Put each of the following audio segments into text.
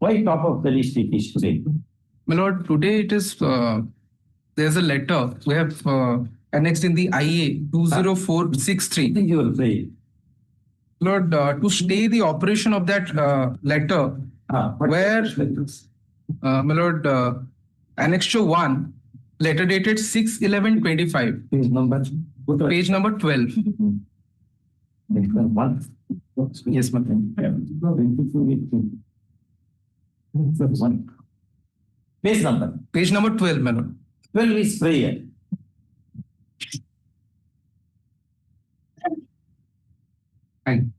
Why top of the list it is today? My lord, today it is, there's a letter we have annexed in the IA 20463. I think you will say. Lord, to stay the operation of that letter, where, my lord, Annexure 1, letter dated 6/11/25. Page number? Page number 12. One. Yes, ma'am. One. Page number? Page number 12, my lord. 12 is prayer. Fine.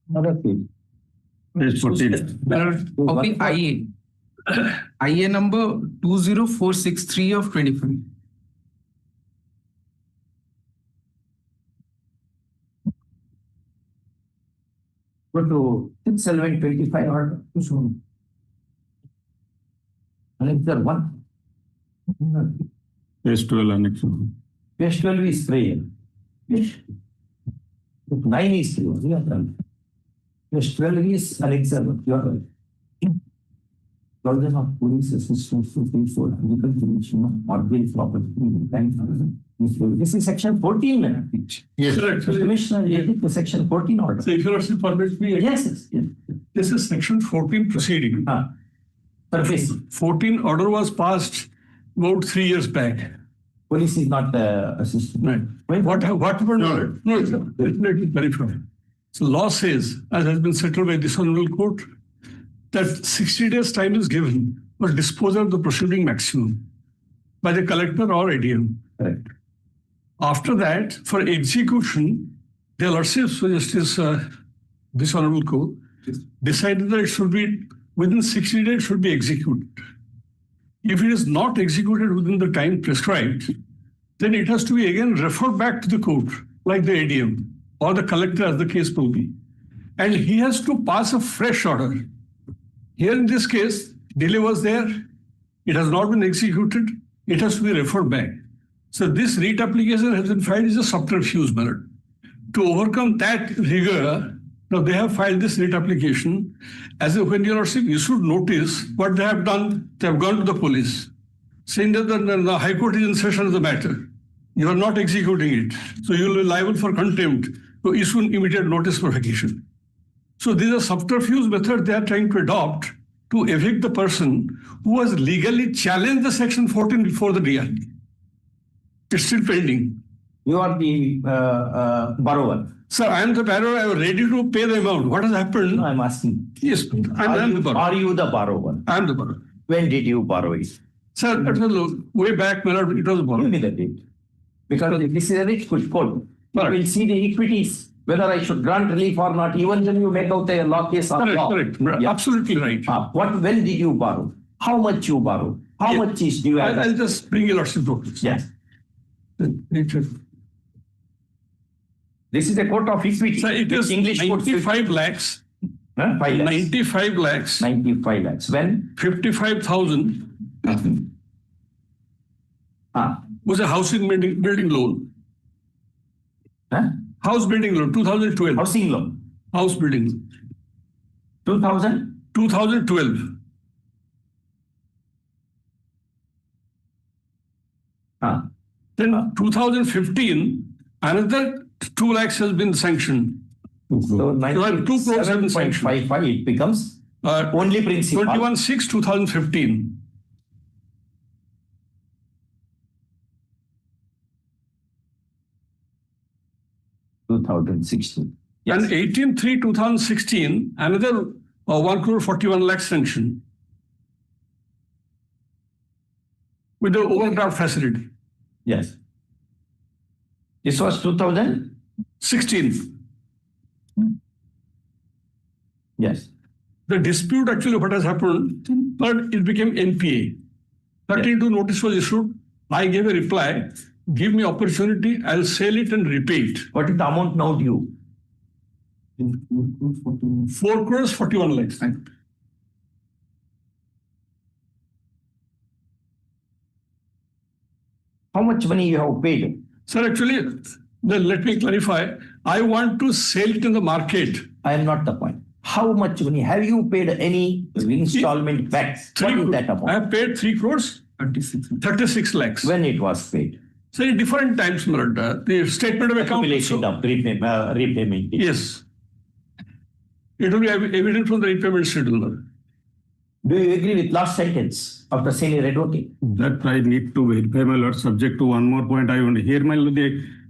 Another page. Page 14. My lord, of the IA. IA number 20463 of 25. Go to 6/11/25 order. Annexure 1. Page 12 annexure. Page 12 is prayer. Page 9 is prayer. Page 12 is annexure. You are right. Provision of police assistance to pay for legal commission of mortgage property. This is section 14, man. Yes, The Commissioner, to section 14 order. So if you also permit me, Yes. this is section 14 proceeding. Surface. 14 order was passed about 3 years back. Police is not assistant. Right. What happened? No, let me verify. So law says, as has been settled by this Hon'Ble court, that 60 days time is given for disposal of the proceeding maximum by the collector or ADM. Correct. After that, for execution, the lordships of Justice this Hon'Ble court decided that it should be within 60 days should be executed. If it is not executed within the time prescribed, then it has to be again referred back to the court, like the ADM or the collector, as the case will be. And he has to pass a fresh order. Here in this case, delay was there. It has not been executed. It has to be referred back. So this writ application has been filed as a subterfuge matter. To overcome that rigor, now they have filed this writ application as if when you should notice what they have done. They have gone to the police, saying that the High Court is in session of the matter. You are not executing it. So you will be liable for contempt to issue an immediate notice for vacation. So this is a subterfuge method they are trying to adopt to evict the person who has legally challenged the section 14 before the DRT. It's still pending. You are the borrower. Sir, I am the borrower. I am ready to pay the amount. What has happened? No, I'm asking. Yes, I am the borrower. Are you the borrower? I am the borrower. When did you borrow it? Sir, it was way back when it was Give borrowed. me the date. Because this is a rich code. You will see the equities, whether I should grant relief or not, even when you make out a law case of law. Correct. Yeah. Absolutely right. When did you borrow? How much you borrow? How much is due? I'll just bring you lots of documents. Yes. This is a court of equity. So it is English 95 lakhs. 5 lakhs. 95 lakhs. 95 lakhs. When? 55,000 was a housing building loan. House building loan, 2012. Housing loan. House building loan. 2000? 2012. Then 2015, another 2 lakhs has been sanctioned. So 2 crores have been sanctioned. 97.55, it becomes only principal. 21/6/2015. Yes. And 18/3/2016, another 1 crore 41 lakh sanction with the overdraft facility. Yes. This was 2016. Yes. The dispute actually what has happened, but it became NPA. 32 notice was issued. I gave a reply. Give me opportunity, I'll sell it and repay it. What is the amount now due? 4 crores 41 lakhs. How much money you have paid? Sir, actually, then let me clarify. I want to sell it in the market. I am not the point. How much money? Have you paid any installment back? What is that I amount? have paid 3 crores, 36 lakhs. When it was paid? So in different times, my lord, the statement of account. Accumulation of repayment. Yes. It will be evident from the repayment schedule, my lord. Do you agree with last sentence of the senior advocate? That I need to verify, my lord, subject to one more point. I want to hear, my lord, the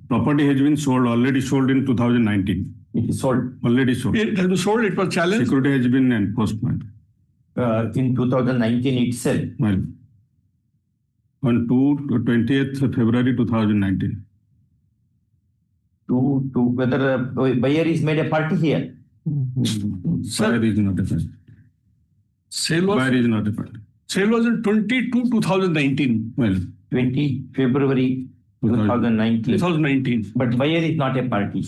property has been sold, already sold in 2019. It is sold Already sold. It has been sold, it was challenged. Security has been enforced, my lord. in 2019 itself. Well, on 20th February 2019. To whether a buyer is made a party here. Buyer is not a party. Sale was, Buyer is not a party. sale was in 2019. Well, 20 February 2019. 2019. But buyer is not a party.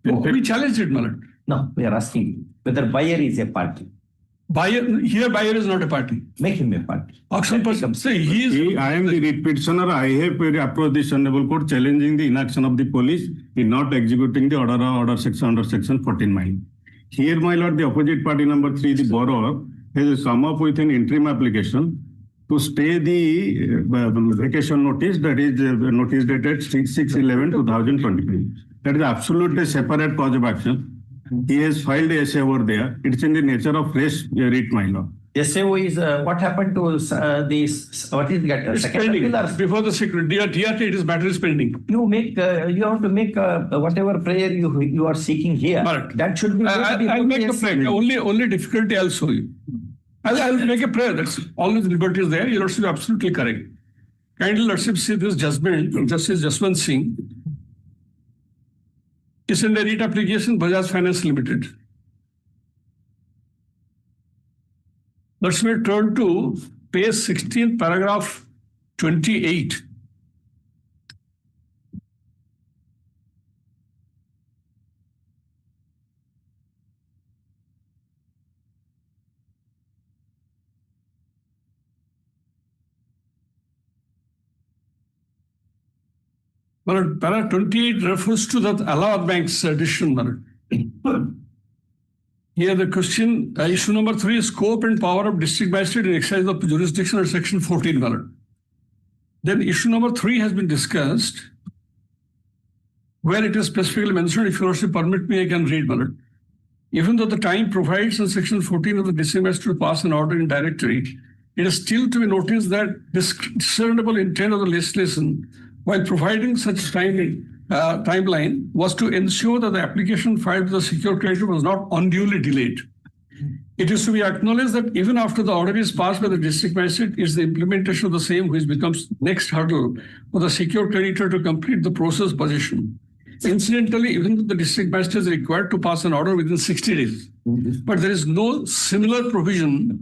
no. We challenged it, my lord. No, we are asking whether buyer is a party. Buyer is not a party. Make him a party. Auction person. Say he is. I am the petitioner. I have approached this Hon'Ble Court challenging the inaction of the police in not executing the order section under section 14 mile. Here, my lord, the opposite party number 3, the borrower, has come up with an interim application to stay the vacation notice, that is notice dated 6/11/2023. That is absolutely separate cause of action. He has filed a essay over there. It's in the nature of fresh writ, my lord. SAO is what happened to this? What is that? It's Second pending. appeal or- Before the security, DRT, it is matter is pending. You make you have to make whatever prayer you are seeking here. Correct. That should be. I'll make a prayer. Only difficulty I'll show you. I'll make a prayer. That's all the liberty is there. Your Lordship is absolutely correct. Kindly, Lordship, see this judgment from Justice Jaswant Singh. It's in the REIT application, Bajaj Finance Limited. Let's turn to page 16, paragraph 28. Well, para 28 refers to that Allahabad Bank's decision. Here the question, issue number 3 is scope and power of district magistrate in exercise of jurisdiction under section 14. Then issue number 3 has been discussed, where it is specifically mentioned, if you also permit me, I can read. Even though the time provides in section 14 of the district magistrate to pass an order in directory, it is still to be noticed that discernible intent of the legislation while providing such timeline was to ensure that the application filed with the secured creditor was not unduly delayed. It is to be acknowledged that even after the order is passed by the district magistrate, it is the implementation of the same which becomes next hurdle for the secured creditor to complete the process possession. Incidentally, even though the district magistrate is required to pass an order within 60 days, but there is no similar provision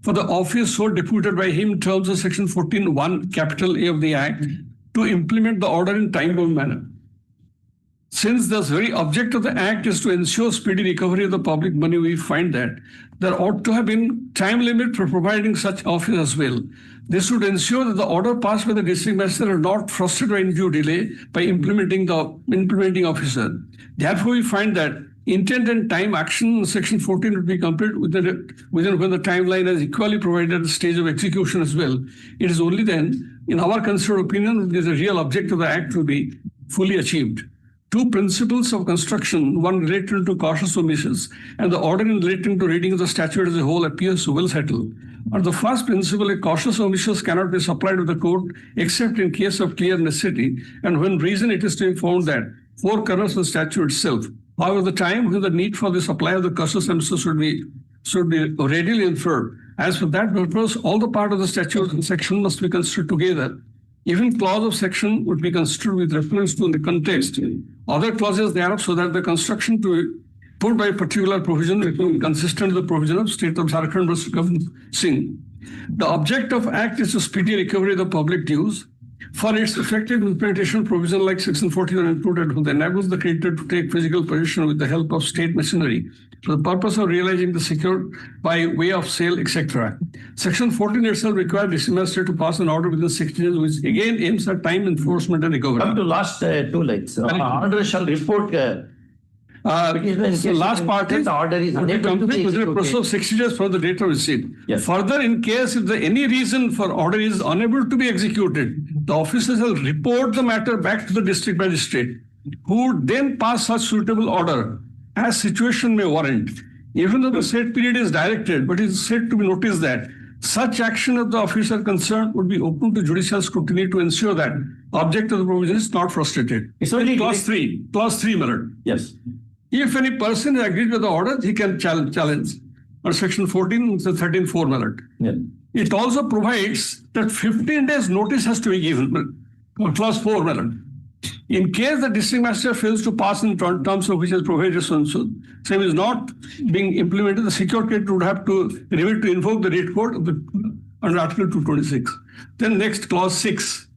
for the office so deputed by him in terms of section 14(1) capital A of the Act to implement the order in time-bound manner. Since the very object of the Act is to ensure speedy recovery of the public money, we find that there ought to have been time limit for providing such office as well. This would ensure that the order passed by the district magistrate are not frustrated or undue delay by implementing officer. Therefore, we find that intent and time action in section 14 would be complete within when the timeline is equally provided at the stage of execution as well. It is only then, in our considered opinion, that the real object of the Act will be fully achieved. 2 principles of construction, one related to cautious omissions and the order relating to reading of the statute as a whole appears well settled. On the first principle, a cautious omissions cannot be supplied with the court except in case of clear necessity and when reason it is to be found that 4 corners of the statute itself. However, the time when the need for the supply of the cautious omissions should be readily inferred. As for that purpose, all the part of the statute and section must be considered together. Even clause of section would be considered with reference to the context. Other clauses thereof, so that the construction to be put by a particular provision will be consistent with the provision of State of Jharkhand versus Governor Singh. The object of Act is to speedy recovery of the public dues. For its effective implementation, provision like section 14 are included, which enables the creditor to take physical possession with the help of state machinery for the purpose of realizing the secured by way of sale, etc. Section 14 itself requires the district magistrate to pass an order within 60 days, which again aims at time enforcement and recovery. Come to last 2 lines. Order shall report So last part is the order is would be unable to be complete within a process executed. of 60 days from the date of receipt. Yes. Further, in case if there any reason for order is unable to be executed, the officers will report the matter back to the district magistrate, who would then pass such suitable order as situation may warrant. Even though the said period is directed, but it is said to be noticed that such action of the officer concerned would be open to judicial scrutiny to ensure that object of the provision is not frustrated. It's only Clause 3, my lord. Yes. If any person is agreed with the order, he can challenge. Or section 14, 13(4), my lord. Yeah. It also provides that 15 days notice has to be given. Clause 4, my lord. In case the district master fails to pass in terms of which is provided, so same is not being implemented, the secure creditor would have to remit to invoke the rate code under Article 226. Then next, clause 6.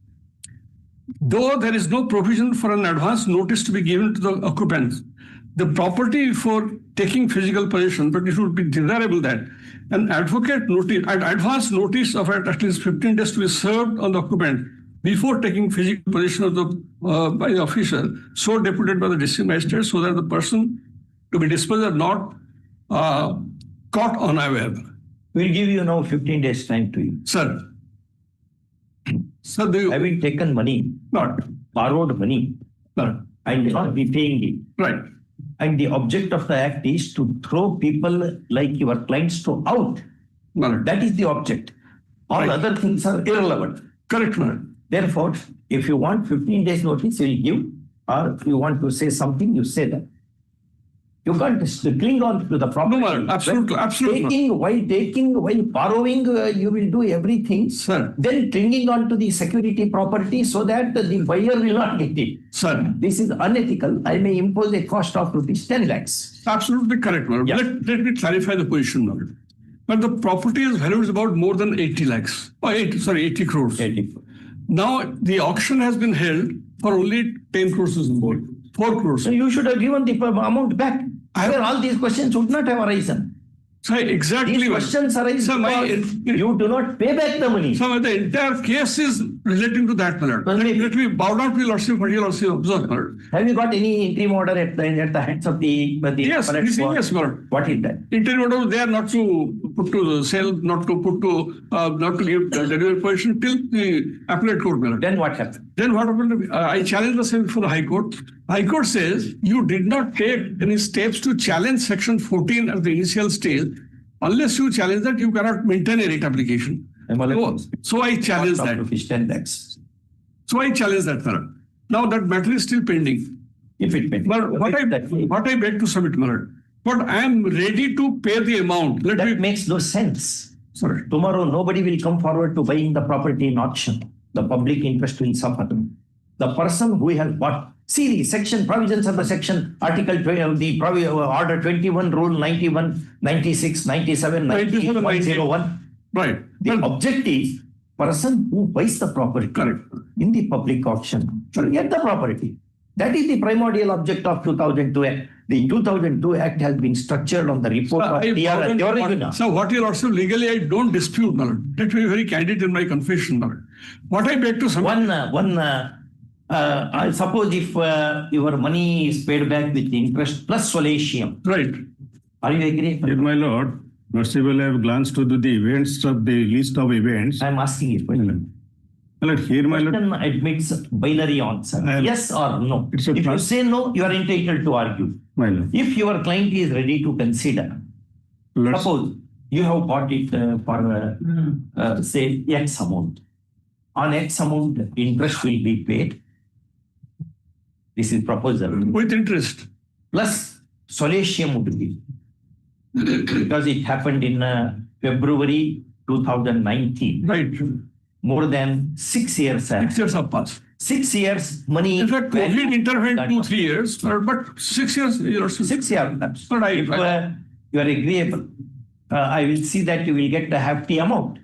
Though there is no provision for an advance notice to be given to the occupants, the property for taking physical possession, but it would be desirable that an advance notice of at least 15 days to be served on the occupant before taking physical possession of the by the officer so deputed by the district magistrate, so that the person to be disposed of not caught unaware. We'll give you now 15 days time to you. Sir, do you Having taken money, not? borrowed money, No. and not repaying it. Right. And the object of the act is to throw people like your clients to out. No. That is the object. All Right. other things are irrelevant. Correct, man. Therefore, if you want 15 days notice, you'll give, or if you want to say something, you say that. You can't just cling on to the property. No, absolutely, absolutely. While borrowing, you will do everything. Sir. Then clinging on to the security property so that the buyer will not get it. Sir. This is unethical. I may impose a cost of rupees 10 lakhs. Absolutely correct, madam. Yeah. Let me clarify the position, madam. But the property is valued about more than 80 lakhs. 80 crores. 84. Now, the auction has been held for only 10 crores is involved. 4 crores. So you should have given the amount back. Where all these questions would not have arisen. So exactly. These questions arise Sir, because you do not pay back the money. So the entire case is relating to that, madam. Let me bow down to your lordship, what your lordship observe, madam. Have you got any interim order at the hands of the Yes, appellate court? yes, madam. What is that? Interim order there not to put to sale, not to put to, not to give delivery position till the appellate court, madam. Then what happened? Then what happened? I challenged the same for the High Court. High Court says you did not take any steps to challenge section 14 at the initial stage. Unless you challenge that, you cannot maintain a rate application. So I challenge that. Rupees 10 lakhs. So I challenge that, madam. Now that matter is still pending. If it may. But what I beg to submit, madam, but I am ready to pay the amount. That makes no sense. Sorry. Tomorrow, nobody will come forward to buying the property in auction. The public interest will suffer. The person who has bought. See the section provisions of the section, Article 12, the Order 21, Rule 91, 96, 97, 98, 101. Right. The object is person who buys the property Correct. in the public auction should get the property. That is the primordial object of 2002 Act. The 2002 Act has been structured on the report of TR and Theorina. So what you also legally I don't dispute, madam. Let me be very candid in my confession, madam. What I beg to submit. I suppose if your money is paid back with interest plus solatium. Right. Are you agree? Yes, my lord. Merciful, I have glanced to the events of the list of events. I am asking you. Question. My lord, here, my lord. Question admits binary answer. Yes or no. It's a If you trust. say no, you are entitled to argue. My lord. If your client is ready to consider, Let's- suppose you have bought it for say X amount. On X amount, interest will be paid. This is proposal. With interest. Plus solatium would be. Because it happened in February 2019. Right. More than 6 years. 6 years have passed. 6 years money. In fact, value- COVID intervened 2-3 years, but 6 years. You're 6 years. But If you are agreeable, I will see that you will get the hefty amount.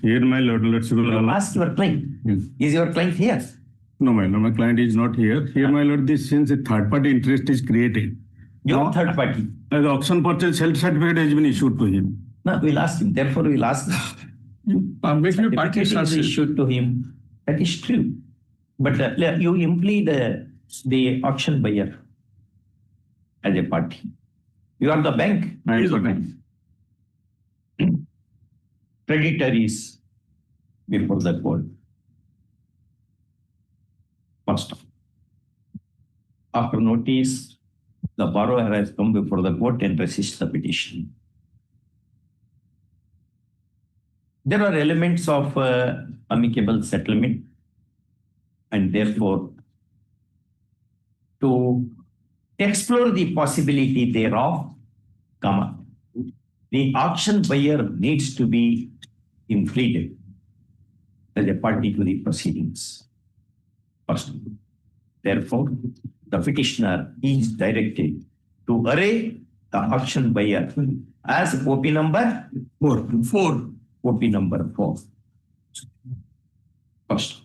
Here, my lord, let's go. Ask your client. Yes. Is your client here? No, my lord, my client is not here. Here, my lord, this since a third party interest is created. Your No. third party. The auction purchase sales certificate has been issued to him. No, we'll ask him. Therefore, we'll ask him. Make me party Certificate is issued to him. That is true. But you imply the auction buyer. as a party. You are the bank. I Is am a the bank. Creditor is before the court. First, after notice, the borrower has come before the court and resist the petition. There are elements of amicable settlement, and therefore, to explore the possibility thereof, the auction buyer needs to be impleaded as a party to the proceedings. First, therefore, the petitioner is directed to array the auction buyer as OP number 4. OP number 4. First,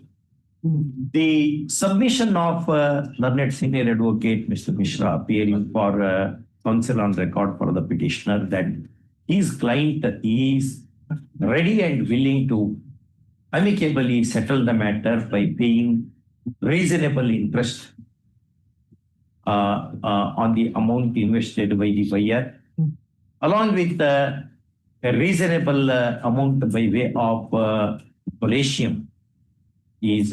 the submission of learned senior advocate Mr. Mishra appearing for counsel on record for the petitioner that his client is ready and willing to amicably settle the matter by paying reasonable interest on the amount invested by the buyer, along with a reasonable amount by way of collation is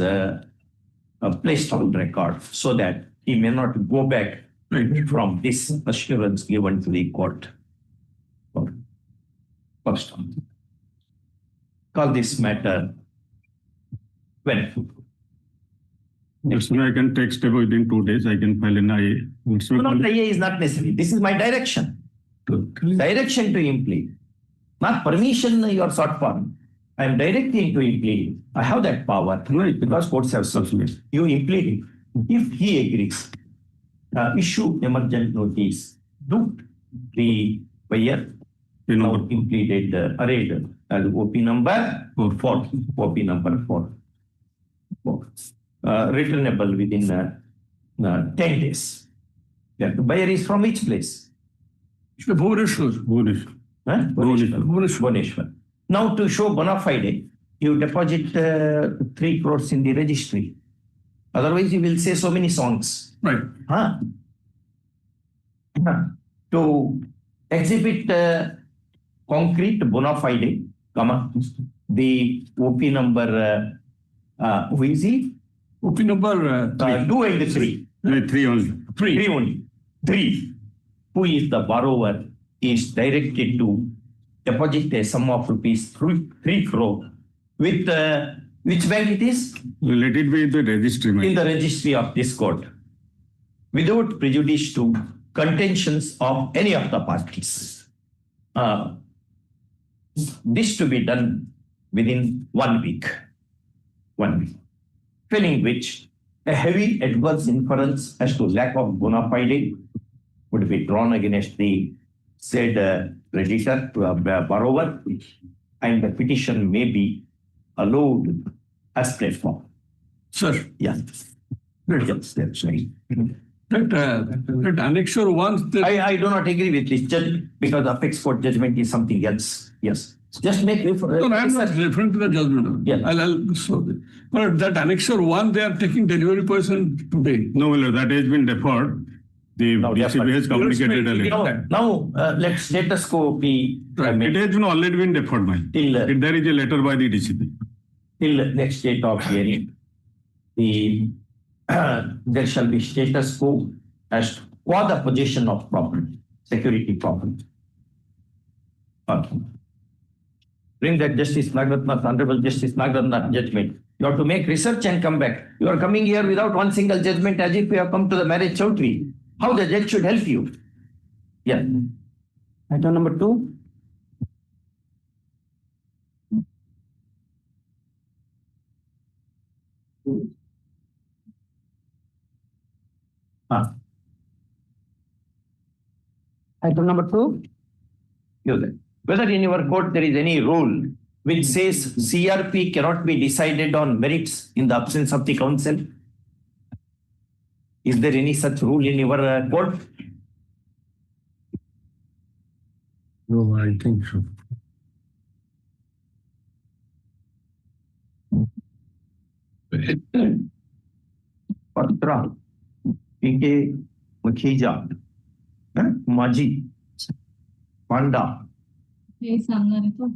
placed on record so that he may not go back from this assurance given to the court. First, call this matter when? That's why I can take step within 2 days. I can file an IA. No, the IA is not necessary. This is my direction. Direction to implead. Not permission you are sought for. I am directing to implead. I have that power because courts have substituted. You implead him. If he agrees, issue emergent notice. Do the buyer now impleaded, arrayed as OP number 4. OP number 4. Returnable within 10 days. The buyer is from which place? Bhubaneswar. Bhubaneswar. Now to show bona fide, you deposit 3 crores in the registry. Otherwise, you will say so many songs. Right. To exhibit concrete bona fide, the OP number, who is he? OP number 2 and 3. 3 only. 3 only. 3. Who is the borrower is directed to deposit a sum of rupees 3 crore with which bank it is? Let it be the registry. In the registry of this court, without prejudice to contentions of any of the parties. This to be done within 1 week. 1 week. Failing which, a heavy adverse inference as to lack of bona fide would be drawn against the said creditor to a borrower, and the petition may be allowed as platform. Sir, Yes. Yes, that's right. that annexure 1, I do not agree with this judge because the apex court judgment is something else. Yes. Just make reference. no, I am not referring to the judgment. Yeah. But that annexure 1, they are taking delivery person today. No, well, that has been deferred. The No, DCB has communicated Yes, earlier. Now, let status quo be It has been already been deferred, man. till There is a letter by the DCB. next date of hearing. There shall be status quo as for the possession of property, security property. Okay. Bring that Justice Nagratnath, Honorable Justice Nagratnath judgment. You have to make research and come back. You are coming here without one single judgment as if you have come to the marriage chowdhury. How the judge should help you? Yeah. Item number 2. Item number 2. Whether in your court there is any rule which says CRP cannot be decided on merits in the absence of the counsel? Is there any such rule in your court? No, I think so. Patra, P.K. Mukhija, Maji, Panda. हे सांगणार आहे तो.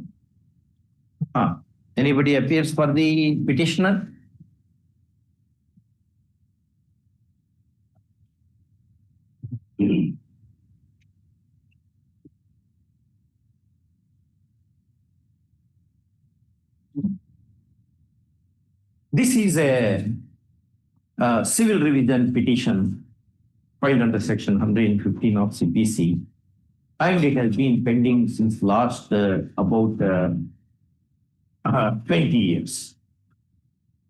Anybody appears for the petitioner? This is a civil revision petition filed under section 115 of CPC, and it has been pending since last about 20 years.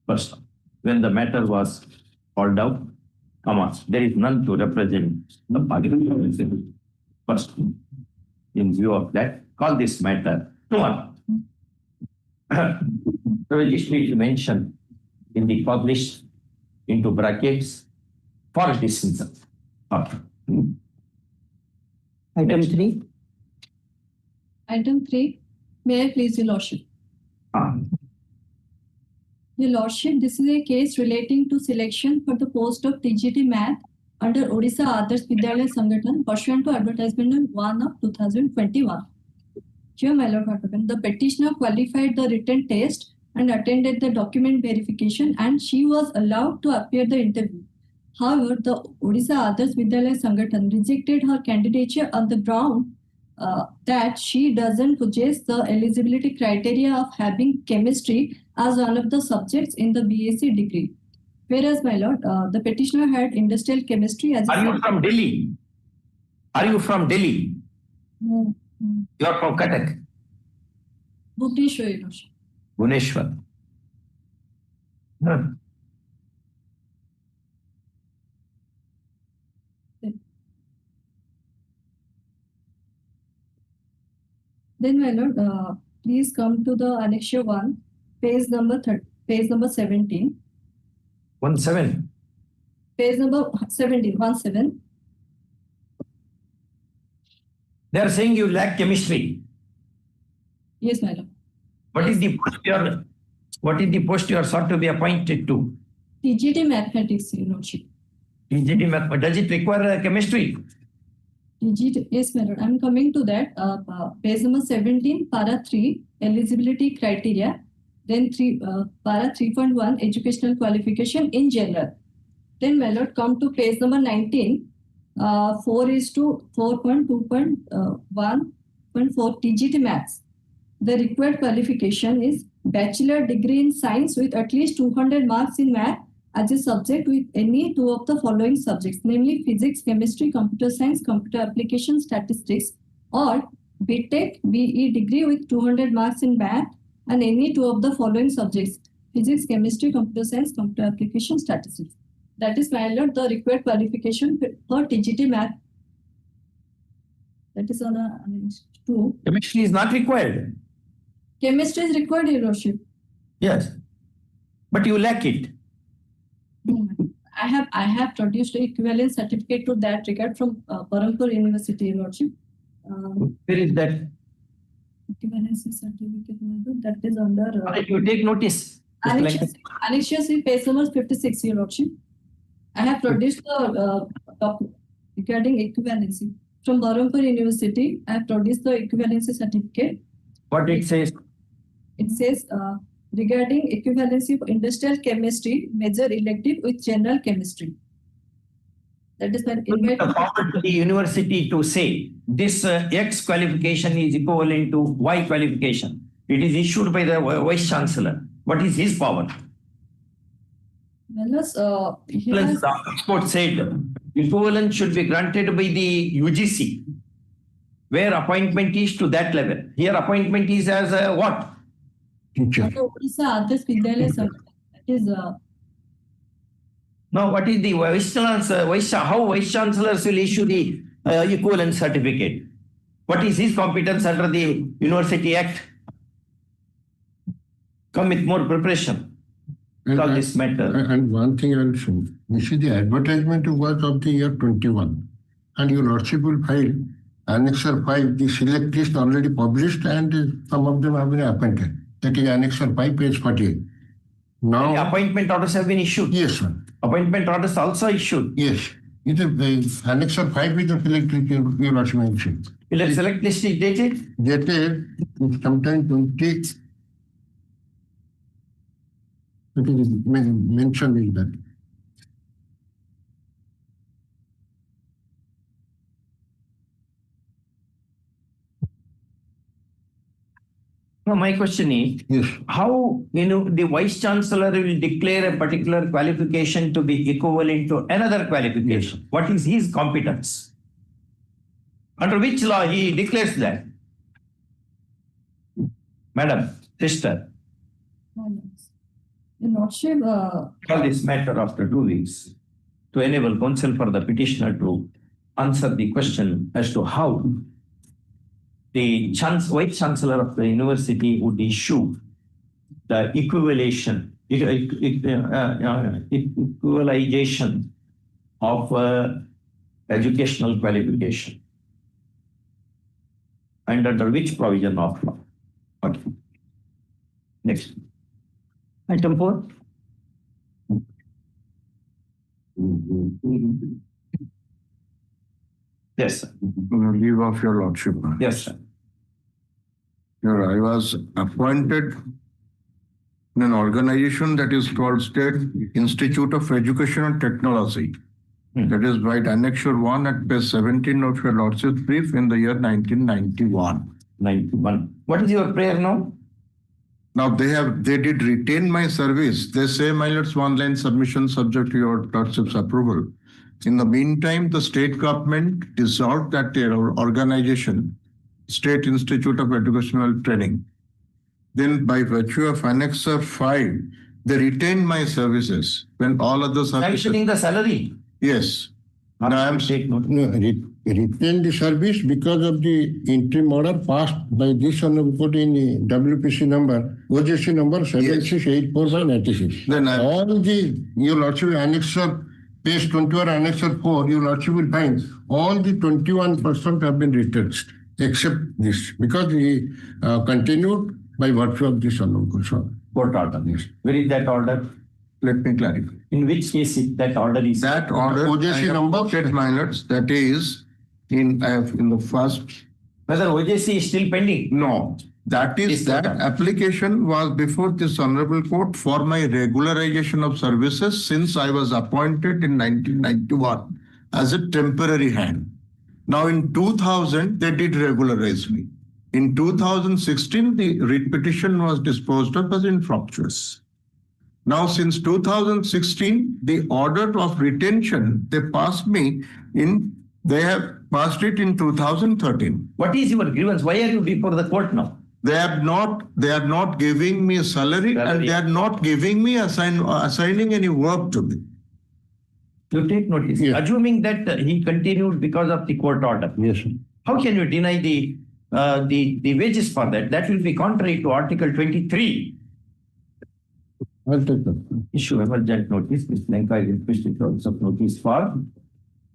First, when the matter was called out, there is none to represent the party. First, in view of that, call this matter to one. The registry is mentioned in the published into brackets for dismissal. Item 3. Item 3, may I please, Your Lordship? Your Lordship, this is a case relating to selection for the post of TGT Math under Odisha Adarsh Vidyalaya Sangathan pursuant to advertisement on 1 of 2021. Here, my Lord Advocate, the petitioner qualified the written test and attended the document verification, and she was allowed to appear the interview. However, the Odisha Adarsh Vidyalaya Sangathan rejected her candidature on the ground that she doesn't possess the eligibility criteria of having chemistry as one of the subjects in the BSc degree. Whereas, my Lord, the petitioner had industrial chemistry as a Are you from Delhi? Are you from Delhi? No, You are from Cuttack, Bhubaneswar, Your Lordship. Bhubaneswar. Then, my Lord, please come to the Annexure 1, page number 17. 17. Page number 17. They are saying you lack chemistry. Yes, my Lord. What is the post you are sought to be appointed to? TGT Mathematics, Your Lordship. TGT math. Does it require chemistry? TGT, yes, my Lord. I'm coming to that. Page number 17, para 3, eligibility criteria. Then para 3.1, educational qualification in general. Then, my Lord, come to page number 19, 4:4.2.1.4 TGT Maths. The required qualification is bachelor degree in science with at least 200 marks in math as a subject with any two of the following subjects, namely physics, chemistry, computer science, computer application, statistics, or BTech BE degree with 200 marks in math and any two of the following subjects, physics, chemistry, computer science, computer application, statistics. That is, my Lord, the required qualification for TGT Math. That is on a 2. Chemistry is not required. Chemistry is required, Your Lordship. Yes. But you lack it. I have produced an equivalent certificate to that regard from Parampur University, Your Lordship. Where is that? Equivalency certificate, that is under You take notice. Annexure C, page number 56, Your Lordship. I have produced the document regarding equivalency from Parampur University. I have produced the equivalency certificate. What it says? It says regarding equivalency of industrial chemistry, major elective with general chemistry. That is when invite Forward to the university to say this X qualification is equivalent to Y qualification. It is issued by the Vice Chancellor. What is his power? Plus, Plus, the expert said equivalent should be granted by the UGC, where appointment is to that level. Here, appointment is as what? Teacher. Odisha Adarsh Vidyalaya Sangathan. That is Now, what is the Vice Chancellor? How Vice Chancellors will issue the equivalent certificate? What is his competence under the University Act? Come with more preparation. On this matter. And one thing I will say, you see the advertisement was of the year 21, and your Lordship will file Annexure 5, the select list already published, and some of them have been appointed. That is Annexure 5, page 48. Now, The appointment orders have been issued. yes, sir. Appointment orders also issued. Yes. It is annexure 5 is the select list you lordship mentioned. Will the select list is dated? Dated sometime 20. It is mentioned in that. No, my question is, Yes. how, the vice chancellor will declare a particular qualification to be equivalent to another qualification? What is his competence? Under which law he declares that? Madam, sister, Your Lordship, call this matter after 2 weeks to enable counsel for the petitioner to answer the question as to how the vice chancellor of the university would issue the equalization of educational qualification and under which provision of law. Okay. Next. Item 4. Yes, sir. Leave of your lordship. Yes, sir. Here I was appointed in an organization that is called State Institute of Education and Technology. That is right, Annexure 1 at page 17 of your lordship's brief in the year 1991. 91. What is your prayer now? Now they did retain my service. They say, my lord's one-line submission subject to your lordship's approval. In the meantime, the state government dissolved that organization, State Institute of Educational Training. Then by virtue of Annexure 5, they retained my services when all other services... Sanctioning the salary. Yes. Now I am Take note. No, retain the service because of the interim order passed by this honorable court in the WPC number, OJC number 7684/96. Then All the, your lordship annexure, page 21 annexure 4, your lordship will find all the 21% have been retained except this because we continued by virtue of this honorable court. Court order. Where is that order? let me clarify. In which case that order is? That order, OJC I have number? quoted my lords, that is in the first. Whether OJC is still pending? No, that is Yes, that sir. application was before this honorable court for my regularization of services since I was appointed in 1991 as a temporary hand. Now in 2000, they did regularize me. In 2016, the writ petition was disposed of as infructuous. Now, since 2016, the order of retention, they passed me in, they have passed it in 2013. What is your grievance? Why are you before the court now? They are not giving me a salary and they are not giving me assigning any work to me. You take notice. Yes. Assuming that he continued because of the court order. Yes, sir. How can you deny the wages for that? That will be contrary to Article 23. I'll take that. Issue emergent notice. Ms. Lanka is requested to also notice for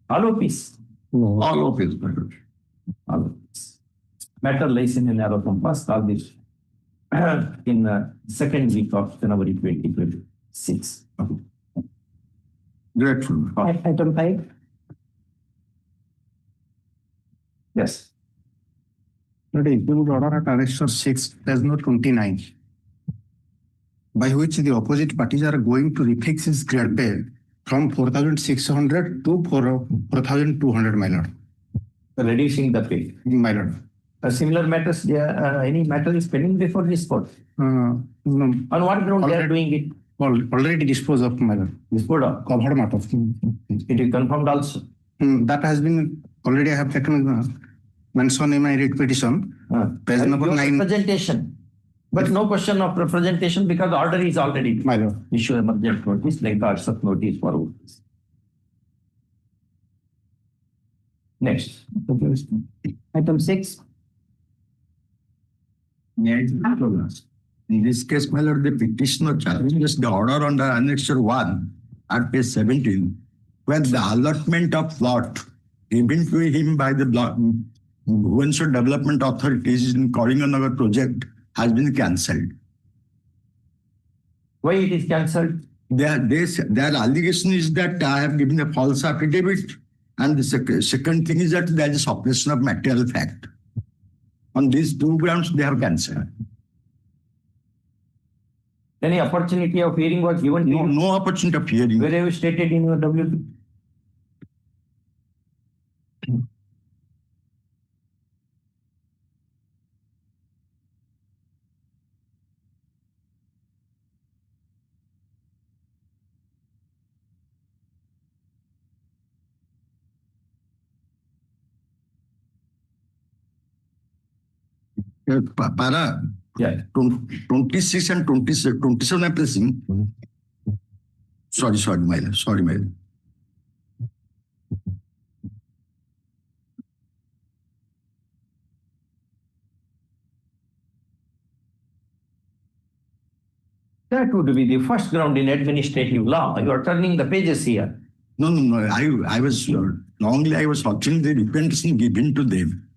Alopis. No. All of his matters. Alopis. Matter lies in a narrow compass. Call this in second week of January 2026. Grateful. Item 5. Yes. Not a issued order at Annexure 6, does not 29, by which the opposite parties are going to refix his grade pay from 4,600 to 4,200, my lord. Reducing the pay. My lord. Similar matters, any matter is pending before this court. No, On what ground they are doing it? already disposed of, my lord. This court, Covered matter. it is confirmed also. That has been already I have taken mention in my writ petition. Page number Your 9. representation. But no question of representation because the order is already My lord. issue emergent notice, like the of notice for votes. Next. Item 6. In this case, my lord, the petitioner challenges the order under Annexure 1 at page 17, when the allotment of lot given to him by the Bhubaneswar Development Authorities in Kauranganagar project has been cancelled. Why it is cancelled? their allegation is that I have given a false affidavit. And the second thing is that there is suppression of material fact. On these two grounds, they have cancelled. Any opportunity of hearing was given to you? No opportunity of hearing. Where have you stated in your WP? Para Yeah. 26 and 27 I'm pressing. Sorry, my lord. That would be the first ground in administrative law. You are turning the pages here. No. I was wrongly. I was watching the representation given to them.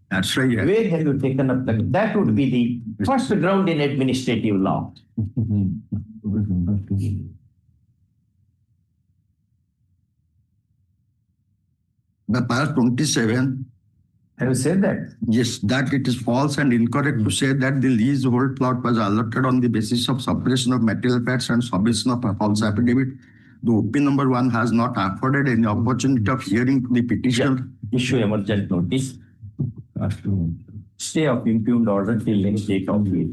That's right. Yeah. Where have you taken up that would be the first ground in administrative law. The part 27. Have you said that? Yes, that it is false and incorrect to say that the leasehold plot was allotted on the basis of suppression of material facts and submission of a false affidavit. The OP number 1 has not afforded any opportunity of hearing the petition. Issue emergent notice. Stay of impugned order till next date of will.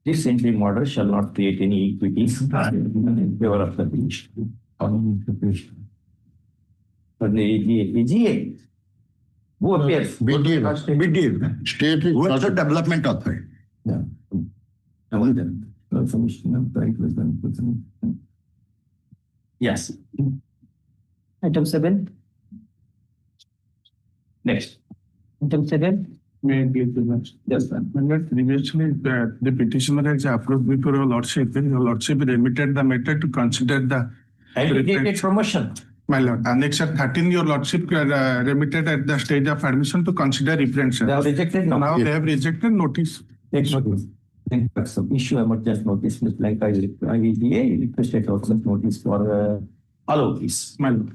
This interim order shall not create any equities in favor of the petition. But the GA, who appears? BDA. State is Who is the not- development authority? Yeah. Yes. Item 7. Next. Item 7. May I give the next? Yes, sir. Previously, the petitioner has approved before your lordship. Your lordship remitted the matter to consider the. Aggregated promotion. My lord, Annexure 13, your lordship remitted at the stage of admission to consider reference. They have rejected now. Now they have rejected notice. Take notice. Some issue emergent notice, Ms. Blanca, IVDA requested also notice for all of this. My lord.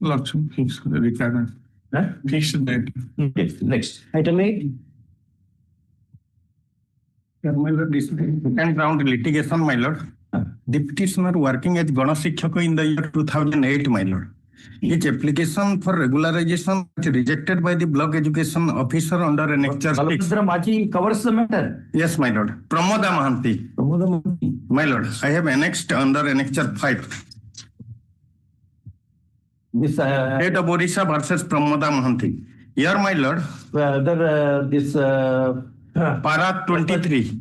Lordship, fix the requirement. Huh? Fix the date. Yes, next. Item 8. My lord, this second round litigation, my lord. The petitioner working as Ganashikshaka in the year 2008, my lord. His application for regularization was rejected by the block education officer under Annexure 6. Balabhadra Maji covers the matter. Yes, my lord. Pramoda Mahanti. My lord, I have annexed under Annexure 5. This State of Orissa versus Pramoda Mahanti. Here, my lord, this para 23.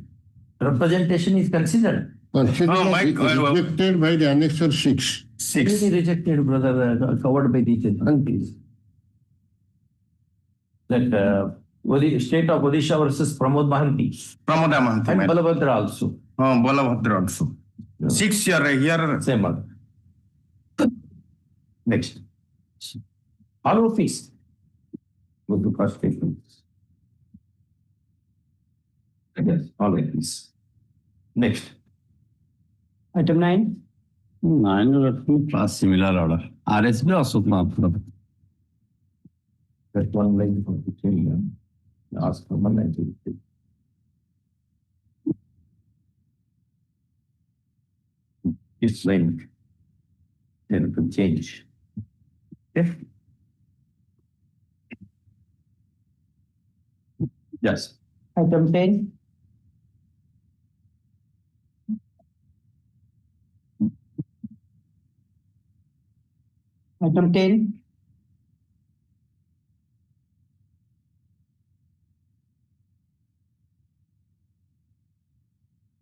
representation is considered. Considered Oh, my God. rejected by the Annexure 6. 6. Really rejected, brother, covered by these please. That state of Odisha versus Pramod Mahanti Pramoda Mahanti. and my lord. Balabhadra also. Oh, Balabhadra also. 6 here. Same order. Next. All of these. Go to first statement. Yes, all of these. Next. Item 9. 9 or 2 plus similar order. RSB also not. That one line for the change. Ask for 193. This line. Then it will change. Okay. Yes. Item 10. Item 10.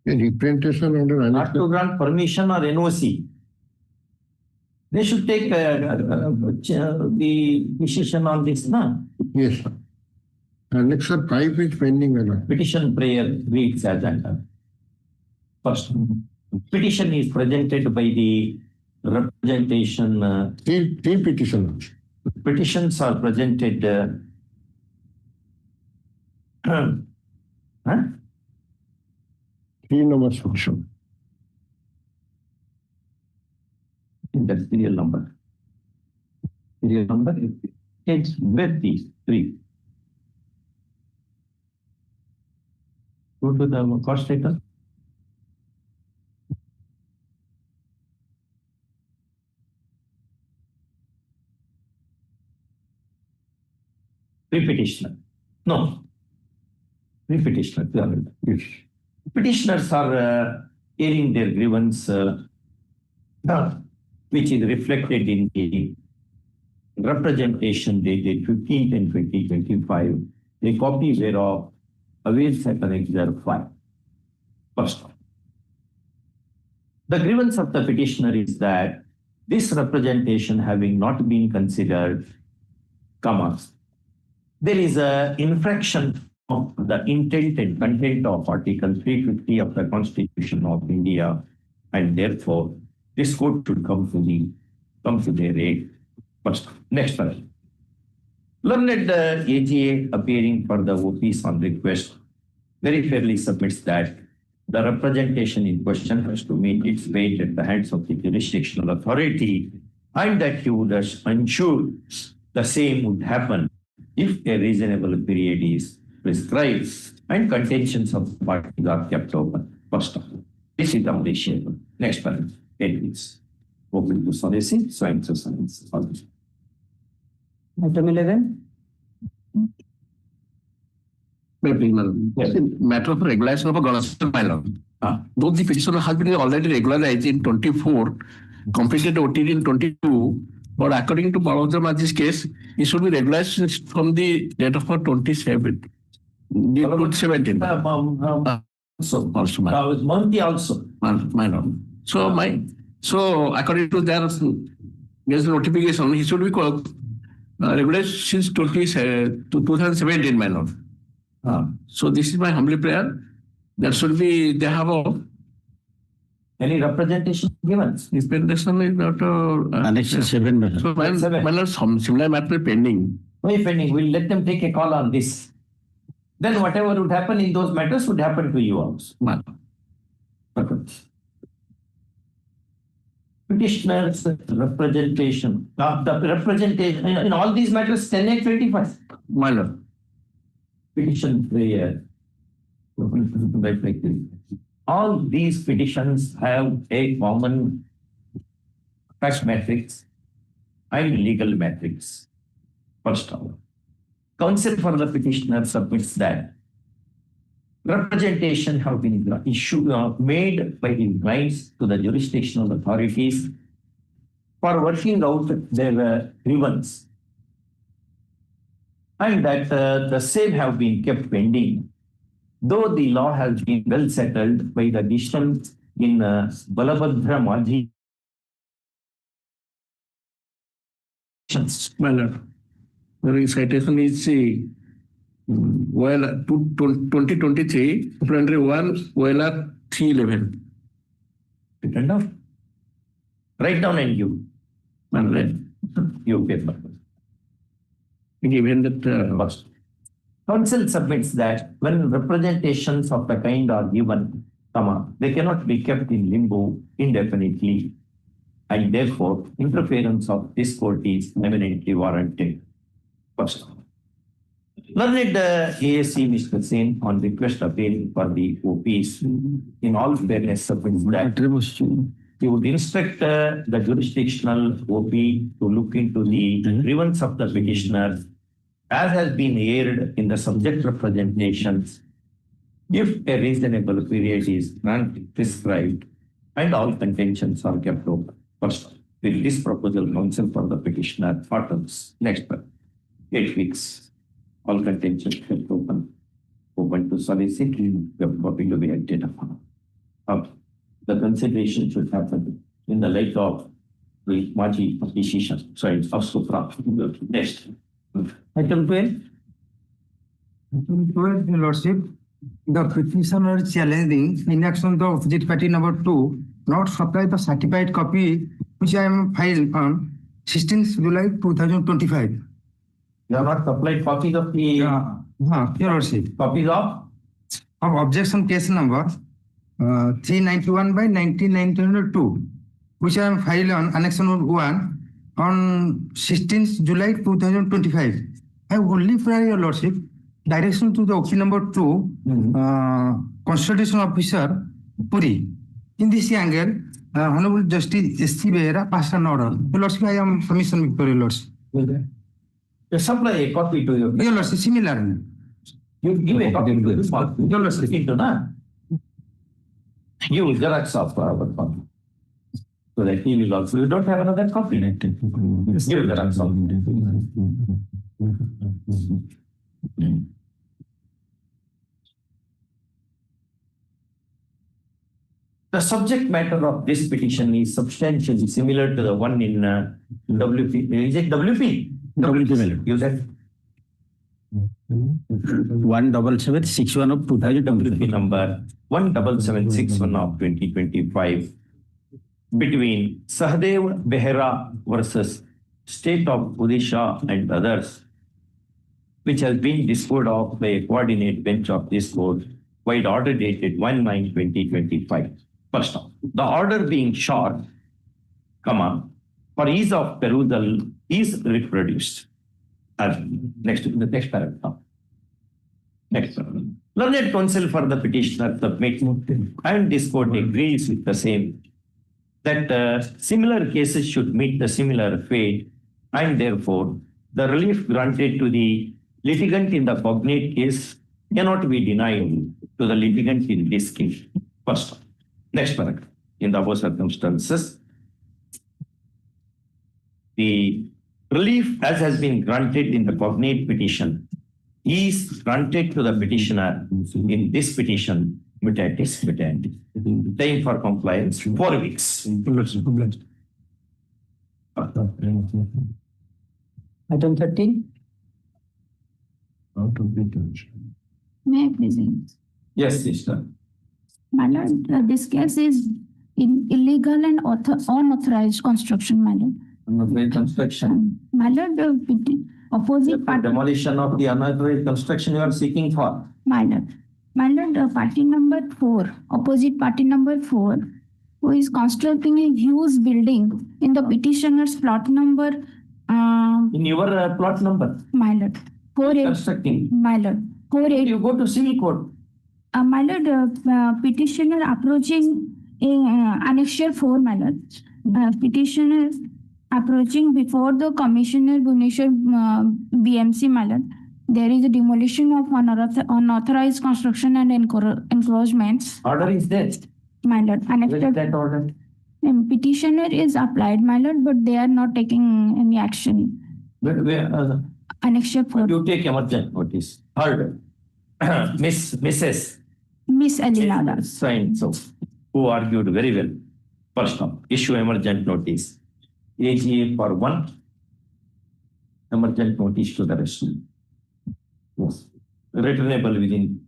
A representation under Not Annexure. to grant permission or NOC. They should take the decision on this, na? Yes. Annexure 5 is pending, my lord. Petition prayer reads as under. First, petition is presented by the representation. Three petitions. Petitions are presented. 3 number section. That's serial number. Serial number is with these three. Go to the cost status. Pre-petitioner. No. Pre-petitioner. Petitioners are airing their grievance, which is reflected in the representation dated 15th and 2025, a copy whereof awaits at Annexure 5. First, the grievance of the petitioner is that this representation having not been considered, there is an infraction of the intent and content of Article 350 of the Constitution of India, and therefore this court should come to their aid. First, next one. Learned AGA appearing for the OPs on request very fairly submits that the representation in question has to meet its weight at the hands of the jurisdictional authority, and that he would ensure the same would happen if a reasonable period is prescribed and contentions of the parties are kept open. First of all, this is appreciable. Next one, 8 weeks. Open to solicit, science or science. Item 11. Matter of regulation of a government bylaw. Though the petitioner has been already regularized in 24, completed OTD in 22, but according to Balodra Maji's case, it should be regularized from the date of 27. 17. Monthly also. So according to their notification, he should be regularized since 2017, my lord. So this is my humble prayer. That should be, they have any representation given? Representation is not Annexure 7. So my lord, some similar matter pending. Why pending? We'll let them take a call on this. Then whatever would happen in those matters would happen to you also. Petitioner's representation. The representation in all these matters, 10/8/25. My lord. Petition prayer. All these petitions have a common fact matrix and legal matrix. First of all, counsel for the petitioner submits that representation have been made by the clients to the jurisdictional authorities for working out their grievance, and that the same have been kept pending, though the law has been well settled by the decision in Balabhadra Maji. My lord, the recitation is 2023, Plenary 1, OLR 311. Written down. Write down and you. You paper. Given that Counsel submits that when representations of the kind are given, they cannot be kept in limbo indefinitely, and therefore interference of this court is eminently warranted. First, learned ASC Mr. Sen on request appearing for the OPs in all fairness submits that he would instruct the jurisdictional OP to look into the grievance of the petitioner as has been aired in the subject representations, if a reasonable period is prescribed and all contentions are kept open. First, with this proposal, counsel for the petitioner affirms. Next one, 8 weeks, all contentions kept open to solicit, copy to be acted upon. The consideration should happen in the light of the Maji decision. So it's also next. Item 12. Item 12, Your Lordship. The petitioner challenging inaction of the opposite party number 2 not supply the certified copy which I am filed on 16th July 2025. You have not supplied copies of the Your Lordship. copies of Objection case number 391 by 1992, which I am filed on Annex Number 1 on 16th July 2025. I only for your lordship direction to the OP number 2, consultation officer Puri. In this angle, Honorable Justice S.C. Behera passed an order. Your lordship, I am submission for your lordship. You supply a copy to your. Your lordship, similar. You give a copy to this one. You don't listen to that. You Xerox of our copy. So that he will also. You don't have another copy. Give Xerox of. The subject matter of this petition is substantially similar to the one in WP. Is it WP? WP. You said 17761 of 2023. number 17761 of 2025 between Sahdev Behera versus State of Odisha and others, which has been disposed of by a coordinate bench of this court by the order dated 1/9/2025. First off, the order being short, for ease of perusal is reproduced. Next paragraph. Next paragraph. Learned counsel for the petitioner submits, and this court agrees with the same, that similar cases should meet the similar fate, and therefore the relief granted to the litigant in the cognate case cannot be denied to the litigant in this case. First, next paragraph. In the above circumstances, the relief as has been granted in the cognate petition is granted to the petitioner in this petition mutatis mutandis. Time for compliance 4 weeks. Item 13. May I present? Yes, sister. My lord, this case is in illegal and unauthorized construction, my lord. Unauthorized construction. My lord, opposite party. Demolition of the unauthorized construction you are seeking for. My lord, party number 4, opposite party number 4, who is constructing a huge building in the petitioner's plot number. In your plot number. My lord, 4A. Constructing. My lord, 4A. You go to civil court. My lord, petitioner approaching annexure 4, my lord. Petitioner approaching before the Commissioner Bhubaneswar BMC, my lord. There is a demolition of unauthorized construction and encroachments. Order is there. My lord, Where is that order? Petitioner is applied, my lord, but they are not taking any action. But where? Annexure 4. You take emergent notice. Heard. Mrs. Miss Alina Das. Signed, so who argued very well. First off, issue emergent notice. AGA for 1, emergent notice to the rest. Yes. Returnable within,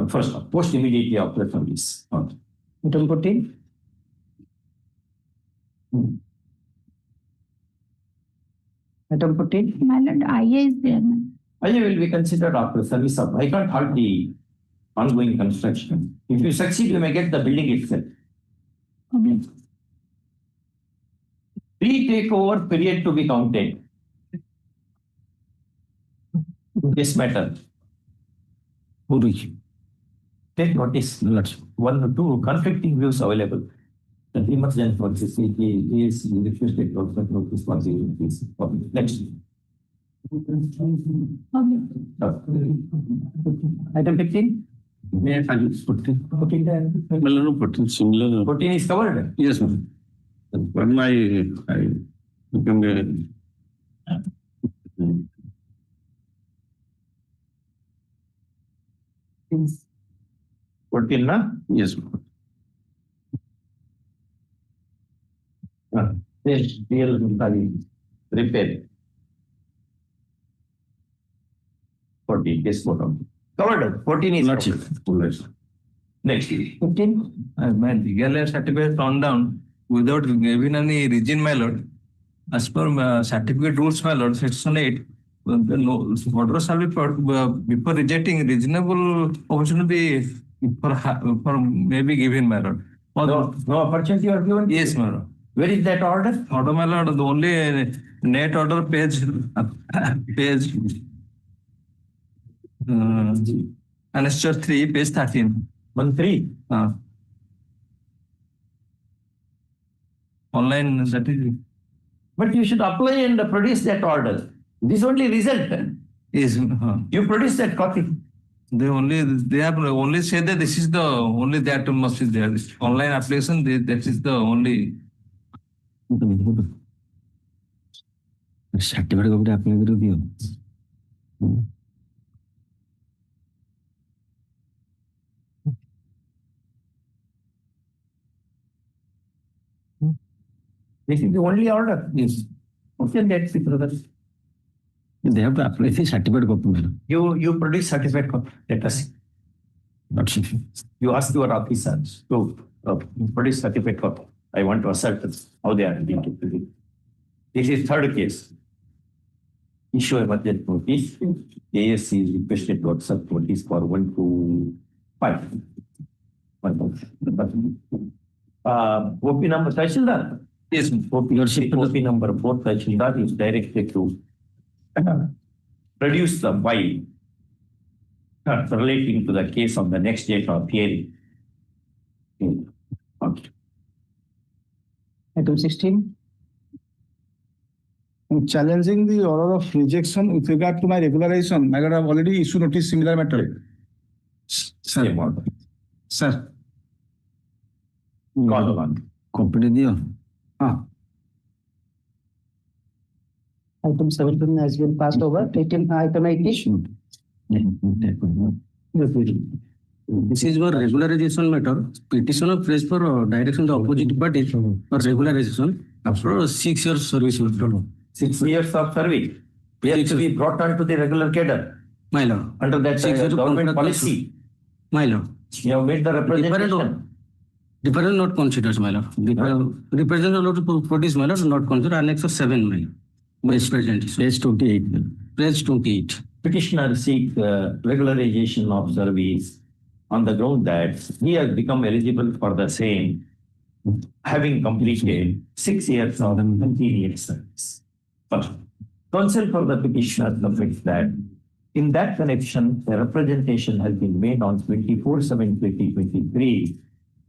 first off, post immediately after the service. Item 14. Item 14. My lord, IA is there. IA will be considered after service of. I can't halt the ongoing construction. If you succeed, you may get the building itself. Okay. Pre-takeover period to be counted. This matter. Take notice. 1 or 2 conflicting views available. The emergent notice is requested notice for the next. Item 15. May I suggest 14? 14 14 is covered. Yes, ma'am. But I become 14, na? yes, ma'am. Repair. 14, this photo. Covered. 14 is Not covered. Next. 15. My legal certificate found down without giving any reason, my lord. As per certificate rules, my lord, section 8, order shall be before rejecting reasonable opportunity for maybe given, my lord. No opportunity you are given? Yes, my lord. Where is that order? Order, my lord, the only net order page, annexure 3, page 13. 1-3. Online, that is. But you should apply and produce that order. This only result. Yes. You produce that copy. They have only said that this is the only that must be there. This online application, that is the only. Certificate copy apply karo diyo. This is the only order. Yes. Okay, that's it, brother. They have to apply the certificate copy, madam. You produce certificate copy. Let us see. Not sufficient. You ask your officers to produce certificate copy. I want to assert how they are being to. This is third case. Issue emergent notice. ASC is requested to accept notice for 1 to 5. OP number Tahsildar. Yes. OP number 4 Tahsildar is directed to produce the file relating to the case of the next date of hearing. Okay. Item 16. I'm challenging the order of rejection with regard to my regularization. I have already issued notice similar matter. Same order. Sir. Call on. Copy diyo. Item 17 has been passed over. Item 18. This is for regularization matter. Petitioner prays for direction the opposite party for regularization after 6 years service. 6 years of service. We have to be brought on to the regular cadre. My lord. Under that government policy. My lord. You have made the representation. Different not considered, my lord. Representative to produce, my lord, not considered. Annex of 7, my lord. Vice President. Page 28. Page 28. Petitioner seek regularization of service on the ground that he has become eligible for the same, having completed 6 years of continuous service. First, counsel for the petitioner submits that in that connection, a representation has been made on 24/7/2023,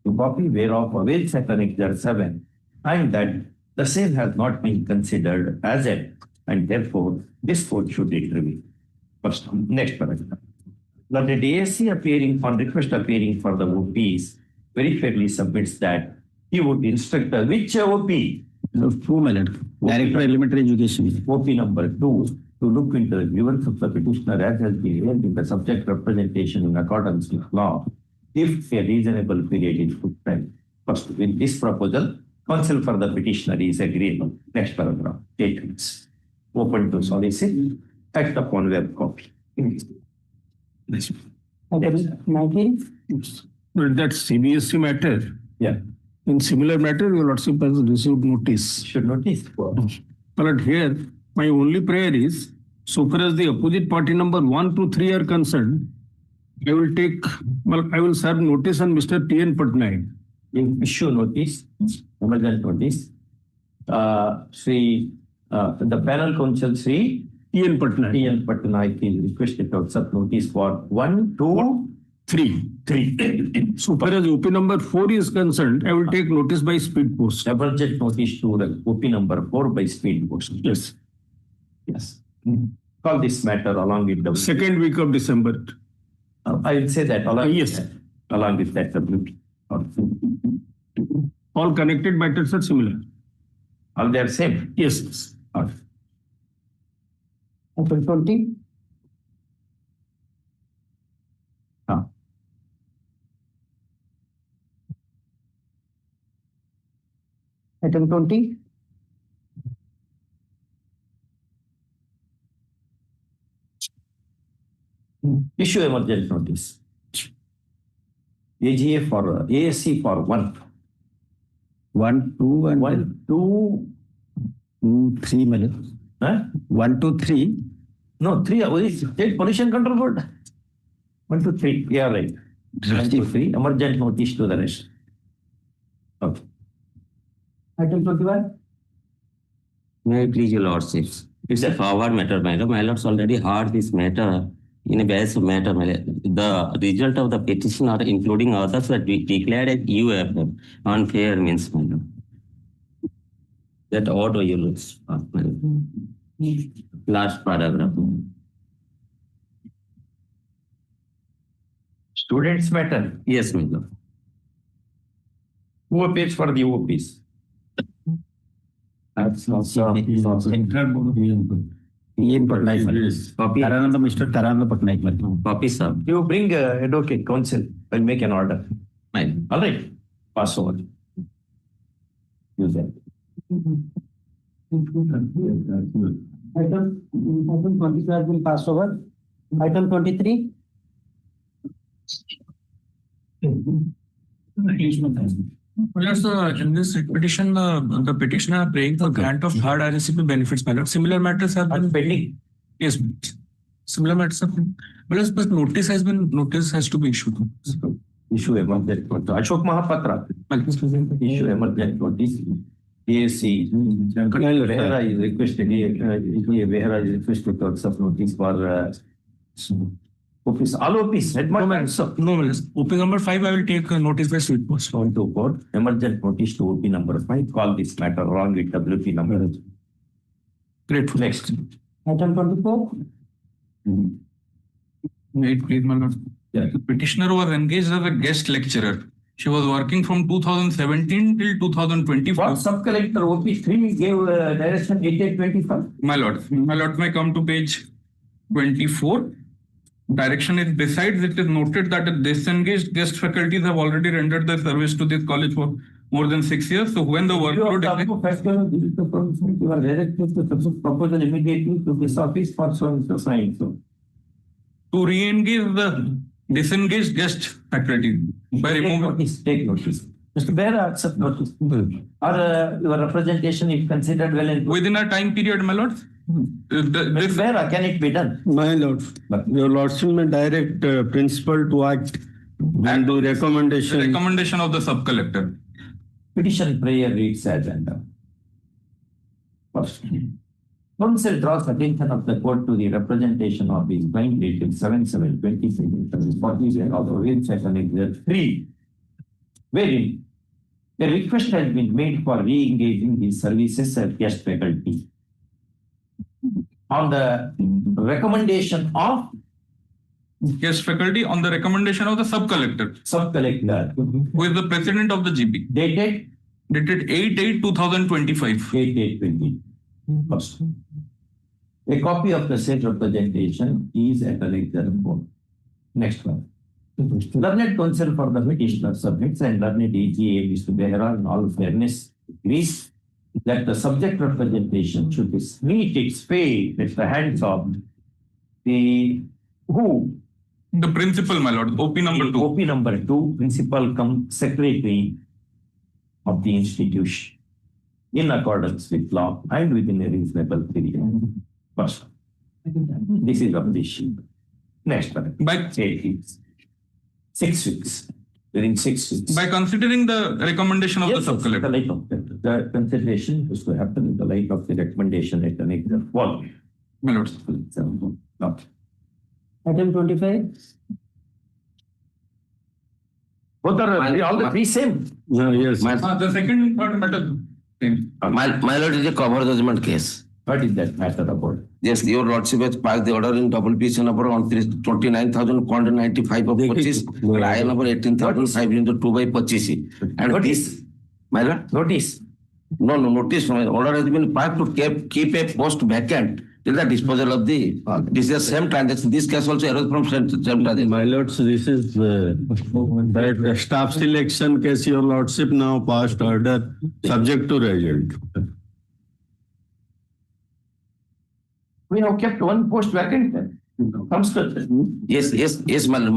to copy whereof avails at Annexure 7, and that the same has not been considered as yet, and therefore this court should intervene. First, next paragraph. That the DSC on request appearing for the OPs very fairly submits that he would instruct which OP? True, my lord. Director Elementary Education. OP number 2 to look into the grievance of the petitioner as has been held in the subject representation in accordance with law, if a reasonable period is prescribed. First, with this proposal, counsel for the petitioner is agreeable. Next paragraph. Statements. Open to solicit. Act upon web copy. Nice. Item 19. But that CBSE matter. Yeah. In similar matter, your lordship has received notice. Should notice. But here, my only prayer is, so far as the opposite party number 1 to 3 are concerned, I will serve notice on Mr. T.N. Patnaik. In issue notice, emergent notice, the panel counsel Sri T.N. Patnaik is requested to accept notice for 1, 2, 3. So far as OP number 4 is concerned, I will take notice by speed post. emergent notice to the OP number 4 by speed post. Yes. Yes. Call this matter along with the Second week of December. I will say that along yes. Along with that WP. All connected matters are similar. All they are same. Yes. Okay. Item 20. Item 20. Issue emergent notice. AGA for ASC for 1. 1, 2, and 1, 2, 3, my lord. 1, 2, 3. No, 3. State Pollution Control Board. 1, 2, 3. Yeah, right. 23, emergent notice to the rest. Okay. Item 21. May I please, your lordships? It's a forward matter, my lord. My lords already heard this matter in a base matter. My lord. The result of the petition or including others that we declared as UFF unfair means, my lord. That order you look, my lord. Last paragraph. Students matter. Yes, my lord. Who appears for the OPs? Copy, sir. You bring advocate counsel. I'll make an order. Fine. All right. Pass over. Use that. Item 25 will pass over. Item 23. Yes, in this petition, the petitioner are praying for grant of third RSCP benefits. My lord. Similar matters have been pending. Yes, similar matters have been. But notice has to be issued. Issue emergent notice. Ashok Mahapatra. Issue emergent notice. ASC. Behera is requested. Behera is requested to accept notice for office. All OPs. No, OP number 5, I will take a notice by sweet post. On to court. Emergent notice to OP number 5. Call this matter wrong with WP number. Grateful. Next. Item 24. Wait, please, my lord. Yeah. The petitioner was engaged as a guest lecturer. She was working from 2017 till 2024. What sub-collector OP3 gave direction 8825? My lord, may come to page 24. Direction is besides it is noted that the disengaged guest faculties have already rendered their service to this college for more than 6 years. So when the workload you are directed to submit proposal immediately to this office for so sign. So to re-engage the disengaged guest faculty by removing. Take notice. Mr. Behra, accept notice. Or your representation is considered well and within a time period, my lord. Mr. Behra, can it be done? My lord, your lordship may direct principal to act and do recommendation. The recommendation of the sub-collector. Petition prayer reads as under. First, counsel draws attention of the court to the representation of his client dated 7/7/2023 of the Orissa Exhibit 3, wherein a request has been made for re-engaging the services of guest faculty on the recommendation of guest faculty on the recommendation of the sub-collector. Sub-collector. Who is the president of the GP. Dated 8/8/2025. 8/8/20. First. A copy of the said representation is at the lecture board. Next one. Learned counsel for the petitioner submits and learned AGA Mr. Behra in all fairness agrees that the subject representation should meet its fate at the hands of the who? The principal, my lord, OP number 2. OP number 2, principal cum secretary of the institution in accordance with law and within a reasonable period. First, this is of the sheet. Next one. By 6 weeks. Within 6 weeks. By considering the recommendation of the sub-collector. The consideration is to happen in the light of the recommendation at the next one. My lord. Item 25. Both are all the three same. Yes. The second and third matter. My lord, is a cover judgment case. What is that matter about? Yes, your lordship has passed the order in double PC number on 29,495 of purchase, I number 18,502/25. And notice. My lord? Notice. No, notice. Order has been passed to keep a post vacant till the disposal of the. This is the same transaction. This case also arose from same transaction. My lords, this is that staff selection case, your lordship now passed order subject to result. We have kept one post vacant. Comes to Yes,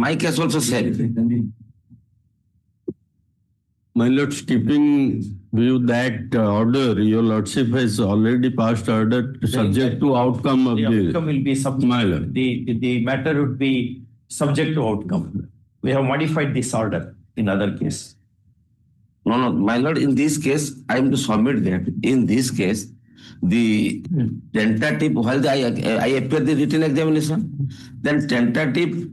my case also same. My lords, keeping view that order, your lordship has already passed order subject to outcome of the the. outcome will be subject. My lord. The matter would be subject to outcome. We have modified this order in other case. No, no, my lord, in this case, I am to submit that in this case, the tentative, while I appear the written examination, then tentative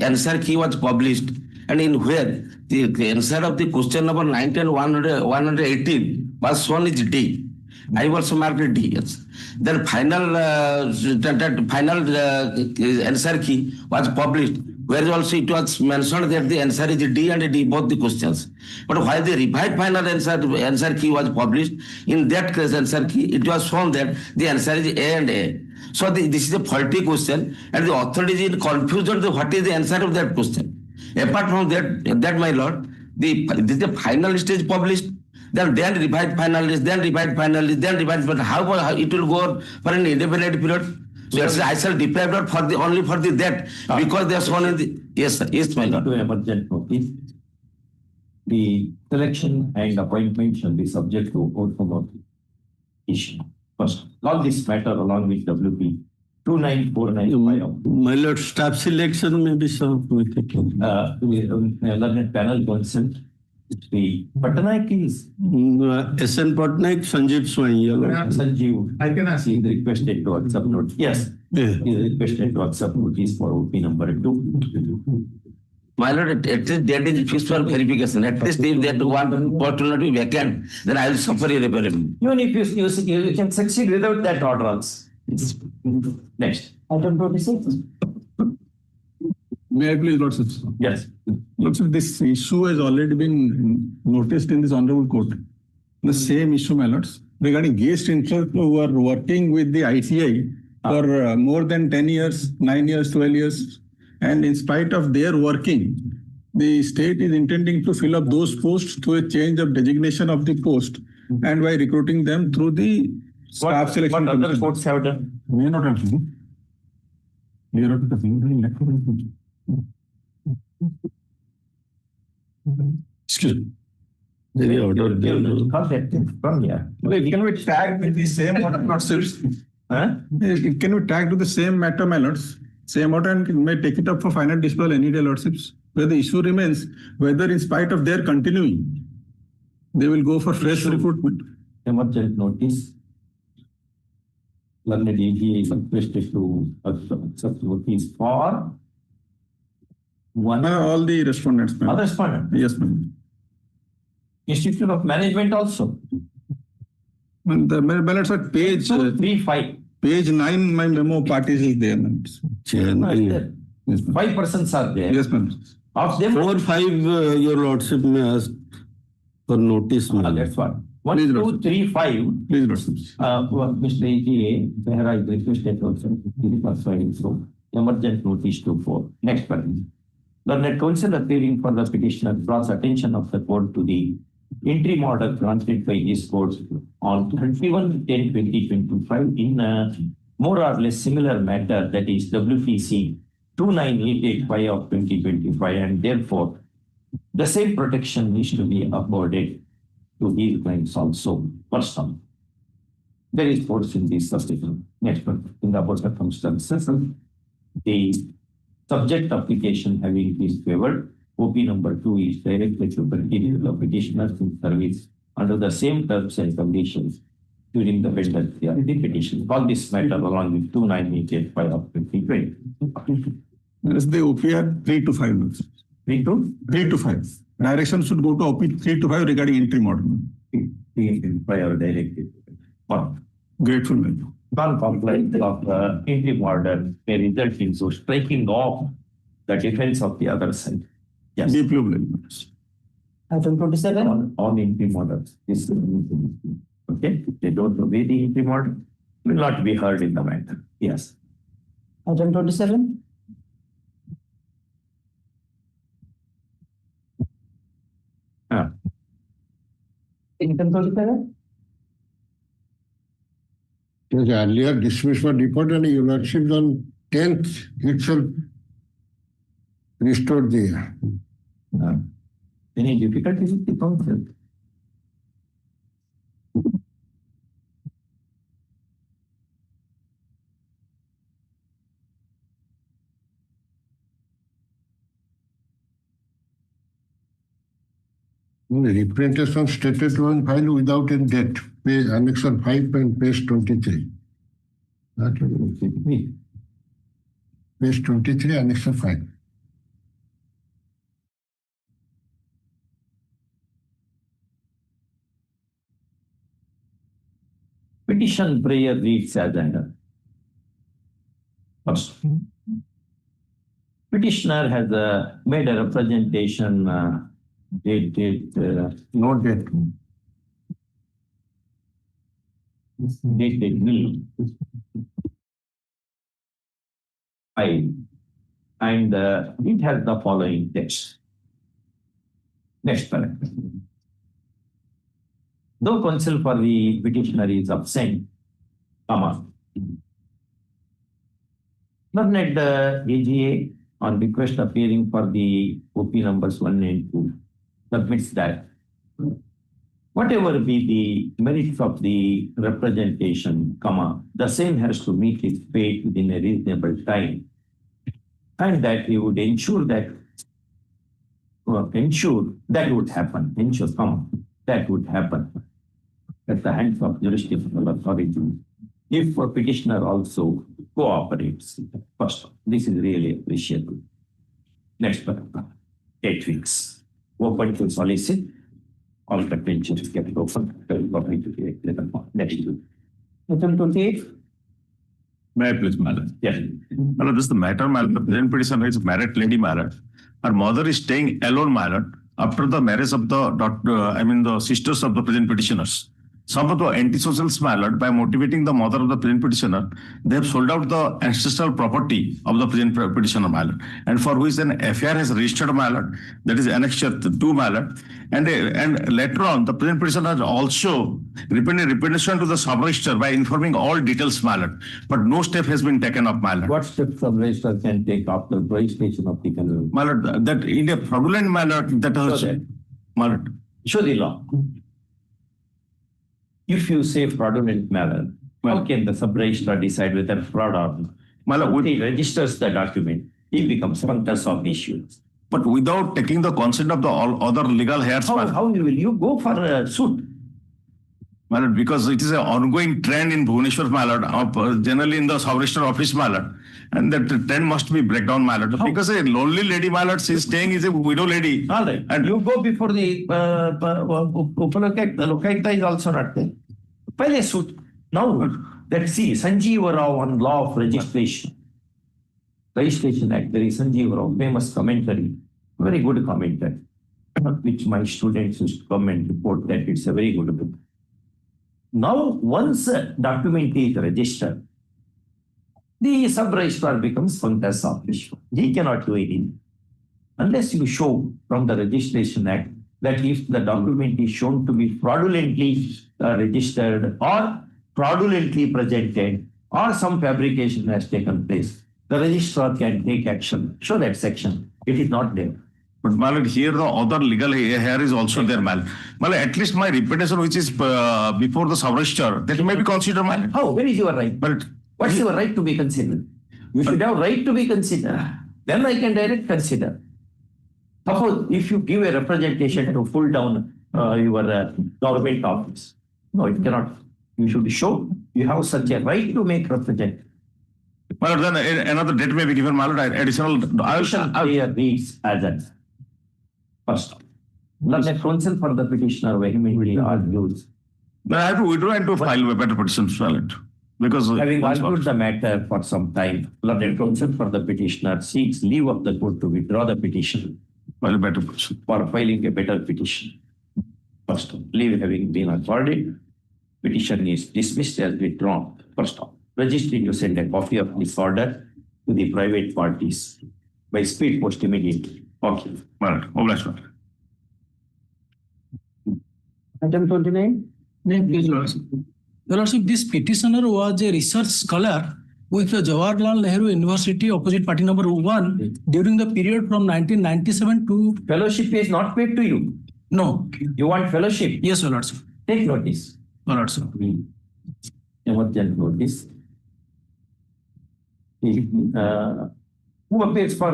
answer key was published, and in where the answer of the question number 19 and 118 was shown is D. I also marked D. Yes. Then final answer key was published, where also it was mentioned that the answer is D and D both the questions. But while the revised final answer key was published, in that case answer key, it was shown that the answer is A and A. So this is a faulty question, and the authority is in confusion to what is the answer of that question. Apart from that my lord, the final stage published, then revised final list, then revised final list, then revised, but how it will go on for an indefinite period? So I shall deprive not for the only for the that because they are shown in the yes, sir, yes, my lord. To emergent notice, the selection and appointment shall be subject to oath of issue. First, log this matter along with WP 29495. My lord, staff selection may be served with it. Learned panel consent. The Patnaik is SN Patnaik, Sanjeev Swain. Sanjeev. I can ask. He is requested to accept notice. Yes. He is requested to accept notice for OP number 2. My lord, at least that is fixed for verification. At least if that one pot will not be vacant, then I will suffer irreparably. Even if you can succeed without that order also. Next. Item 26. May I please, Lord Sir? Yes. Lord Sir, this issue has already been noticed in this honorable court. The same issue, my lords, regarding guest interest who are working with the ITI for more than 10 years, 9 years, 12 years. And in spite of their working, the state is intending to fill up those posts through a change of designation of the post and by recruiting them through the staff selection. What other courts have done? We are not having. We are not having. Excuse me. Very order. From here. It can be tagged with the same order, not It can be tagged to the same matter, my lords. Same order and may take it up for final disposal any day, lordships. Where the issue remains, whether in spite of their continuing, they will go for fresh recruitment. Emergent notice. Learned AG is requested to accept notice for one. All the respondents, ma'am. Other respondent. Yes, ma'am. Institute of Management also. And the balance at page 235. Page 9, my memo parties is there, ma'am. Yes, 5 persons are there. Yes, ma'am. Of them, 4 or 5, your lordship may ask for notice. That's one. 1, 2, 3, 5. Please, lordship. Mr. AGA, Behra is requested also. Emergent notice to 4. Next one. Learned counsel appearing for the petitioner draws attention of the court to the interim order granted by this court on 31/10/2025 in a more or less similar matter, that is WPC 29885 of 2025, and therefore the same protection needs to be afforded to these claims also. First one, there is force in this substitution. Next one, in the above circumstances, the subject application having been favored, OP number 2 is directed to continue the petitioners in service under the same terms and conditions during the pendency of the petition. Call this matter along with 2985 of 2020. Whereas the OPR 3 to 5 months. 3 to? 3 to 5. Direction should go to OP 3 to 5 regarding interim order. 3 prior directed. 1. Grateful, ma'am. Non-compliance of the interim order may result in so striking off the defense of the other side. Yes. Deeply obliged. Item 27. On interim orders. Okay. If they don't obey the interim order, will not be heard in the matter. Yes. Item 27. Item 27. It was earlier dismissed for default and your lordship on 10th itself restored the. Any difficulties with the council? Representation stated one file without any date. Page annexure 5 and page 23. That will be page 23, annexure 5. Petition prayer reads as under. First, petitioner has made a representation No date. dated me. And it has the following text. Next paragraph. Though counsel for the petitioner is absent, comma. Learned AGA on request appearing for the OP numbers 1 and 2 submits that whatever be the merits of the representation, comma, the same has to meet its fate within a reasonable time, and that he would ensure that would happen, ensure, comma, that would happen at the hands of jurisdictional authority if a petitioner also cooperates. First, this is really appreciable. Next paragraph, 8 weeks. Open to solicit. All contentions kept open. Next. Item 28. May I please, madam? Yes. Madam, this is the matter, madam. The present petitioner is married lady, madam. Her mother is staying alone, madam, after the marriage of the sisters of the present petitioners. Some of the anti-socials, malad, by motivating the mother of the present petitioner, they have sold out the ancestral property of the present petitioner, malad, and for which an FIR has registered, malad, that is annexure 2, malad, and later on, the present petitioner has also representation to the sub-register by informing all details, malad, but no step has been taken up, malad. What steps sub-register can take after registration of the canal? Malad, that in a fraudulent malad, that has, malad. Show the law. If you say fraudulent manner, how can the sub-registrar decide whether fraud or not? Once he registers the document, he becomes functus of issues. But without taking the consent of the all other legal heirs. How will you go for a suit? Malad, because it is an ongoing trend in Bhubaneswar, malad, generally in the sub-registrar office, malad, and that trend must be breakdown, malad. Because a lonely lady, malad, she is staying is a widow lady. All right. And you go before the Lokayukta is also not there. File a suit. Now, let's see, Sanjeev Rao on law of registration. Registration Act, there is Sanjeev Rao, famous commentary, very good commentary, which my students used to come and report that it's a very good book. Now, once a document is registered, the sub-registrar becomes functus of issue. He cannot do anything unless you show from the Registration Act that if the document is shown to be fraudulently registered or fraudulently presented or some fabrication has taken place, the registrar can take action. Show that section. It is not there. But malad, here the other legal hair is also there, malad. Malad, at least my reputation, which is before the sub-registrar, that may be considered, malad. How? Where is your right? But what's your right to be considered? You should have right to be considered. Then I can direct consider. Suppose if you give a representation to pull down your government office, no, it cannot. You should show you have such a right to make representation. Malad, then another date may be given, malad, additional. Here reads as that. First, the counsel for the petitioner vehemently argues. Then I have to withdraw and to file a better petition, malad. Because having argued the matter for some time, the counsel for the petitioner seeks leave of the court to withdraw the petition. File a better petition. For filing a better petition. First, leave having been accorded, petition is dismissed as withdrawn. First off, registering to send a copy of this order to the private parties by speed post immediately. Okay. Malad, obliged, malad. Item 29. Your Lordship, this petitioner was a research scholar with the Jawaharlal Nehru University opposite party number 1 during the period from 1997 to... Fellowship is not paid to you. No. You want fellowship? Yes, Your Lordship. Take notice. Your Lordship. Emergent notice. Who appears for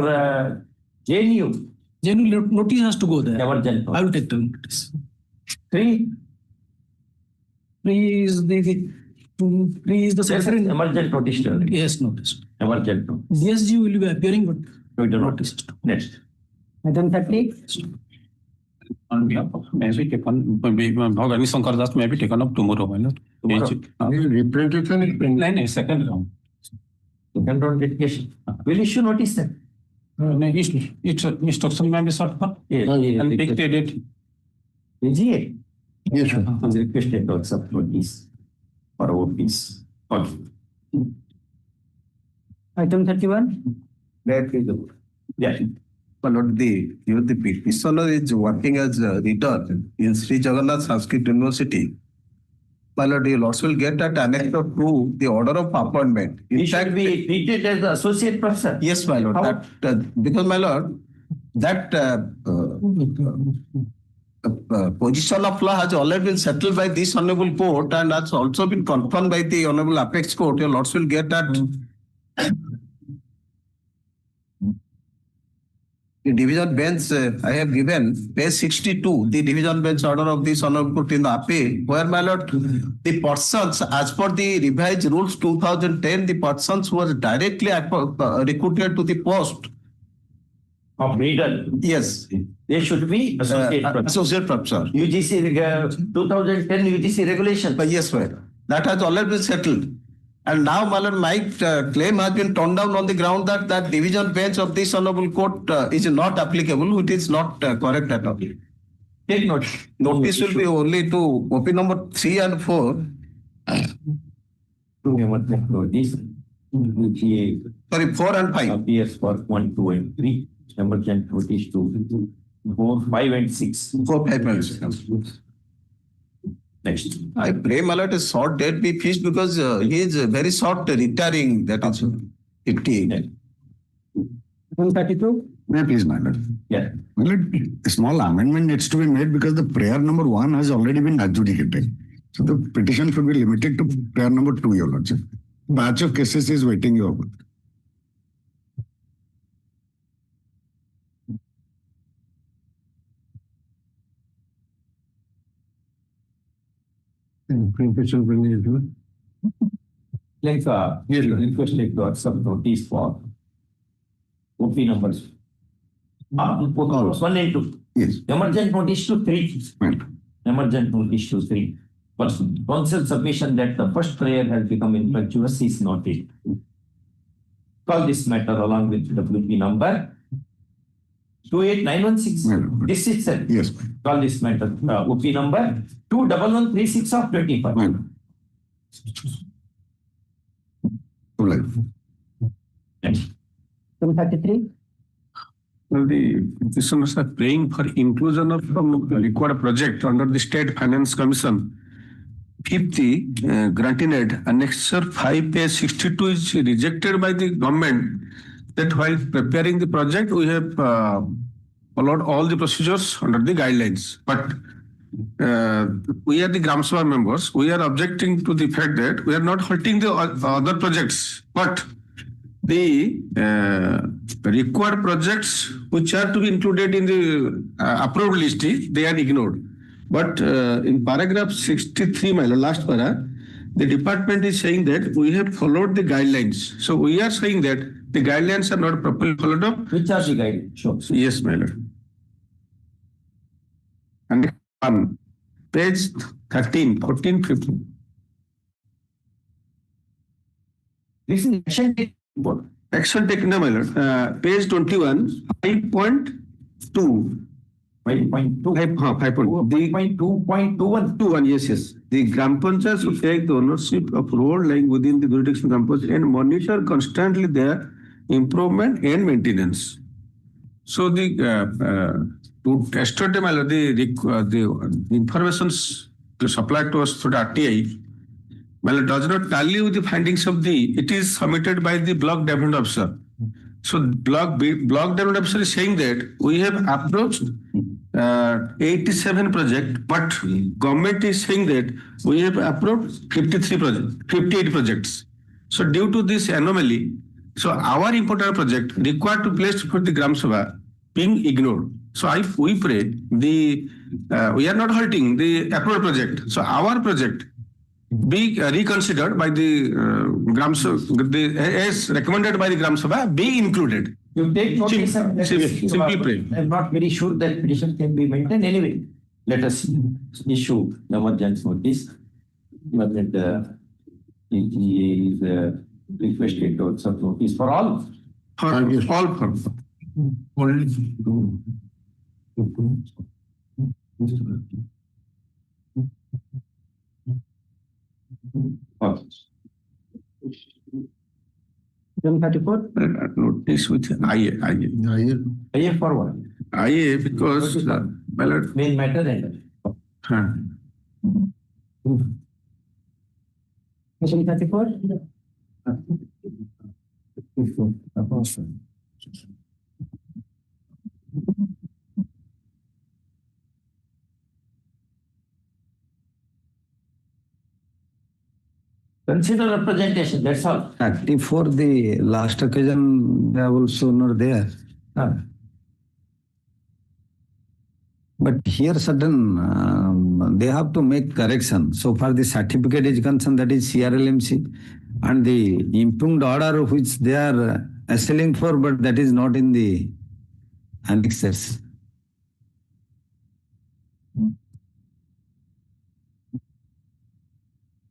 JNU? Genuine notice has to go there. Emergent. I will take the notice. 3. 3 is the secretary. Emergent notice. Yes, notice. Emergent notice. DSG will be appearing, but We do not. Next. Item 30. On behalf of may be taken, Bhavani Shankar Das may be taken up tomorrow. Representation is pending. Second round. Second round litigation. Will issue notice then? Instruction may be sought for. Yes. And pick the date. AGA. Yes, sir. Is requested to accept notice for OPs. Okay. Item 31. Yeah. But the petitioner is working as a return in Sri Jagannath Sanskrit University. My lord, you also will get that annexure to the order of appointment. He should be treated as the associate professor. Yes, my lord. How? Because my lord, that position of law has already been settled by this honorable court and has also been confirmed by the honorable apex court. Your lords will get that. The division bench I have given page 62, the division bench order of this honorable court in the appeal, where my lord, the persons as per the revised rules 2010, the persons who was directly recruited to the post. Of reader. Yes. They should be associate professor. Associate professor. UGC 2010 UGC regulation. Yes, sir. That has already been settled. And now, my lord, my claim has been turned down on the ground that that division bench of this honorable court is not applicable, which is not correct at all. Take note. Notice will be only to OP number 3 and 4. Notice. Sorry, 4 and 5. Appears for 1, 2, and 3. Emergent notice 2, 4, 5, and 6. 4, 5, and 6. Next. I pray my lord a short date be fixed because he is very short retiring. That is 50. 132. May I please, my lord? Yeah. My lord, a small amendment needs to be made because the prayer number 1 has already been adjudicated. So the petition should be limited to prayer number 2, your lordship. Batch of cases is waiting you over. Like requested to accept notice for OP numbers. 1 and 2. Yes. Emergent notice to 3. Right. Emergent notice to 3. But counsel submission that the first prayer has become infructuous is noted. Call this matter along with WP number 28916. This is it. Yes. Call this matter OP number 21136 of 25. Next. 33. Well, the petitioners are praying for inclusion of some required project under the State Finance Commission. 50 granted annexure 5 page 62 is rejected by the government. That while preparing the project, we have followed all the procedures under the guidelines. But we are the Gram Sabha members. We are objecting to the fact that we are not halting the other projects, but the required projects which are to be included in the approved list, they are ignored. But in paragraph 63, my last para, the department is saying that we have followed the guidelines. So we are saying that the guidelines are not properly followed up. Which are the guidelines? Sure. Yes, my lord. And on page 13, 14, 15. This is action taken. Action taken, my lord. Page 21, 5.2. 5.2. 5.2.21. Yes. The Gram Panchayat should take the ownership of road lying within the jurisdiction of Gram Panchayat and monitor constantly their improvement and maintenance. So the to yesterday, my lord, the information supplied to us through the RTI, my lord, does not tally with the findings of it is submitted by the block development officer. So block development officer is saying that we have approached 87 projects, but government is saying that we have approached 58 projects. So due to this anomaly, so our important project required to place for the Gram Sabha being ignored. So we pray we are not halting the approved project. So our project be reconsidered by the Gram Sabha, as recommended by the Gram Sabha, be included. You take notice. Simply pray. I'm not very sure that petition can be maintained. Anyway, let us issue the emergency notice. That he is requested to serve notice for all. Notice with IA for what? IA because ballot main matter and. Question 34? Consider representation, that's all. 34, the last occasion, they are also not there. But here certain, they have to make correction. So far the certificate is concerned, that is CRLMC, and the impugned order which they are assailing for, but that is not in the annexes.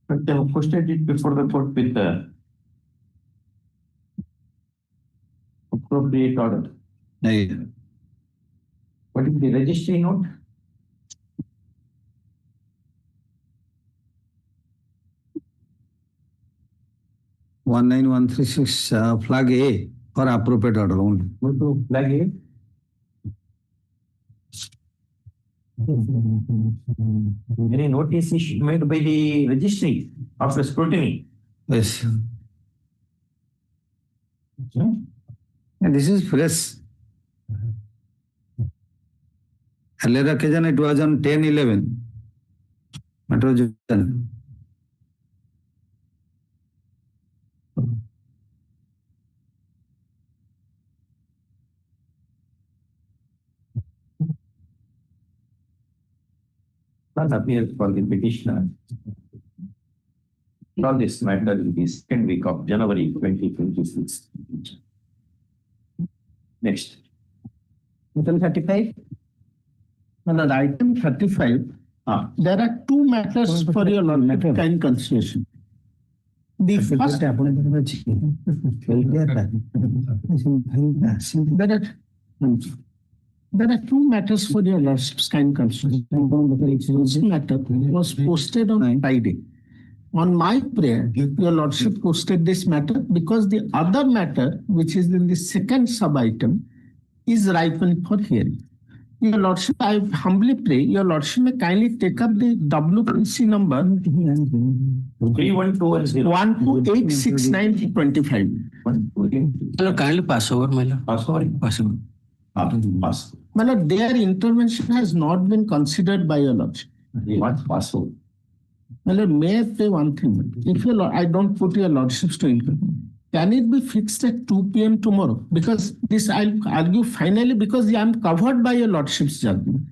But they have posted it before the court with the appropriate order. What is the registry note? One 19136 flag A for appropriate order only. Go to flag A. Any notice is made by the registry after scrutiny? Yes. And this is fresh. Earlier occasion it was on 10/11. What was done? None appears for the petitioner. All this matter in the second week of January 2026. Next. Item 35. Under item 35, there are two matters for your kind consideration. The first, there are two matters for your lordship's kind consideration. This matter was posted on Friday. On my prayer, your lordship posted this matter because the other matter, which is in the second sub-item, is ripened for hearing. Your lordship, I humbly pray, your lordship may kindly take up the WPC number 12869025. Kindly pass over, my lord. Pass over. Pass over. Pass. My lord, their intervention has not been considered by your lordship. He wants pass over. My lord, may I say one thing? If your I don't put your lordships to intervene, can it be fixed at 2 p.m. tomorrow? Because this I'll argue finally because I am covered by your lordship's judgment.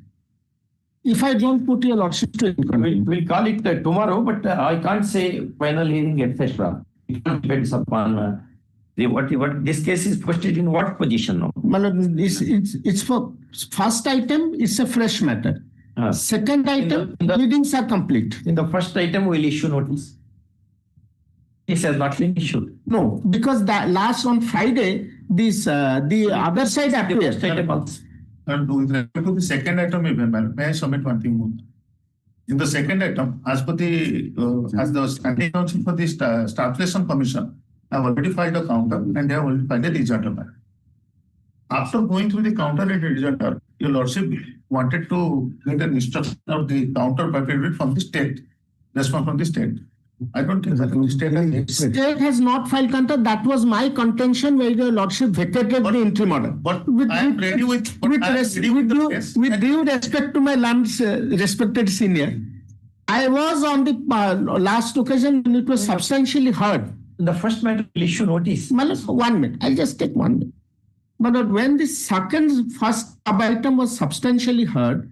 If I don't put your lordship to intervene. We'll call it tomorrow, but I can't say final hearing, etc. It depends upon what this case is posted in what position now? My lord, it's for first item, it's a fresh matter. Second item, readings are complete. In the first item, we'll issue notice. This has not been issued. No, because that last on Friday, this the other side appeared. To the second item, may I submit one thing more? In the second item, as per the as the standing counsel for the Stipulation Commission, I have already filed a counter and they have already filed a rejoinder. After going through the counter and rejoinder, your lordship wanted to get an instruction of the counter affidavit from the state, response from the state. I don't think that the state has not filed counter. That was my contention where your lordship vacated the interim order. But I am ready with due respect to my land's respected senior. I was on the last occasion when it was substantially heard. The first matter will issue notice. 1 minute. I'll just take 1 minute. But when the first sub-item was substantially heard,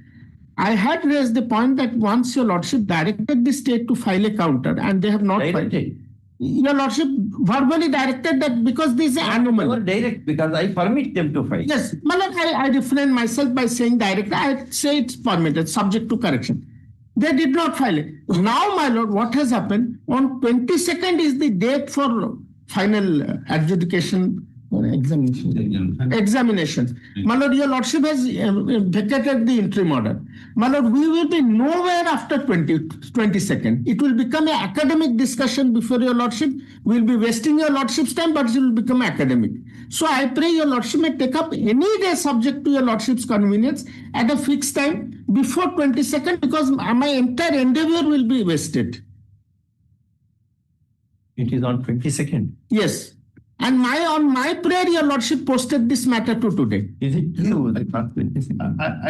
I had raised the point that once your lordship directed the state to file a counter and they have not filed it. Your lordship verbally directed that because this is anomaly. Never direct because I permit them to file. Yes, Malad, I refrain myself by saying direct. I say it's permitted, subject to correction. They did not file it. Now, my lord, what has happened? On 22nd is the date for final adjudication or examination. My lord, your lordship has vacated the interim order. My lord, we will be nowhere after 22nd. It will become an academic discussion before your lordship. We'll be wasting your lordship's time, but it will become academic. So I pray your lordship may take up any day subject to your lordship's convenience at a fixed time before 22nd, because my entire endeavor will be wasted. It is on 22nd. Yes. And on my prayer, your lordship posted this matter to today. Is it true? I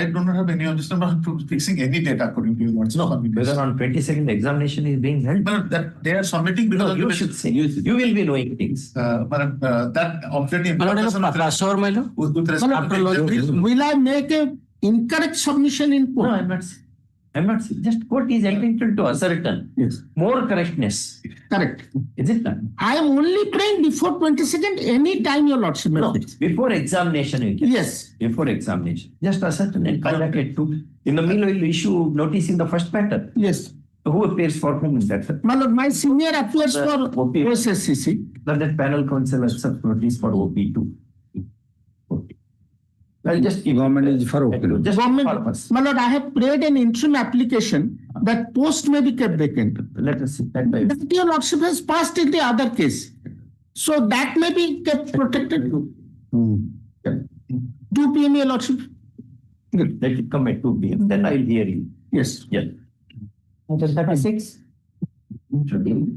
do not have any objection about fixing any data according to your lordship. No, whether on 22nd examination is being held. But that they are submitting because no, you should say. You will be knowing things. That objective. Will I make a incorrect submission in court? No, I'm not. Just court is entitled to ascertain more correctness. Correct. Is it not? I am only praying before 22nd, any time your lordship. No, before examination. You can. Yes. Before examination. Just ascertain and come back at 2. In the meanwhile, you issue notice in the first matter. Yes. Who appears for whom in that? My lord, my senior appears for OSSCC. That panel counsel accepts notice for OP2. Well, just government is for open. Government, my lord, I have prayed an interim application that post may be kept vacant. Let us see. That your lordship has passed in the other case. So that may be kept protected. 2 p.m. your lordship. Let it come at 2 p.m. Then I will hear you. Yes. Yeah. 36. 2 p.m.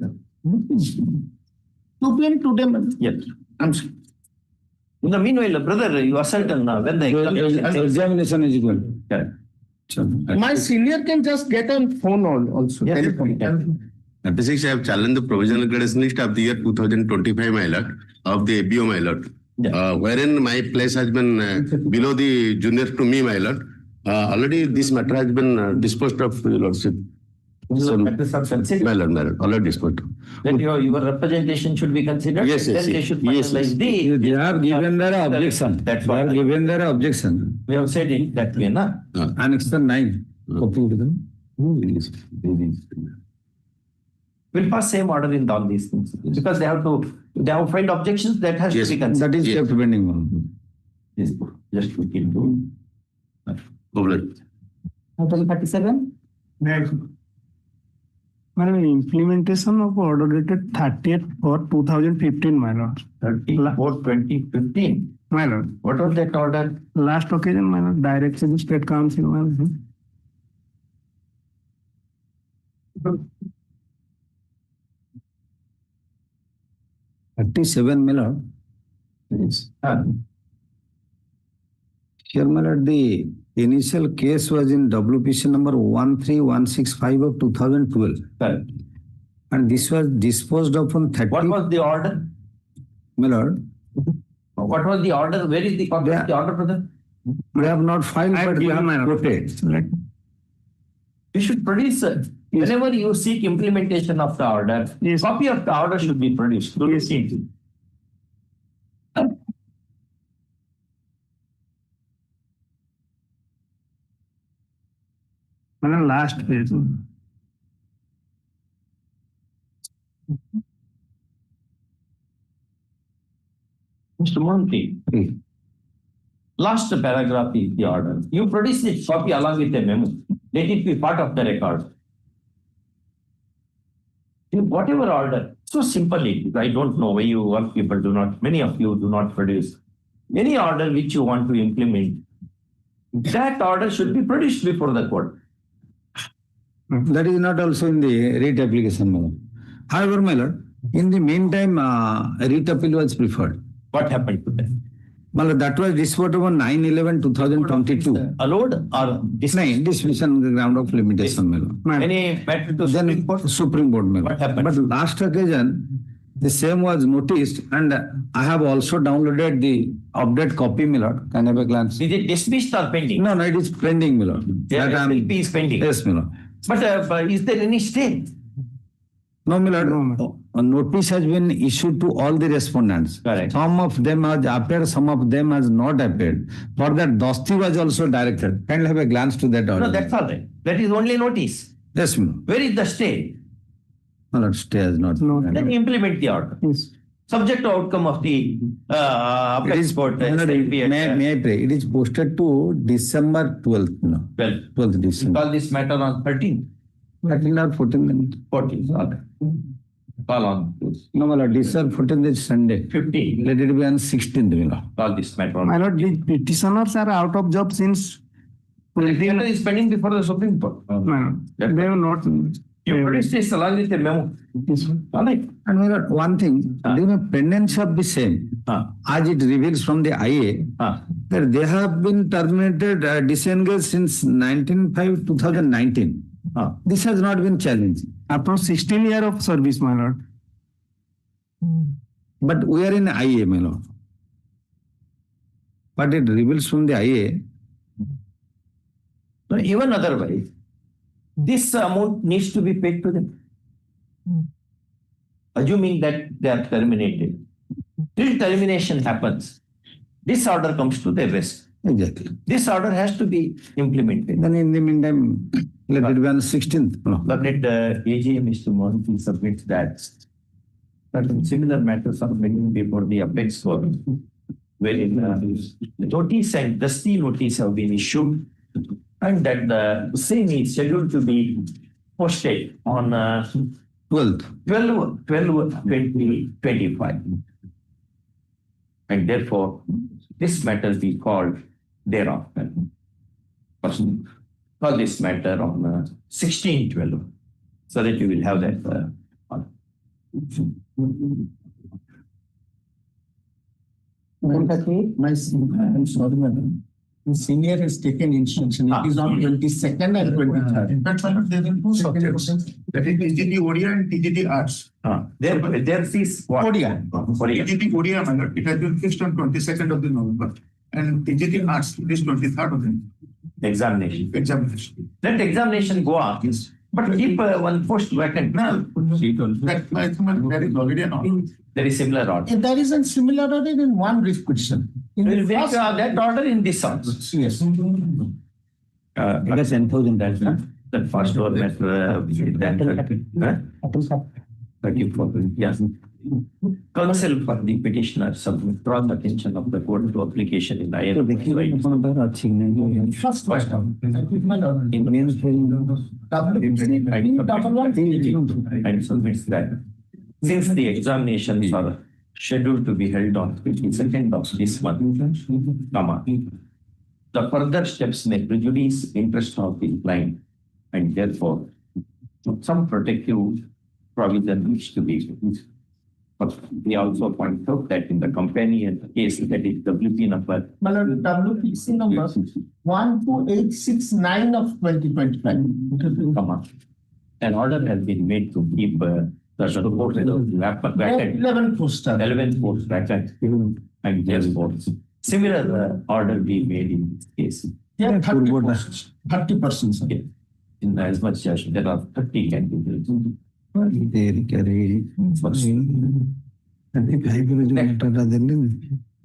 today, madam. Yes. I'm sorry. In the meanwhile, brother, you ascertain now when the examination is going. My senior can just get on phone also. Yes, telephone. 36, I have challenged the provisional gradation list of the year 2025, my lord, of the ABO, my lord, wherein my place has been below the junior to me, my lord. Already this matter has been disposed of, your lordship. So, my lord, already disposed of. That your representation should be considered. Yes, then yes, they yes. should Yes, finalize yes. They have given their objection. That's They what have given their objection. we have said it that way, na? Annexure 9. Copy to them. We'll pass same order in all these things because they have filed objections that has to be considered. That is kept pending one. Yes, just we can do. Item 37. Madam, implementation of order dated 30th for 2015, my lord. 30th for 2015. My lord. What was that order? Last occasion, my lord, direct to the State Council, my lord. 37, my lord. Yes. Here, my lord, the initial case was in WPC number 13165 of 2012. Correct. And this was disposed of on 30. What was the order? My lord. What was the order? Where is the copy of the order, brother? We have not filed, but we have quoted. You should produce, whenever you seek implementation of the order, copy of the order should be produced. Yes. Madam, last page. Mr. Monty, last paragraph is the order. You produce this copy along with a memo. Let it be part of the record. Whatever order, so simple it is. I don't know why people do not, many of you do not produce. Any order which you want to implement, that order should be produced before the court. That is not also in the writ application, madam. However, my lord, in the meantime, a writ appeal was preferred. What happened to that? My lord, that was disposed of on 9/11/2022. Allowed or dismissed? Dismissed on the ground of limitation, my lord. Any matter to Supreme Court? Supreme Court, my lord. What happened? But last occasion, The same was noticed, and I have also downloaded the update copy, my lord. Can I have a glance? Is it dismissed or pending? No, it is pending, my lord. Yeah, That SLP is pending. Yes, my lord. But is there any stay? No, my lord. A notice has been issued to all the respondents. Correct. Some of them has appeared, some of them has not appeared. For that, Dosti was also directed. Can I have a glance to that order? No, that's all right. That is only notice. Yes, my lord. Where is the stay? My lord, stay has not. Then implement the order. Yes. Subject to outcome of the apex court. May I pray? It is posted to December 12th. No. 12th December. Call this matter on 13th. 13th or 14th? 14th. All right. Call on. No, my lord. December 14th is Sunday. 15th. Let it be on 16th. My lord. Call this matter on. My lord, the petitioners are out of job since. The matter is pending before the Supreme Court. My lord, they have not. You produce this along with a memo. Yes, sir. All right. And my lord, one thing, during the pendency of the same, as it reveals from the IA, that they have been terminated, disengaged since 2019. This has not been challenged. After 16 years of service, my lord. But we are in IA, my lord. But it reveals from the IA. No, even otherwise, this amount needs to be paid to them. Assuming that they are terminated. Till termination happens, this order comes to the rest. Exactly. This order has to be implemented. Then in the meantime, let it be on 16th. No. But let AGM Mr. Mohanty submits that certain similar matters are pending before the apex court, wherein notice and dusty notice have been issued, and that the same is scheduled to be posted on 12/2025. And therefore, this matter be called thereafter. Call this matter on 16/12, so that you will have that. I'm sorry, madam. The senior has taken instruction. It is on 22nd and 23rd. In fact, there are two subjects. That is TGT ODI and TGT Arts. There is what? ODI. TGT ODI, it has been fixed on 22nd of the November. And TGT Arts, it is 23rd of the examination. Let examination go on. Yes. But keep one post vacant. No, that there is already an order. There is similar order. There is a similar order in one brief petition. We will make that order in this house. Yes. It is 10,000 that first order matter. 34. Yes. Counsel for the petitioner draw the attention of the court to application in the first question. And submits that. Since the examinations are scheduled to be held on 22nd of this month, the further steps may prejudice interest of the client, and therefore some protective provision needs to be used. But we also point out that in the companion case, that is WP number. WPC number 12869 of 2025. An order has been made to keep the support 11 posts vacant, and therefore similar order be made in this case. Yeah, 30%. In as much as there are 30 candidates.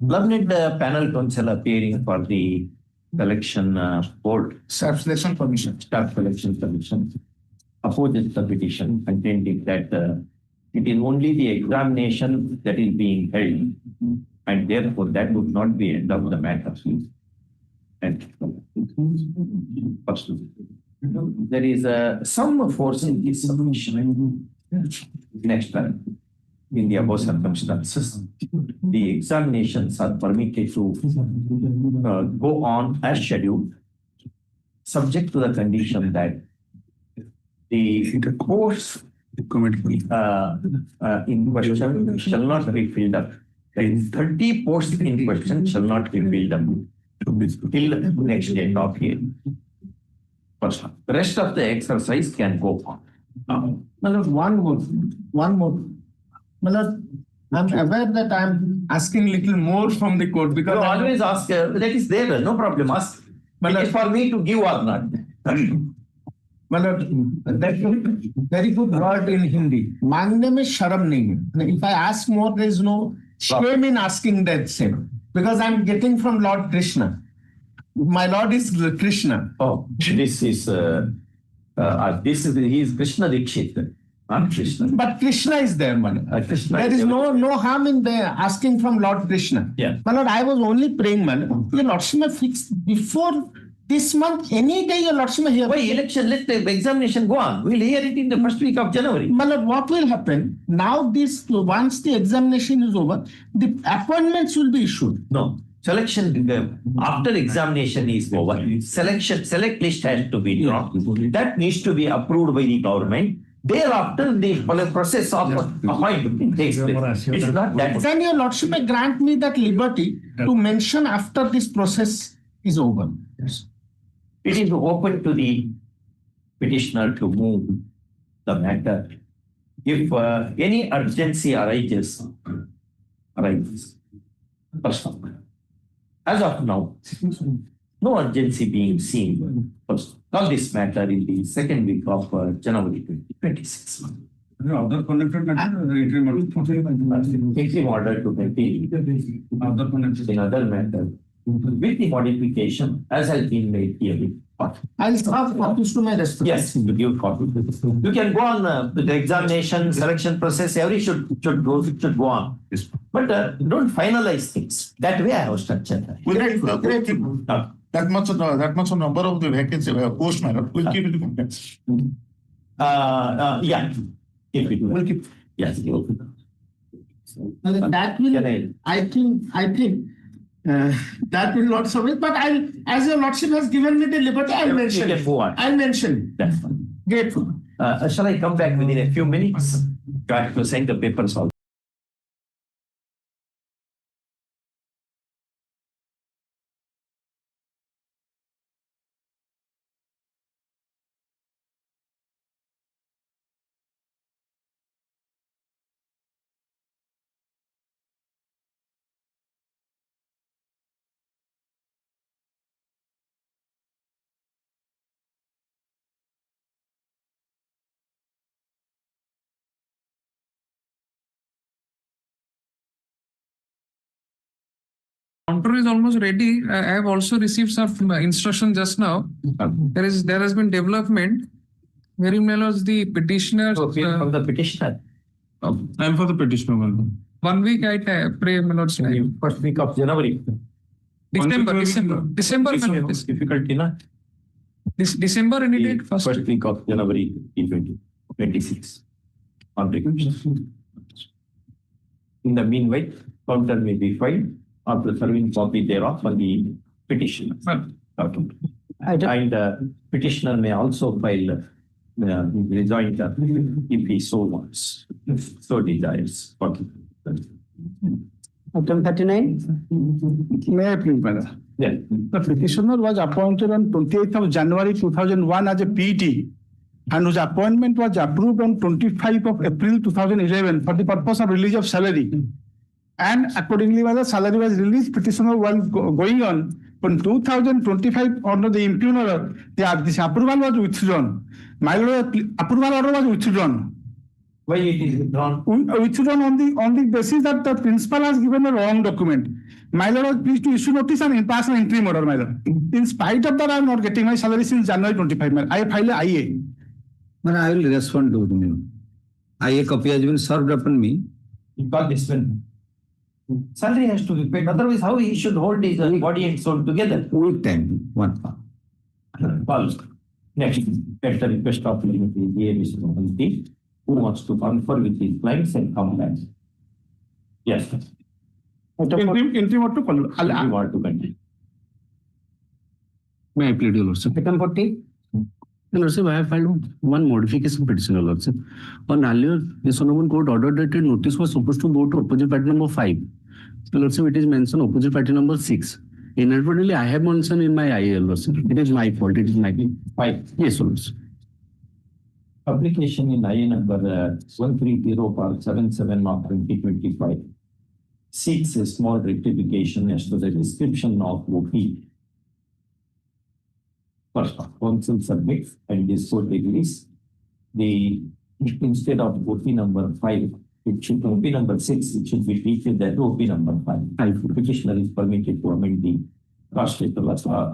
Learned panel counsel appearing for the selection board. Staff selection commission. Staff selection commission opposes the petition, contending that it is only the examination that is being held, and therefore that would not be end of the matter. And there is some force in this submission. Next time, in the above circumstances, the examinations are permitted to go on as scheduled, subject to the condition that the course in question shall not be filled up. That is, 30 posts in question shall not be filled up till next date of hearing. The rest of the exercise can go on. One more. Malad, I'm aware that I'm asking little more from the court because You always ask, that is there, no problem, ask. It is for me to give or not. Malad, that's a very good word in Hindi. Mangne mein sharam nahi hai. If I ask more, there is no shame in asking that same. Because I'm getting from Lord Krishna. My Lord is Krishna. Oh, he is Krishna Dixit, not Krishna. But Krishna is there, Malad. Krishna There is no harm in there asking from Lord Krishna. Yeah. Malad, I was only praying, Malad. Your Lordship may fix before this month, any day your Lordship may hear. Why election? Let the examination go on. We'll hear it in the first week of January. Malad, what will happen? Now this, once the examination is over, the appointments will be issued. No. Selection, after examination is over, select list has to be drawn. That needs to be approved by the government. Thereafter, the process of appointment takes place. It's not that. Then your Lordship may grant me that liberty to mention after this process is over. Yes. It is open to the petitioner to move the matter. If any urgency arises. First of all. As of now, no urgency being seen. First, call this matter in the second week of January 2026. Other connected matter, Interim order to maintain in other matter with the modification as has been made here. I'll have copies to my respect. Yes, you give copy. You can go on with the examination, selection process, every should go on. But don't finalize things. That way I have structured. That much of number of the vacancy post matter, we'll keep it in context. Yeah. Keep it. We'll keep. Yes. That will, I think that will not suffice. But as your Lordship has given me the liberty, I'll mention it. I'll mention it. That's fine. Grateful. Shall I come back within a few minutes? Try to send the papers also. Counter is almost ready. I have also received some instruction just now. There has been development. Very well as the petitioner. From the petitioner. I'm for the petitioner. 1 week I pray, my lord's time. First week of January. December. Difficulty, na? December any date? First week of January 2026. On request. In the meanwhile, counter may be filed after serving copy thereof on the petitioner. And petitioner may also file rejoinder if he so wants, so desires. Item 39. May I please, brother? Yeah. The petitioner was appointed on 28th of January 2001 as a PET and whose appointment was approved on 25th of April 2011 for the purpose of release of salary. And accordingly, when the salary was released, petitioner was going on. From 2025, under the impugner, this approval was withdrawn. My lord, approval order was withdrawn. Why it is withdrawn? Withdrawn on the basis that the principal has given a wrong document. My lord was pleased to issue notice and pass an interim order, my lord. In spite of that, I am not getting my salary since January 25. I filed an IA. Man, I will respond to him. IA copy has been served upon me. You got this one. Salary has to be paid. Otherwise, how he should hold his body and soul together? Week time, one part. Next, at the request of the Mr. Hon'Ble, who wants to confer with his clients and come back. Yes. Interim or to follow. I want to continue. May I plead your lordship? Item 40. Lordship, I have filed one modification petition, lordship. On earlier, this honorable court ordered that a notice was supposed to go to opposite party number 5. Lordship, it is mentioned opposite party number 6. Inadvertently, I have mentioned in my IA, lordship. It is my fault. It is my 5. Yes, lordship. Application in IA number 130/77 of 2025 seeks a small rectification as to the description of OP. First, council submits and this court agrees. Instead of OP number 5, it should OP number 6, it should be treated as OP number 5. Petitioner is permitted to amend the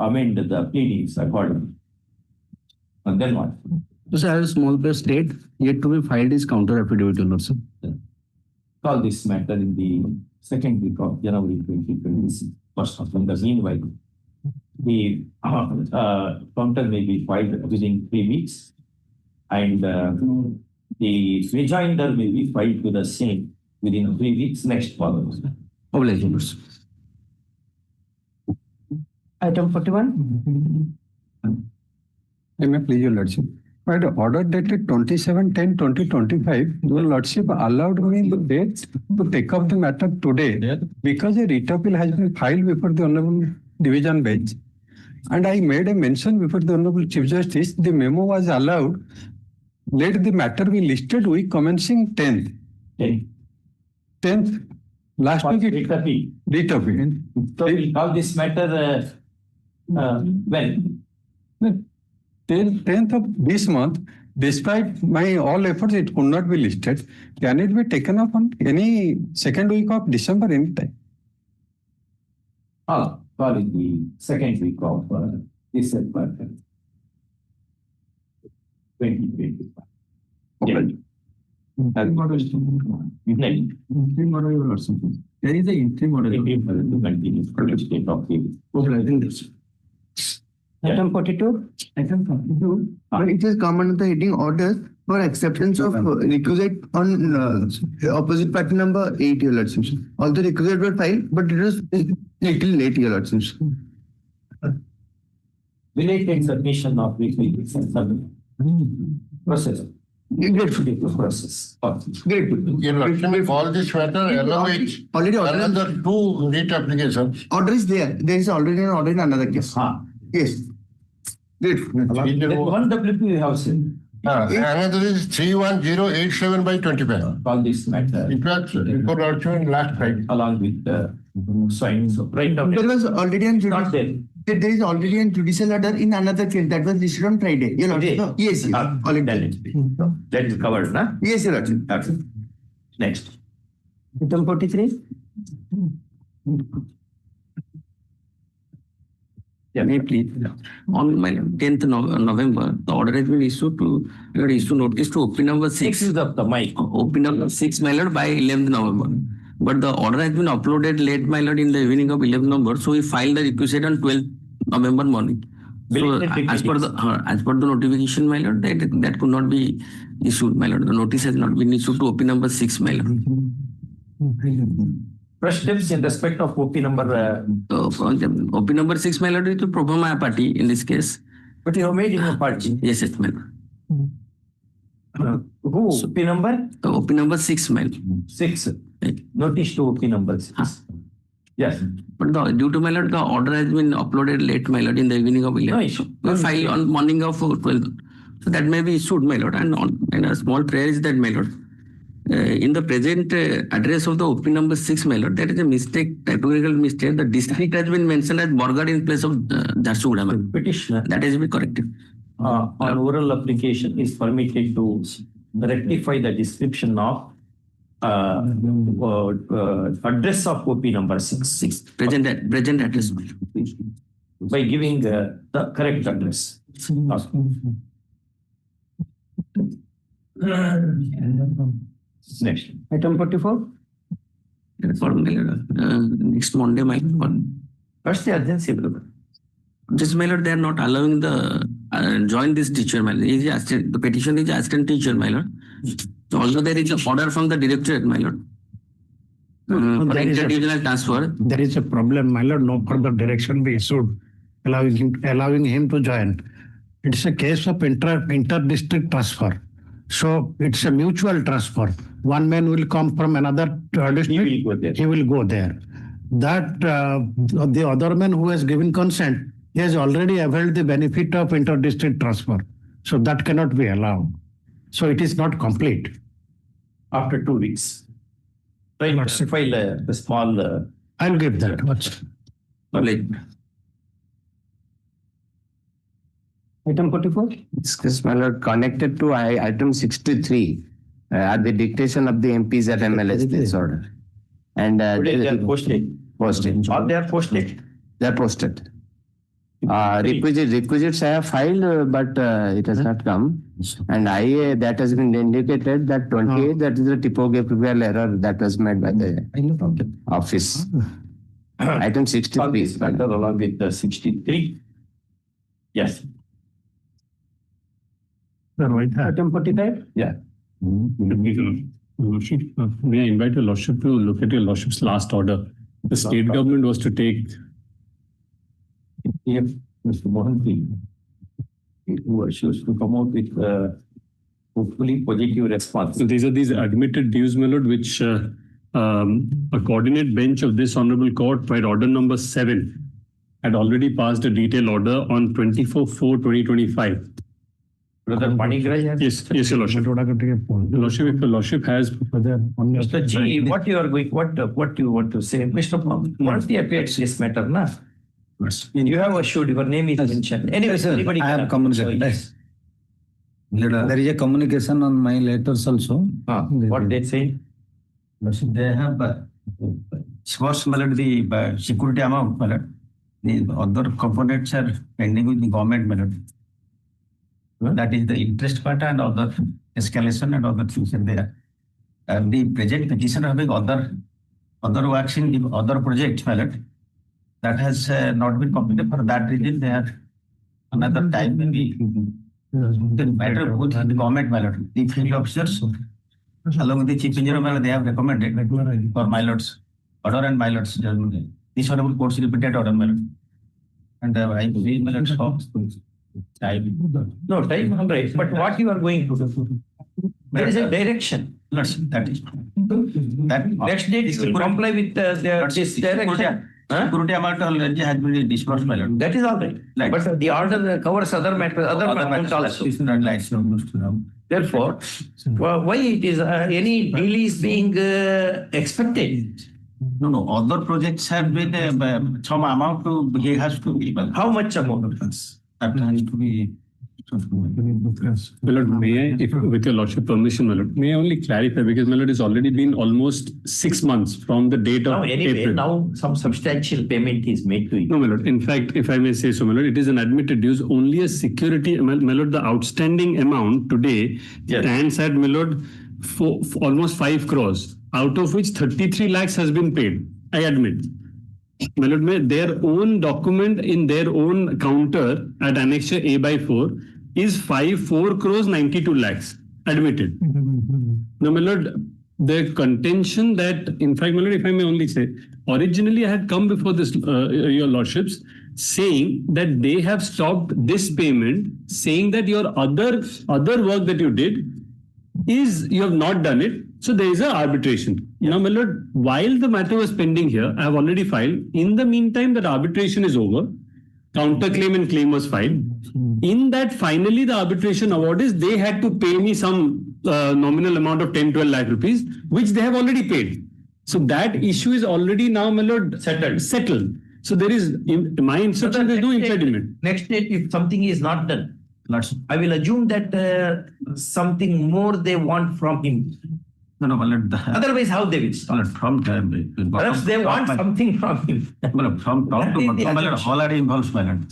amend the pleadings accordingly. And then what? So I have a small press state yet to be filed is counter affidavit also. Call this matter in the second week of January 2026. First of all, in the meanwhile, the counter may be filed within 3 weeks, and the rejoinder may be filed to the same within 3 weeks next follows. Obligations. Item 41. I may please your lordship. By the order dated 27/10/2025, your lordship allowed me the date to take up the matter today because a writ appeal has been filed before the Honorable Division Bench. And I made a mention before the Honorable Chief Justice, the memo was allowed. Let the matter be listed week commencing 10th. 10th. Last week it writ appeal. So we call this matter when? 10th of this month, despite my all efforts, it could not be listed. Can it be taken up on any second week of December anytime? Call in the second week of December 2025. There is an interim order to continue for the state of the Item 42. Item 42. But it has come under the heading orders for acceptance of requisite on opposite party number 8, your lordship. All the requisite were filed, but it was little late, your lordship. Related submission of requisites and process. Grateful process. Grateful. All this matter along with already another 2 writ applications. Order is there. There is already an order in another case. Yes. Grateful. One WP we have seen. Another is 31087/25. Call this matter. It was before also in last Friday. Along with the sign. So right now. There was already an there is already a judicial order in another case that was issued on Friday. You know? No? Yes, yes. Already. That is covered, na? Yes, your lordship. Okay. Next. Item 43. May please. On my 10th November, the order has been issued to issue notice to OP number 6. Is up the mic. OP number 6, my lord, by 11th November. But the order has been uploaded late, my lord, in the evening of 11th November. So we filed the requisite on 12th November morning. So as per the notification, my lord, that could not be issued, my lord. The notice has not been issued to OP number 6, my lord. First steps in respect of OP number. OP number 6, my lord, is to probe my party in this case. But you have made him a party. Yes, yes, my lord. Who? OP number? OP number 6, my lord. 6. Notice to OP number 6. Yes. But due to my lord, the order has been uploaded late, my lord, in the evening of 11. No issue. We file on morning of 12. So that may be issued, my lord. And a small prayer is that, my lord. In the present address of the OP number 6, my lord, there is a mistake, typographical mistake. The district has been mentioned as Borgad in place of Jharsuguda. Petitioner. That has been corrected. On oral application is permitted to rectify the description of address of OP number 6. Present address. By giving the correct address. Next. Item 44. Next Monday, my lord. What's the urgency? Just, my lord, they are not allowing the join this teacher, my lord. The petition is assistant teacher, my lord. So also there is an order from the directorate, my lord. For interdivisional transfer. There is a problem, my lord. No further direction be issued, allowing him to join. It's a case of inter-district transfer. So it's a mutual transfer. One man will come from another district. He will go there. That the other man who has given consent, he has already availed the benefit of inter-district transfer. So that cannot be allowed. So it is not complete. After 2 weeks. Try to file the small. I'll give that. What's Item 44. Discuss matter connected to item 63 at the dictation of the MPs at MLS this order. And Today they are posted. Posted. Or they are posted. They are posted. Requisites I have filed, but it has not come. And that has been indicated that 28, that is the typographical error that was made by the office. Item 63. Along with the 63. Yes. Item 45. Yeah. Lordship, may I invite your Lordship to look at your Lordship's last order? The state government was to take. If Mr. Mohanty, who was to come out with hopefully positive response. So these are these admitted dues, my lord, which a coordinate bench of this honorable court by order number 7 had already passed a detailed order on 24/4/2025. Brother Panigraj has. Yes, your Lordship. Your Lordship, if your Lordship has. Mr. G, what you are going, what you want to say? Mr. Mohanty appears this matter, na? You have assured your name is mentioned. Anyway, Sir, anybody I have communicated. There is a communication on my letters also. What they say? They have disbursed the security amount. The other components are pending with the government. That is the interest part and other escalation and other things are there. The present petition having other works in the other projects, that has not been completed. For that reason, they are another time maybe the matter with the government, the field officers, along with the chief engineer, they have recommended for my lords, order and my lords judgment. This honorable court's repeated order, my lord. And I believe my lords time. No, time, all right. But what you are going to do? There is a direction. That is. That next date you will comply with this direction. Security amount already has been disbursed, my lord. That is all right. But the order covers other matters, other matters also. Therefore, why it is any deal is being expected? No. Other projects have been some amount to he has to give. How much amount? That has to be. My lord, may I, if with your Lordship permission, my lord, may I only clarify because my lord, it's already been almost 6 months from the date of April. Now some substantial payment is made to you. No, my lord. In fact, if I may say so, my lord, it is an admitted dues, only a security, my lord, the outstanding amount today stands at, my lord, almost 5 crores, out of which 33 lakhs has been paid. I admit. My lord, their own document in their own counter at Annexure A/4 is 4 crores 92 lakhs admitted. Now, my lord, the contention that, in fact, my lord, if I may only say, originally I had come before this, your lordships, saying that they have stopped this payment, saying that your other work that you did is you have not done it. So there is an arbitration. Now, my lord, while the matter was pending here, I have already filed. In the meantime, that arbitration is over. Counterclaim and claim was filed. In that, finally, the arbitration award is they had to pay me some nominal amount of 10-12 lakh rupees, which they have already paid. So that issue is already now, my lord, settled. So there is, in my instruction, there is no impediment. Next date, if something is not done, I will assume that something more they want from him. No, otherwise, how they will start? Perhaps they want something from him. From top to bottom, all are involved, my lord.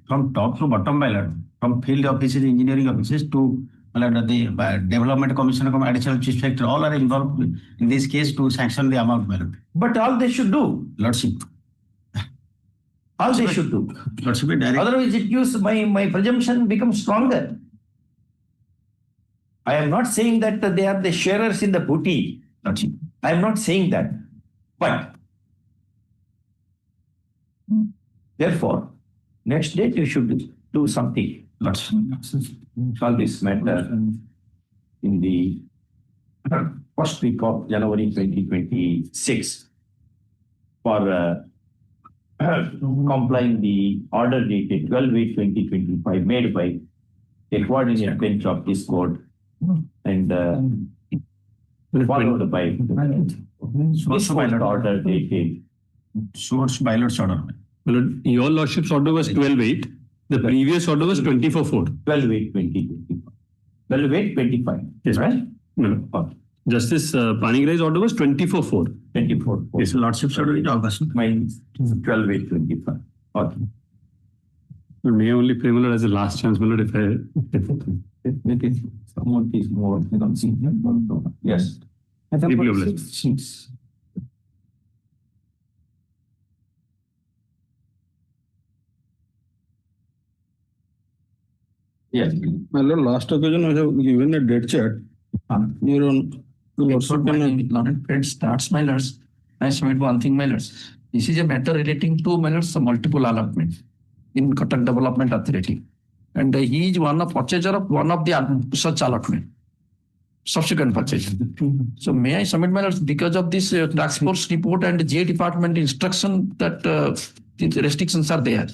From top to bottom, my lord. From field offices, engineering offices to the development commission, additional chief secretary, all are involved in this case to sanction the amount, my lord. But all they should do. Lordship. All they should do. Lordship, direct. Otherwise, it gives my presumption becomes stronger. I am not saying that they are the sharers in the booty. I am not saying that. But therefore, next date you should do something. Solve this matter in the first week of January 2026 for complying the order dated 12/8/2025 made by a coordinate bench of this court and followed by Source this by lot. order dated. Source by lot's order. Your lordship's order was 12-8. The previous order was 24-4. 12/8/2025. 12/8/25. Yes, right? No. Justice Panigrai's order was 24-4. 24. Yes, lordship's order is August. Mine is 12/8/25. Okay. May only pray, my lord, as a last chance, my lord, if Someone is more. I don't see. Yes. Deeply obliged. Yes. My lord, last occasion I have given a dead chart. Your own lordship Learned friends, that's my lords. I submit one thing, my lords. This is a matter relating to my lords, multiple allotment in Cuttack Development Authority. And he is one of purchaser of one of the such allotment. Subsequent purchase. So may I submit my lords, because of this task force report and GA department instruction that the restrictions are there.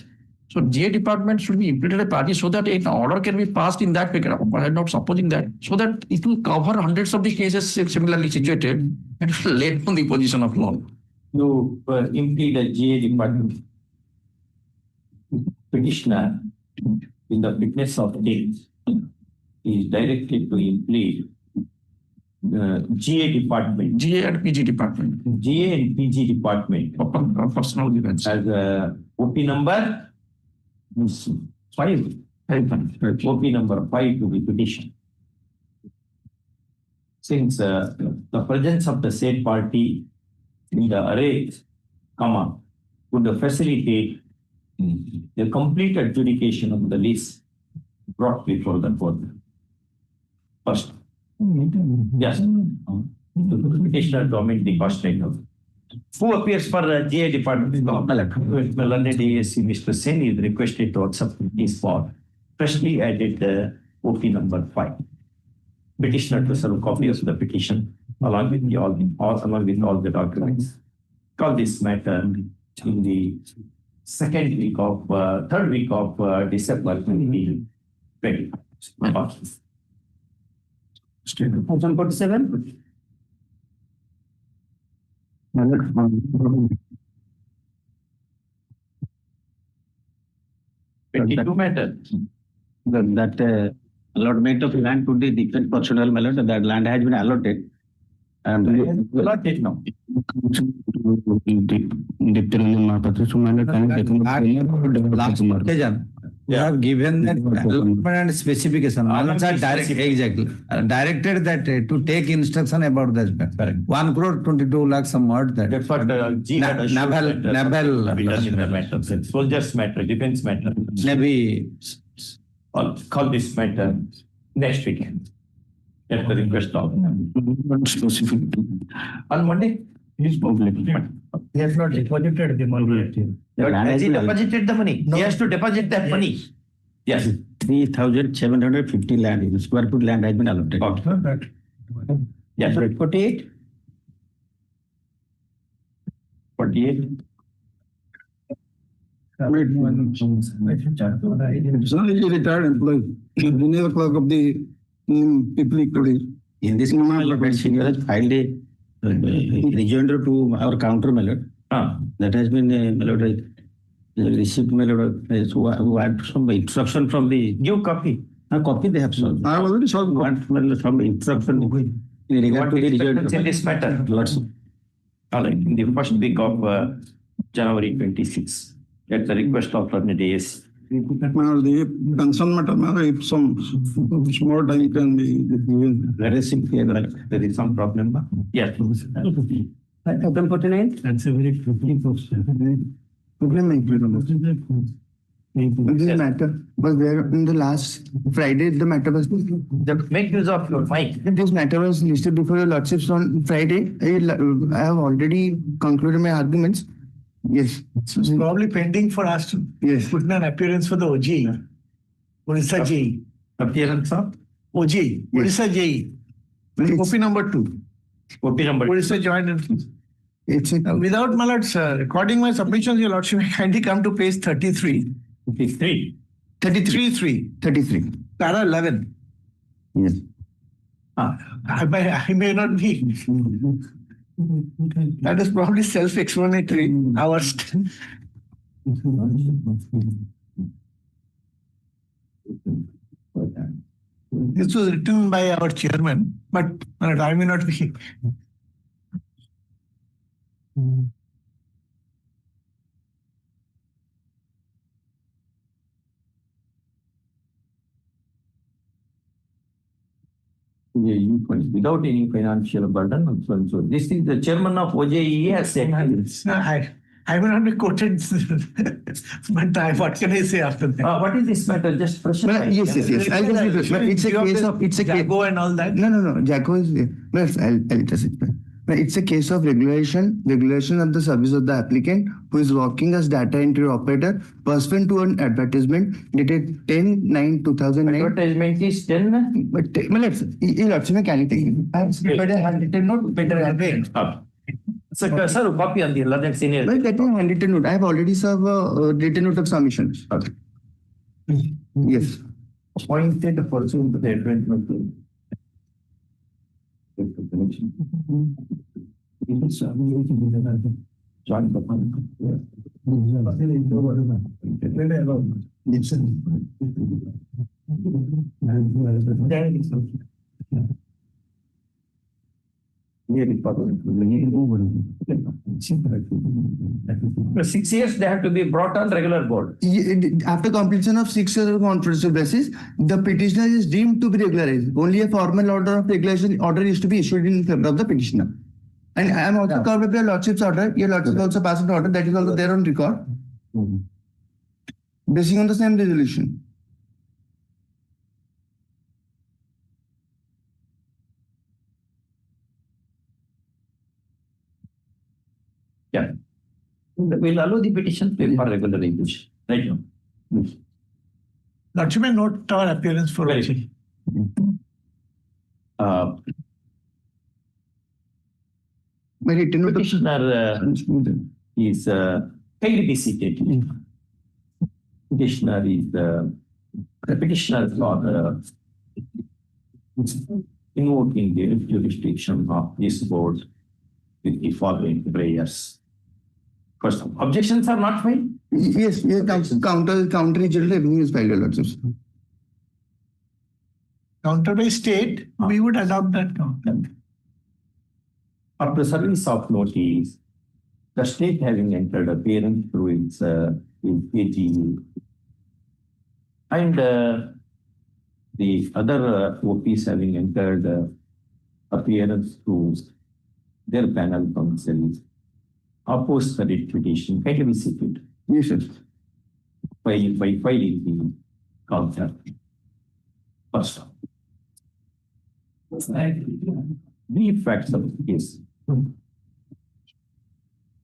So GA department should be implemented a party so that an order can be passed in that figure. I'm not supposing that. So that it will cover hundreds of the cases similarly situated and it will lay down the position of law. You implead the GA department petitioner in the fitness of things is directed to implead GA department. GA and PG department. GA and PG department. Personal events. As OP number 5. OP number 5 to be petitioned. Since the presence of the said party in the array, would facilitate the complete adjudication of the list brought before the court. First. Yes. The petitioner to omit the cost item. Who appears for the GA department? Learned ASC Mr. Sen is requested to accept this for freshly added OP number 5. Petitioner to serve copy of the petition along with all the documents. Call this matter in the third week of December 2020. 47. 22 matter. That allotment of land to the different personnel, my lord, that land has been allotted. And allotted now. We have given that allotment and specification. Exactly. Directed that to take instruction about that. 1 crore 22 lakhs some odd that. That's what naval soldiers matter, defense matter. Maybe call this matter next weekend. At the request of specific on Monday. He has not deposited the money. Has he deposited the money? No. He has to deposit that money. Yes. 3,750 land, square foot land has been allotted. Okay. Yes. 48. 48. Retired employee, junior clerk of the people equally. In this case, senior has filed a rejoinder to our counter, my lord. That has been received, my lord. So who had some instruction from the new copy. A copy they have solved. I have already solved some instruction in regard to the rejoinder. In this matter, lots. In the first week of January 26, at the request of learned ASC. The concern matter, if some more time can be given. There is some problem. Yes. Item 49. That's a very quickly question. This matter was there in the last Friday. The matter was. Make use of your mic. This matter was listed before your lordships on Friday. I have already concluded my arguments. Yes. So it's probably pending for us to put in an appearance for the OG. Orissa JE. Appearance of? OG. Orissa JE. OP number 2. OP number 2. Orissa joined. Without my lords recording my submissions, your lordship may kindly come to page 33. 33. 33. Para 11. Yes. I may not be. That is probably self-explanatory. This was written by our chairman, but I may not be. Without any financial burden. So this is the chairman of OJE has said. I may not be quoted, but what can I say after that? What is this matter? Just fresh. Yes. I'll just be fresh. It's a case of Jago and all that. No. Jago is I'll just explain. It's a case of regulation of the service of the applicant who is working as data entry operator pursuant to an advertisement dated 10/9/2009. Advertisement is 10. But let's handwritten note better again. Sir, copy on the other senior. But that is handwritten note. I have already served a written note of submissions. Yes. Appointed pursuant to the advertisement. Join the For 6 years, they have to be brought on regular board. After completion of 6 years of conferential basis, the petitioner is deemed to be regularized. Only a formal order of regulation order is to be issued in favor of the petitioner. And I am also covered by your lordship's order. Your lordship also passed an order that is also there on record. Basing on the same resolution. Yeah. We'll allow the petition for regular English. Right now. Lordship may note our appearance for petitioner is kindly be seated. Petitioner is the petitioner for invoking the jurisdiction of this board with the following prayers. First, objections are not filed? Yes, counter general everything is filed, your lordships. Counter by state, we would adopt that counter. After service of notice, the state having entered appearance through its AGU and the other OPs having entered appearance through their panel counsels opposed the writ petition. Kindly be seated. Yes, sir. By filing the counter. First off. Brief facts of the case.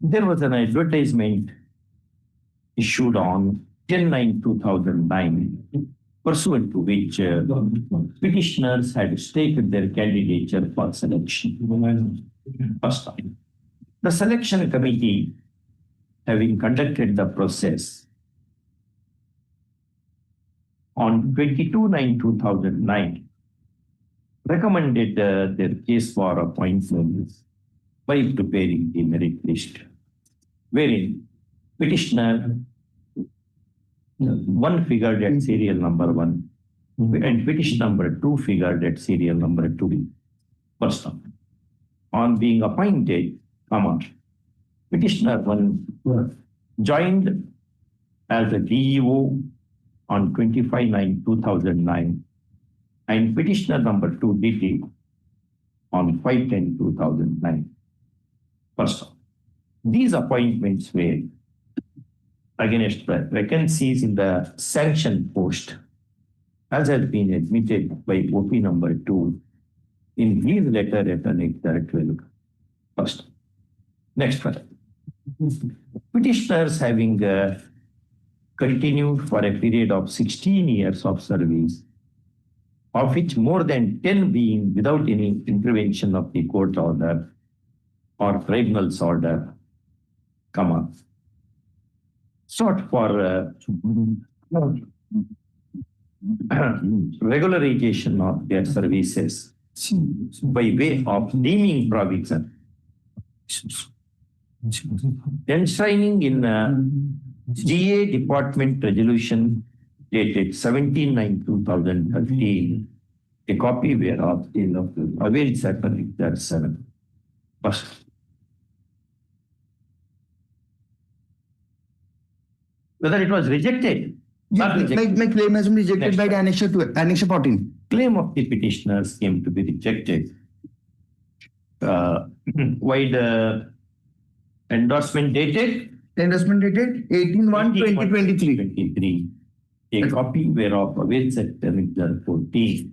There was an advertisement issued on 10/9/2009, pursuant to which petitioners had stated their candidature for selection. First off. The selection committee, having conducted the process on 22/9/2009, recommended their case for appointment by preparing the merit list, wherein petitioner 1 figured at serial number 1 and petition number 2 figured at serial number 2. First off, on being appointed, petitioner 1 joined as a DEO on 25/9/2009 and petitioner number 2 did it on 5/10/2009. First off, these appointments were against vacancies in the sanction post, as has been admitted by OP number 2 in his letter at Annexure 12. First. Next one. Petitioners having continued for a period of 16 years of service, of which more than 10 being without any intervention of the court order or tribunal's order, sought for regularization of their services by way of deeming provision enshrining in GA Department Resolution dated 17/9/2013, a copy whereof is of availed Chapter 7. First, whether it was rejected. My claim has been rejected by the Annexure 14. Claim of the petitioners came to be rejected. Why the endorsement dated? Endorsement dated 18/1/2023. A copy whereof awaits at Chapter 14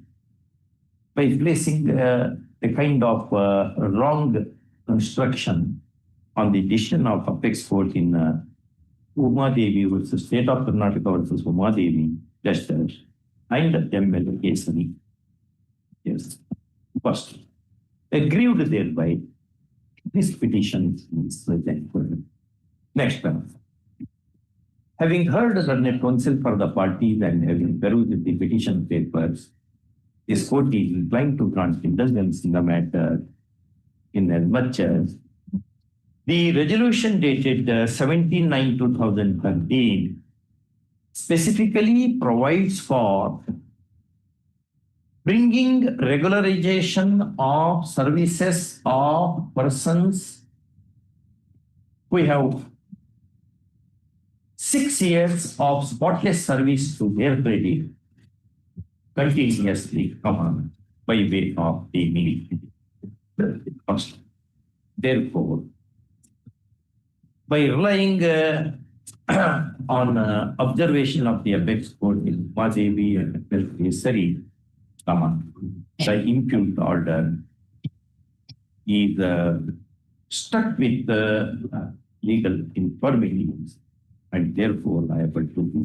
by placing a kind of wrong construction on the decision of Apex Court in Uma Devi versus State of Karnataka versus Uma Devi, Justice, and ML Kesari. Yes. First, aggrieved thereby, this petition is rejected. Next one. Having heard the learned counsel for the parties and having perused the petition papers, this court is inclined to grant indulgence in the matter in as much as the resolution dated 17/9/2013 specifically provides for bringing regularization of services of persons who have 6 years of spotless service to their credit continuously by way of the military. Therefore, by relying on observation of the Apex Court in Madevi and Kesari, the impute order is stuck with legal infirmities and therefore liable to be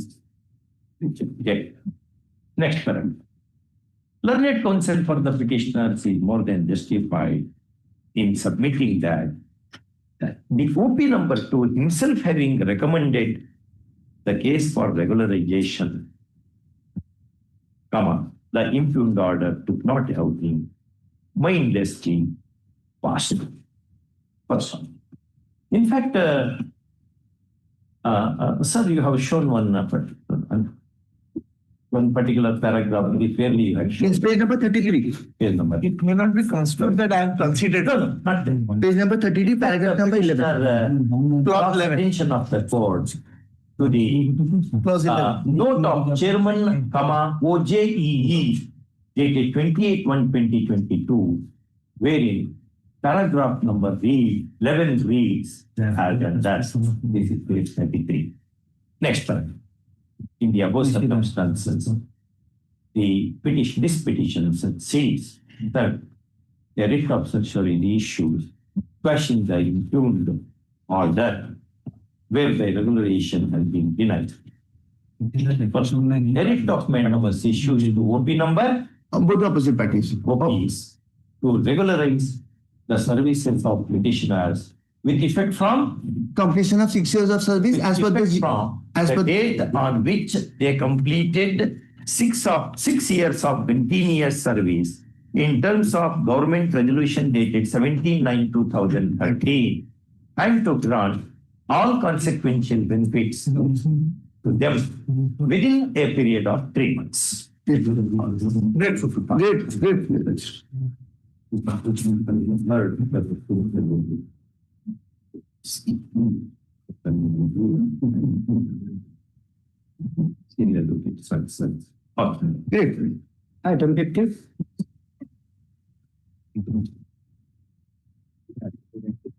rejected. Next paragraph. Learned counsel for the petitioners is more than justified in submitting that the OP number 2 himself having recommended the case for regularization, the impugned order took not have been mindlessly passed. In fact, sir, you have shown one particular paragraph very fairly. It's page number 33. Page number. It may not be considered that I am considered. No, not that one. Page number 33, paragraph number 11. Clause 11. Attention of the court to the note of Chairman, OJEE dated 28/1/2022, wherein paragraph number 11 reads, and that's this is page 33. Next paragraph. In the above circumstances, this petition says that a writ of certiorari issues quashing the impugned order whereby regulation has been denied. A writ of mandamus was issued to OP number both opposite parties. OPs to regularize the services of petitioners with effect from completion of 6 years of service as per the date on which they completed 6 years of continuous service in terms of government resolution dated 17/9/2013 and to grant all consequential benefits to them within a period of 3 months. Great. Great. Item 50.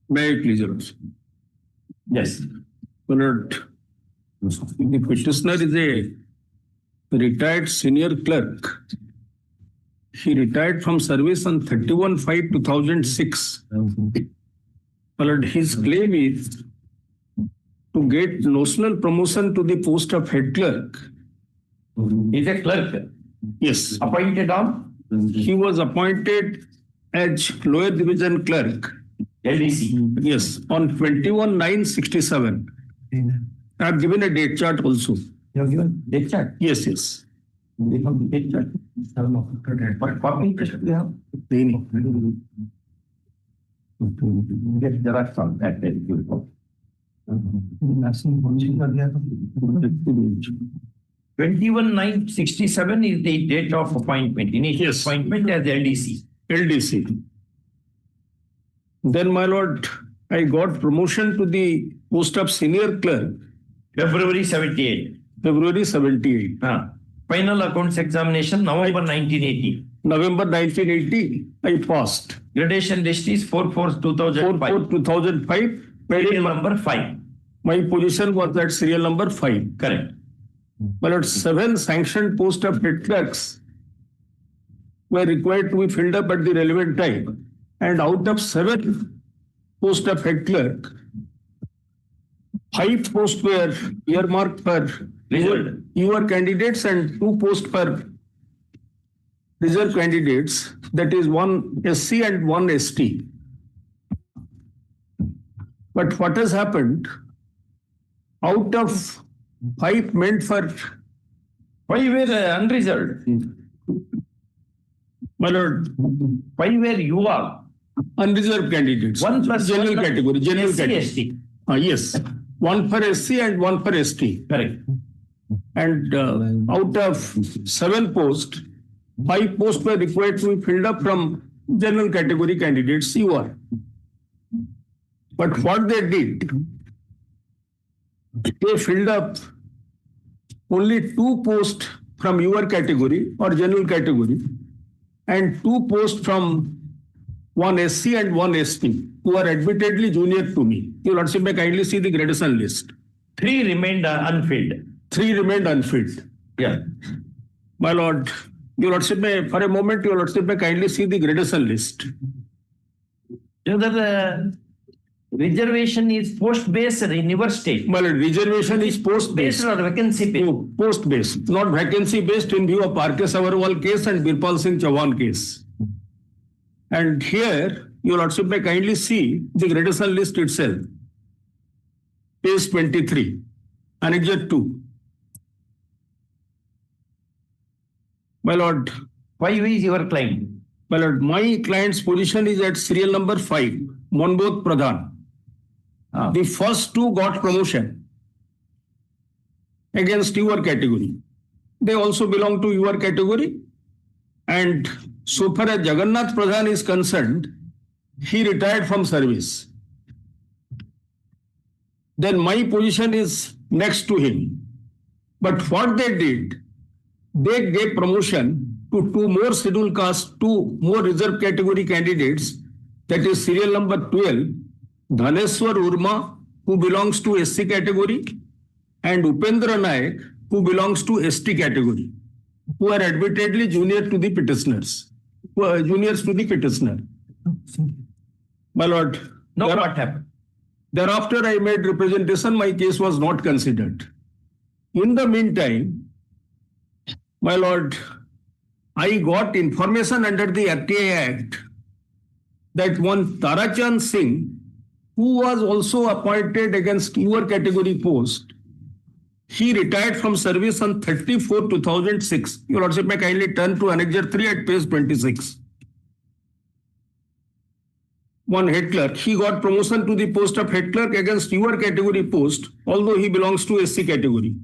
May I please, Your Honor? Yes. Lord, the petitioner is a retired senior clerk. He retired from service on 31/5/2006. Lord, his claim is to get notional promotion to the post of head clerk. He's a clerk. Yes. Appointed on? He was appointed as lower division clerk. LDC. Yes, on 21/9/67. I have given a date chart also. You have given date chart? Yes. But copy just we have. Get the rest on that. 21/9/67 is the date of appointment, initial appointment as LDC. LDC. Then, my lord, I got promotion to the post of senior clerk. February 78. February 78. Final accounts examination, November 1980. November 1980, I passed. Gradation list is 4/4/2005. 4/4/2005. Serial number 5. My position was at serial number 5. Correct. My lord, 7 sanctioned post of head clerks were required to be filled up at the relevant time. And out of 7 post of head clerk, 5 posts were earmarked for your candidates and 2 posts for reserve candidates, that is 1 SC and 1 ST. But what has happened, out of 5 meant for 5 were unreserved. My lord, 5 were you are unreserved candidates. 1 plus general 1 category. General SC, category. ST. Yes. 1 for SC and 1 for ST. Correct. And out of 7 posts, 5 posts were required to be filled up from general category candidates, you are. But what they did, they filled up only 2 posts from your category or general category and 2 posts from 1 SC and 1 ST, who are admittedly junior to me. Your Lordship may kindly see the gradation list. 3 remained unfilled. 3 remained unfilled. Yeah. My lord, your Lordship may, for a moment, your Lordship may kindly see the gradation list. The reservation is post-based in your state. My lord, reservation is post-based. Or vacancy based? No, post-based, not vacancy-based in view of R.K. Savarwal case and Birpal Singh Chauhan case. And here, your Lordship may kindly see the gradation list itself. Page 23, Annexure 2. My lord, 5 is your client. My lord, my client's position is at serial number 5, Monbodh Pradhan. The first 2 got promotion against your category. They also belong to your category. And so far as Jagannath Pradhan is concerned, he retired from service. Then my position is next to him. But what they did, they gave promotion to 2 more scheduled caste, 2 more reserve category candidates, that is serial number 12, Dhaneswar Urma, who belongs to SC category, and Upendra Naik, who belongs to ST category, who are admittedly junior to the petitioners, who are juniors to the petitioner. My lord, now what happened? Thereafter, I made representation, my case was not considered. In the meantime, my lord, I got information under the RTI Act that one Tarachand Singh, who was also appointed against your category post, he retired from service on 30/4/2006. Your Lordship may kindly turn to Annexure 3 at page 26. One head clerk, he got promotion to the post of head clerk against your category post, although he belongs to SC category.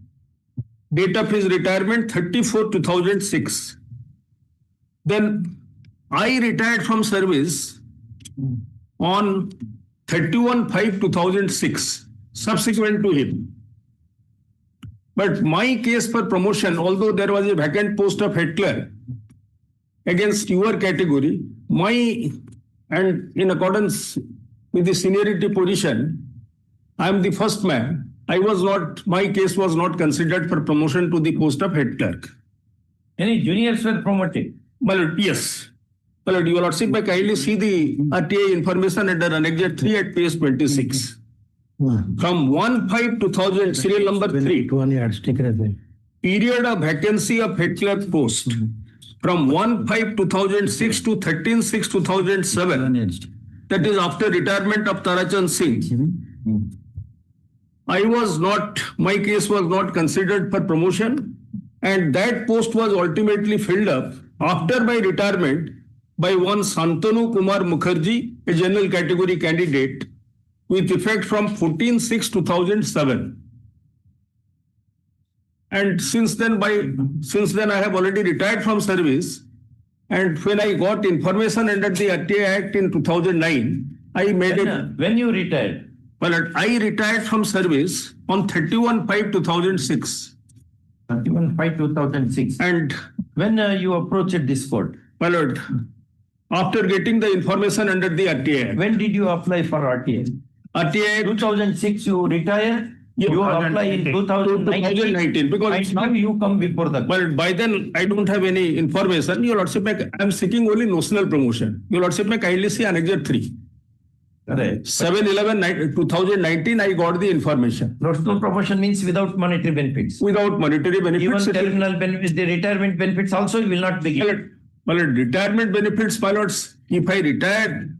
Date of his retirement 30/4/2006. Then I retired from service on 31/5/2006, subsequent to him. But my case for promotion, although there was a vacant post of head clerk against your category, and in accordance with the seniority position, I am the first man. My case was not considered for promotion to the post of head clerk. Any juniors were promoted? Well, yes. Well, your Lordship may kindly see the RTI information under Annexure 3 at page 26. From 1/5/2000, serial number 3, period of vacancy of head clerk post, from 1/5/2006 to 13/6/2007, that is after retirement of Tarachand Singh, my case was not considered for promotion, And that post was ultimately filled up after my retirement by one Santanu Kumar Mukherjee, a general category candidate, with effect from 14/6/2007. And since then I have already retired from service. And when I got information under the RTA Act in 2009, I made it. When you retired? Well, I retired from service on 31/5/2006. 31/5/2006. And when you approached this court? Well, after getting the information under the RTA Act. When did you apply for RTA? RTA 2006 you retired? You apply in 2019 because and now you come before the court. Well, by then I don't have any information. Your Lordship, I am seeking only notional promotion. Your Lordship, may kindly see Annexure 3. Correct. 7/11/2019 I got the information. Notional promotion means without monetary benefits. Without monetary benefits. Even terminal benefits, the retirement benefits also will not be given. Well, retirement benefits, my lords, if I retired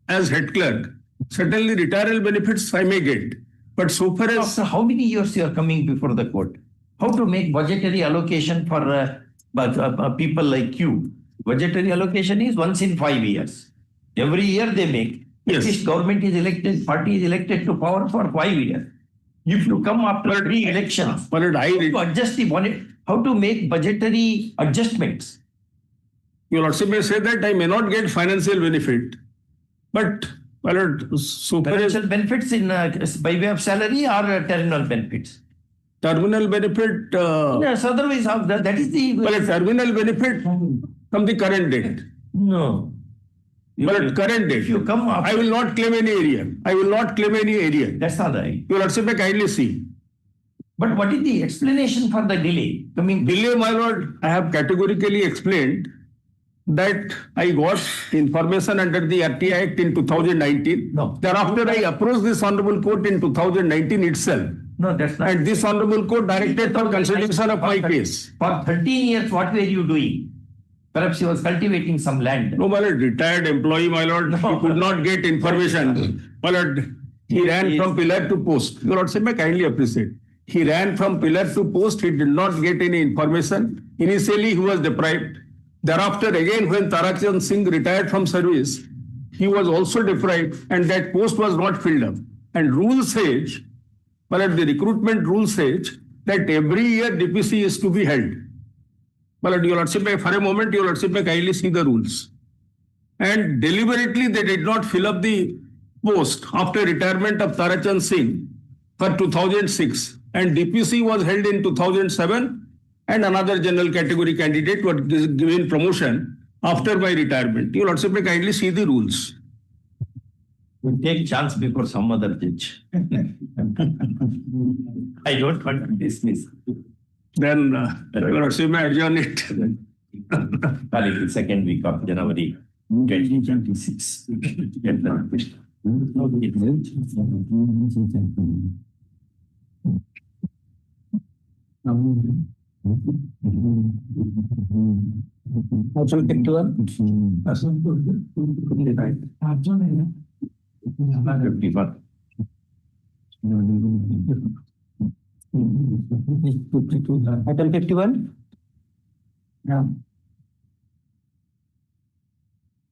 as head clerk, certainly retirement benefits I may get. But so far as... After how many years you are coming before the court? How to make budgetary allocation for people like you? Budgetary allocation is once in 5 years. Every year they make. Yes. This government is elected, party is elected to power for 5 years. If you come after 3 elections, how to adjust the money, how to make budgetary adjustments? Your Lordship may say that I may not get financial benefit, but so financial benefits in by way of salary or terminal benefits? Terminal benefit. Yes, otherwise that is the. Well, terminal benefit from the current date. No. But current date. If you come after, I will not claim any area. I will not claim any area. That's all right. Your Lordship may kindly see. But what is the explanation for the delay? Delay, my lord, I have categorically explained that I got information under the RTA Act in 2019. No. Thereafter, I approached this Honorable Court in 2019 itself. No, that's not. And this Honorable Court directed for consideration of my case. For 13 years, what were you doing? Perhaps he was cultivating some land. No, my lord, retired employee, my lord, he could not get information. My lord, he ran from pillar to post. Your Lordship may kindly appreciate. He ran from pillar to post. He did not get any information. Initially, he was deprived. Thereafter, again, when Tarachand Singh retired from service, he was also deprived and that post was not filled up. And rule says, well, the recruitment rule says that every year DPC is to be held. Well, Your Lordship, for a moment, Your Lordship may kindly see the rules. And deliberately, they did not fill up the post after retirement of Tarachand Singh for 2006. And DPC was held in 2007. And another general category candidate was given promotion after my retirement. Your Lordship may kindly see the rules. We take chance before some other judge. I don't want to dismiss. Then Your Lordship may adjourn it. The second week of January 2026. Item 51. 51. Item 51. Yeah.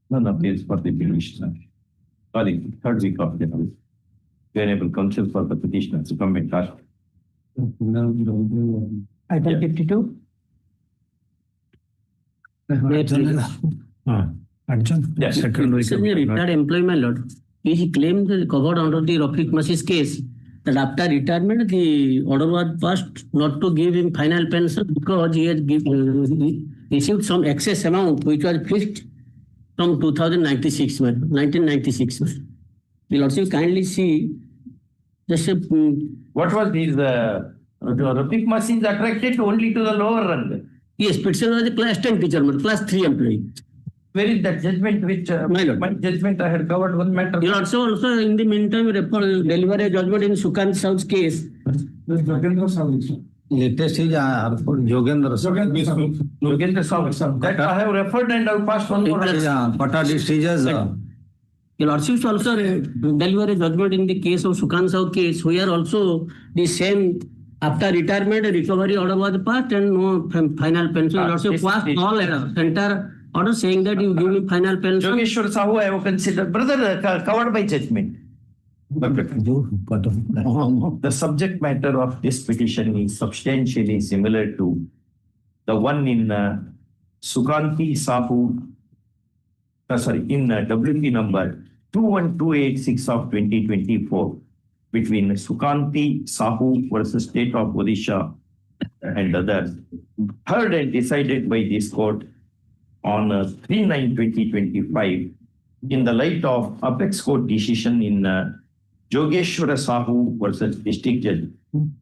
None appears for the petitioner. Sorry, third week of January. To enable counsel for the petitioner to come and ask. Item 52. Yes, retired employee, my lord. He claimed covered under the Rafiq Masih's case that after retirement, the order was passed not to give him final pension because he had received some excess amount which was fixed from 1996. The Lordship kindly see just what was his Rafiq Masih is attracted only to the lower run. Yes, petitioner was a class 10 teacher, class 3 employee. Where is that judgment which my judgment I had covered one matter? You also in the meantime deliver a judgment in Sukant South's case. Latest is Jogendra Sahu. That I have referred and I have passed one more. Pata districts. Your Lordship also deliver a judgment in the case of Sukant South case, where also the same After retirement, a recovery order was passed and no final pension. Also passed all entire order saying that you give me final pension. Yogeshwar Sahu, I have considered, brother, covered by judgment. The subject matter of this petition is substantially similar to the one in Sukanti Sahu, in WP number 21286 of 2024 between Sukanti Sahu versus State of Odisha and others, heard and decided by this court on 3/9/2025 in the light of Apex Court decision in Yogeshwara Sahu versus District Judge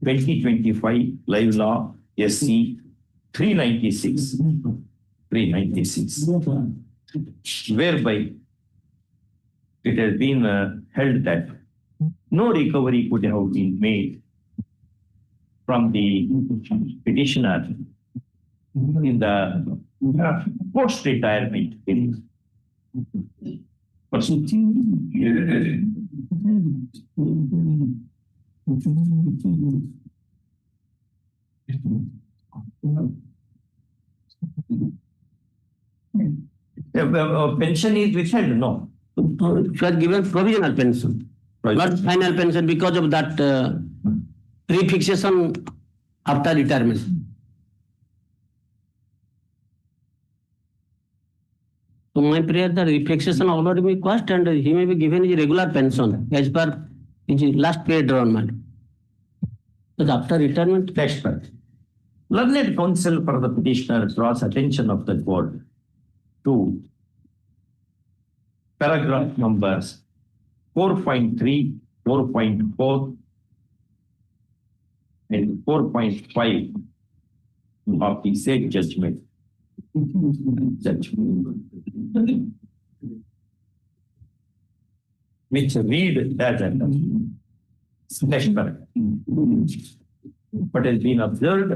2025 Live Law SC 396, whereby it has been held that no recovery could have been made from the petitioner in the post-retirement period. Pension is withheld? No. It was given provisional pension, not final pension because of that refixation after retirement. So my prayer that refixation already be passed and he may be given his regular pension as per his last paid enrollment. But after retirement, next part. Learned counsel for the petitioner draws attention of the court to paragraph numbers 4.3, 4.4, and 4.5 of the said judgment. Which read that next paragraph. What has been observed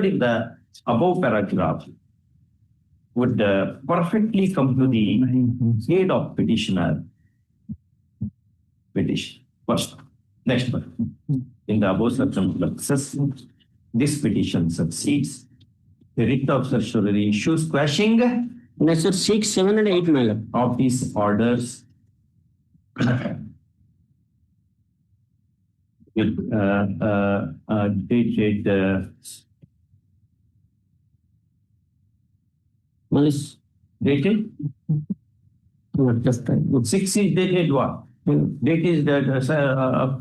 in the above paragraph would perfectly come to the aid of petitioner. Petition. First, next one. In the above circumstances, this petition succeeds. The writ of certiorari issues quashing Measure 6, 7, and 8, my lord. Of these orders dated dated? Just 6 is dated what? Date is that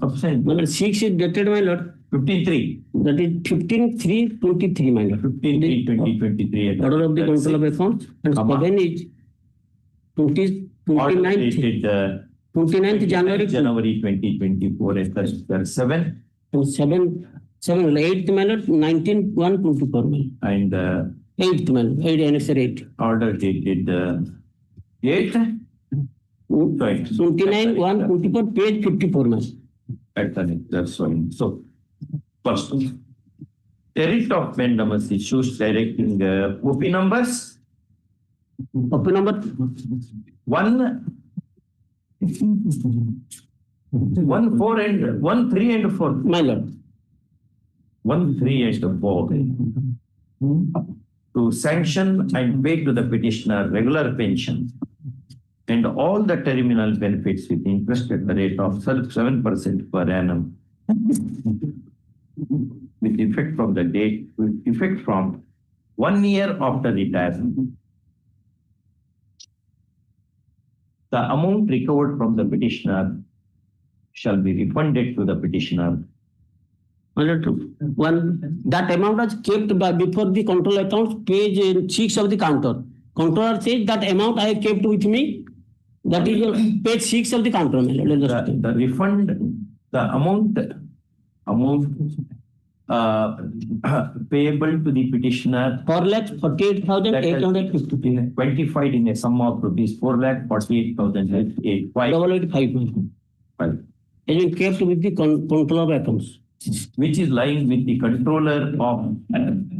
absent. 6 is dated, my lord. 15/3. That is 15/3/23, my lord. 15/3/2023. Order of the control of accounts. And 7 is 29th January 2024. And 7. And 7, 8th, my lord, 19/1/24, my lord. And 8th, my lord, 8, annexure 8. Order dated 8. 29/1/24, page 54, my lord. That's fine. So, first, the writ of mandamus issues directing OP numbers. OP number 1, 4 and 1, 3 and 4. My lord. 1, 3 and 4. To sanction and pay to the petitioner regular pension and all the terminal benefits with interest at the rate of 7% per annum with effect from the date, with effect from 1 year after retirement. The amount recovered from the petitioner shall be refunded to the petitioner. That amount was kept before the control accounts, page 6 of the counter. Controller says that amount I have kept with me. That is page 6 of the counter. The refund, the amount payable to the petitioner 4,48,850. Quantified in a sum of rupees 4,48,885. Has been kept with the controller of accounts, which is lying with the controller of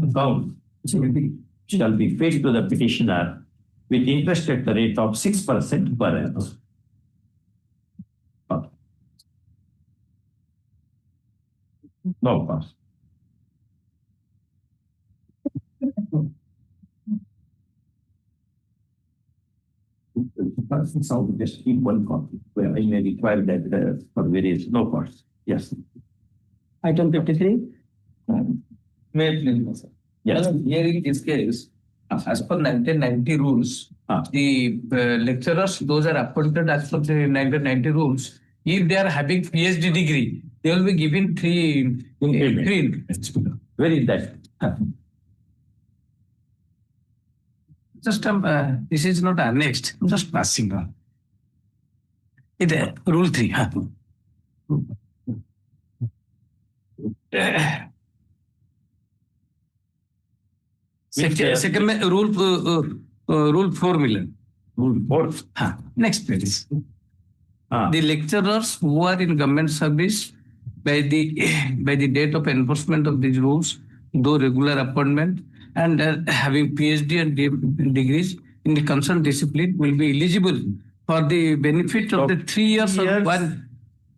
account, shall be paid to the petitioner with interest at the rate of 6% per annum. No cause. Persons out just keep one copy, where I may require that for various, no cause. Yes. Item 53. May I please, sir? Yes. Here in this case, as per 1990 rules, the lecturers, those are appointed as per the 1990 rules. If they are having PhD degree, they will be given three increments. Where is that? Just this is not annexed. I'm just passing on. It rule 3. Second rule 4 million. Rule 4. Next please. The lecturers who are in government service by the date of enforcement of these rules, though regular appointment and having PhD and degrees in the concerned discipline, will be eligible for the benefit of the 3 years of one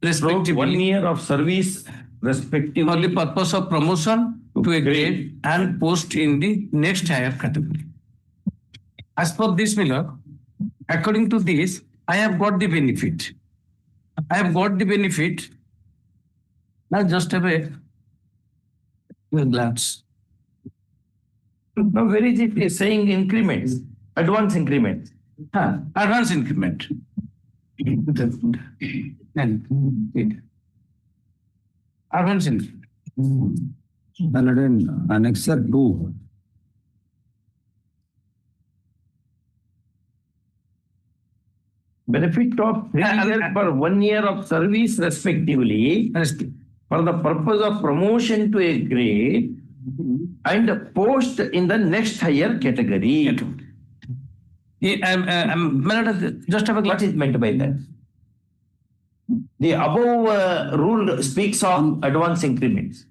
respectively. 1 year of service respectively. For the purpose of promotion to a grade and post in the next higher category. As per this, Miller, according to this, I have got the benefit. Now just have a glance. Now, where is it? It's saying increments, advance increments. Advance increment. Advance increment. Annexer 2. Benefit of 3 years for 1 year of service respectively for the purpose of promotion to a grade and post in the next higher category. Just have a what is meant by that? The above rule speaks of advance increments,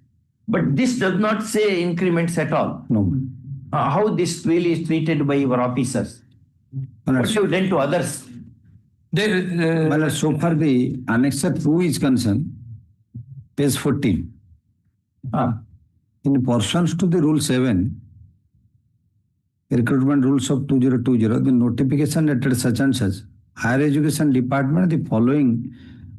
but this does not say increments at all. No. How this really is treated by your officers? What you done to others? Well, so far the Annexer 2 is concerned, page 14. In portions to the Rule 7, recruitment rules of 2020, the notification dated such and such, Higher Education Department, the following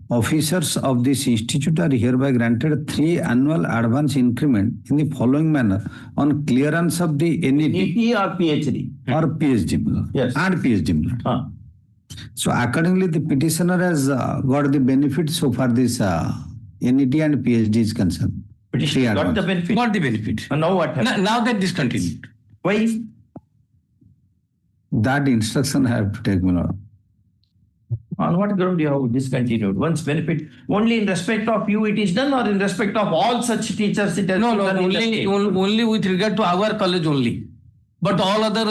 officers of this institute are hereby granted 3 annual advance increment in the following manner on clearance of the NET or PhD. Or PhD. Yes. And PhD. So accordingly, the petitioner has got the benefit so far this NET and PhD is concerned. Petitioner got the benefit. Got the benefit. And now what happened? Now that discontinued. Why? That instruction I have to take, On what ground you have discontinued? Once benefit, only in respect of you it is done, or in respect of all such teachers it has No, been done in the state? only with regard to our college only. But all other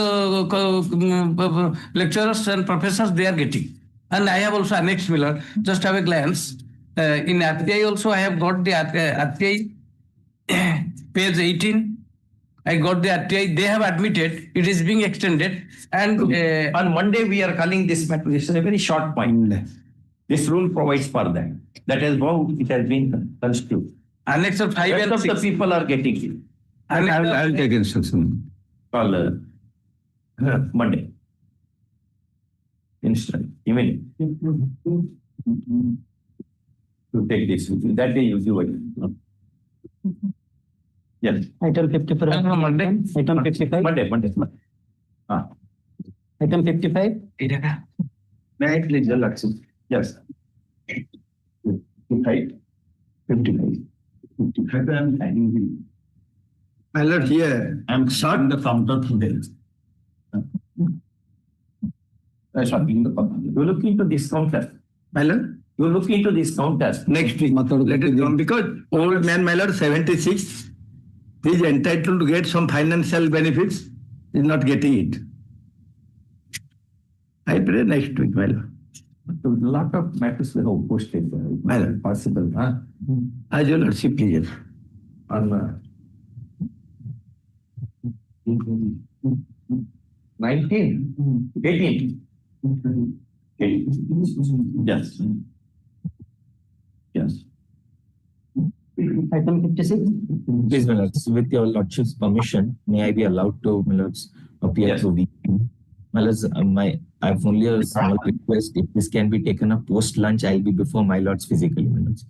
lecturers and professors, they are getting. And I have also annexed, Miller. Just have a glance. In RTI also, I have got the RTI page 18. I got the RTI. They have admitted it is being extended. And on Monday, we are calling this matter. This is a very short point. This rule provides for that. That is how it has been construed. Annexer 5 and 6. Rest of the people are getting it. I will take instruction. Call Monday. Instant, immediate. To take this with you. That day you do it. Yes. Item 55. Monday. Item 55. Monday. Item 55. May I please accept? Yes. 55. 55 I am adding My lord, here I am short the counter today. You look into this counter. My lord, you look into this counter. next week. Let it come because old man, my lord, 76, he is entitled to get some financial benefits, he is not getting it. I pray next week, my lord. A lot of matters were posted. My lord, possible. as your lordship please. On 19, 18. Yes. Yes. Item 56. Please, my lords, with your lordship's permission, may I be allowed to, my lords, appear through the. My lords, I have only a small request. If this can be taken up post lunch, I'll be before my lords physically, my lords.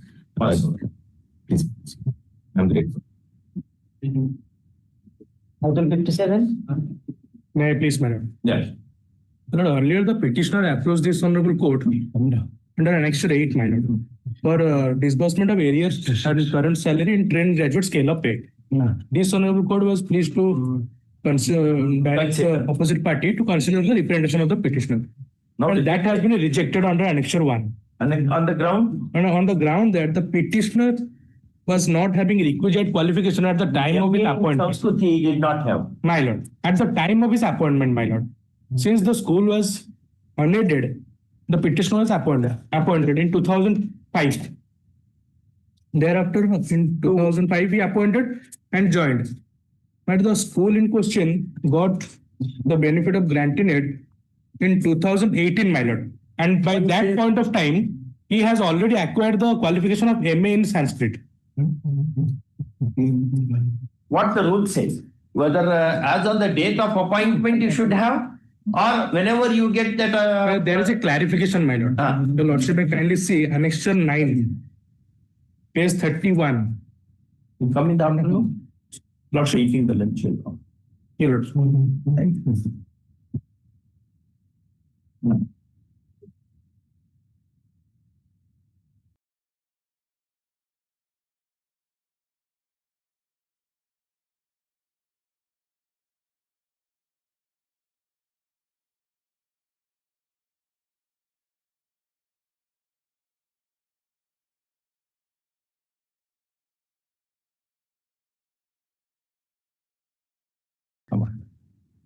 Please, I'm grateful. Item 57. May I please, madam? Yes. Lord, earlier the petitioner approached this honorable court under Annexure 8, my lord, for disbursement of arrears and current salary in trained graduate scale-up pay. This honorable court was pleased to direct the opposite party to consider the representation of the petitioner. And that has been rejected under Annexure 1. And on the ground? And on the ground that the petitioner was not having requisite qualification at the time of his appointment. He did not have. My lord, at the time of his appointment, my lord, since the school was unaided, the petitioner was appointed in 2005. Thereafter, in 2005, he appointed and joined. But the school in question got the benefit of granting it in 2018, my lord. And by that point of time, he has already acquired the qualification of MA in Sanskrit. What the rule says, whether as on the date of appointment you should have, or whenever you get that. There is a clarification, my lord. The lordship may kindly see Annexure 9, page 31. You come in the afternoon? Lordship. Eating the lunch. Here,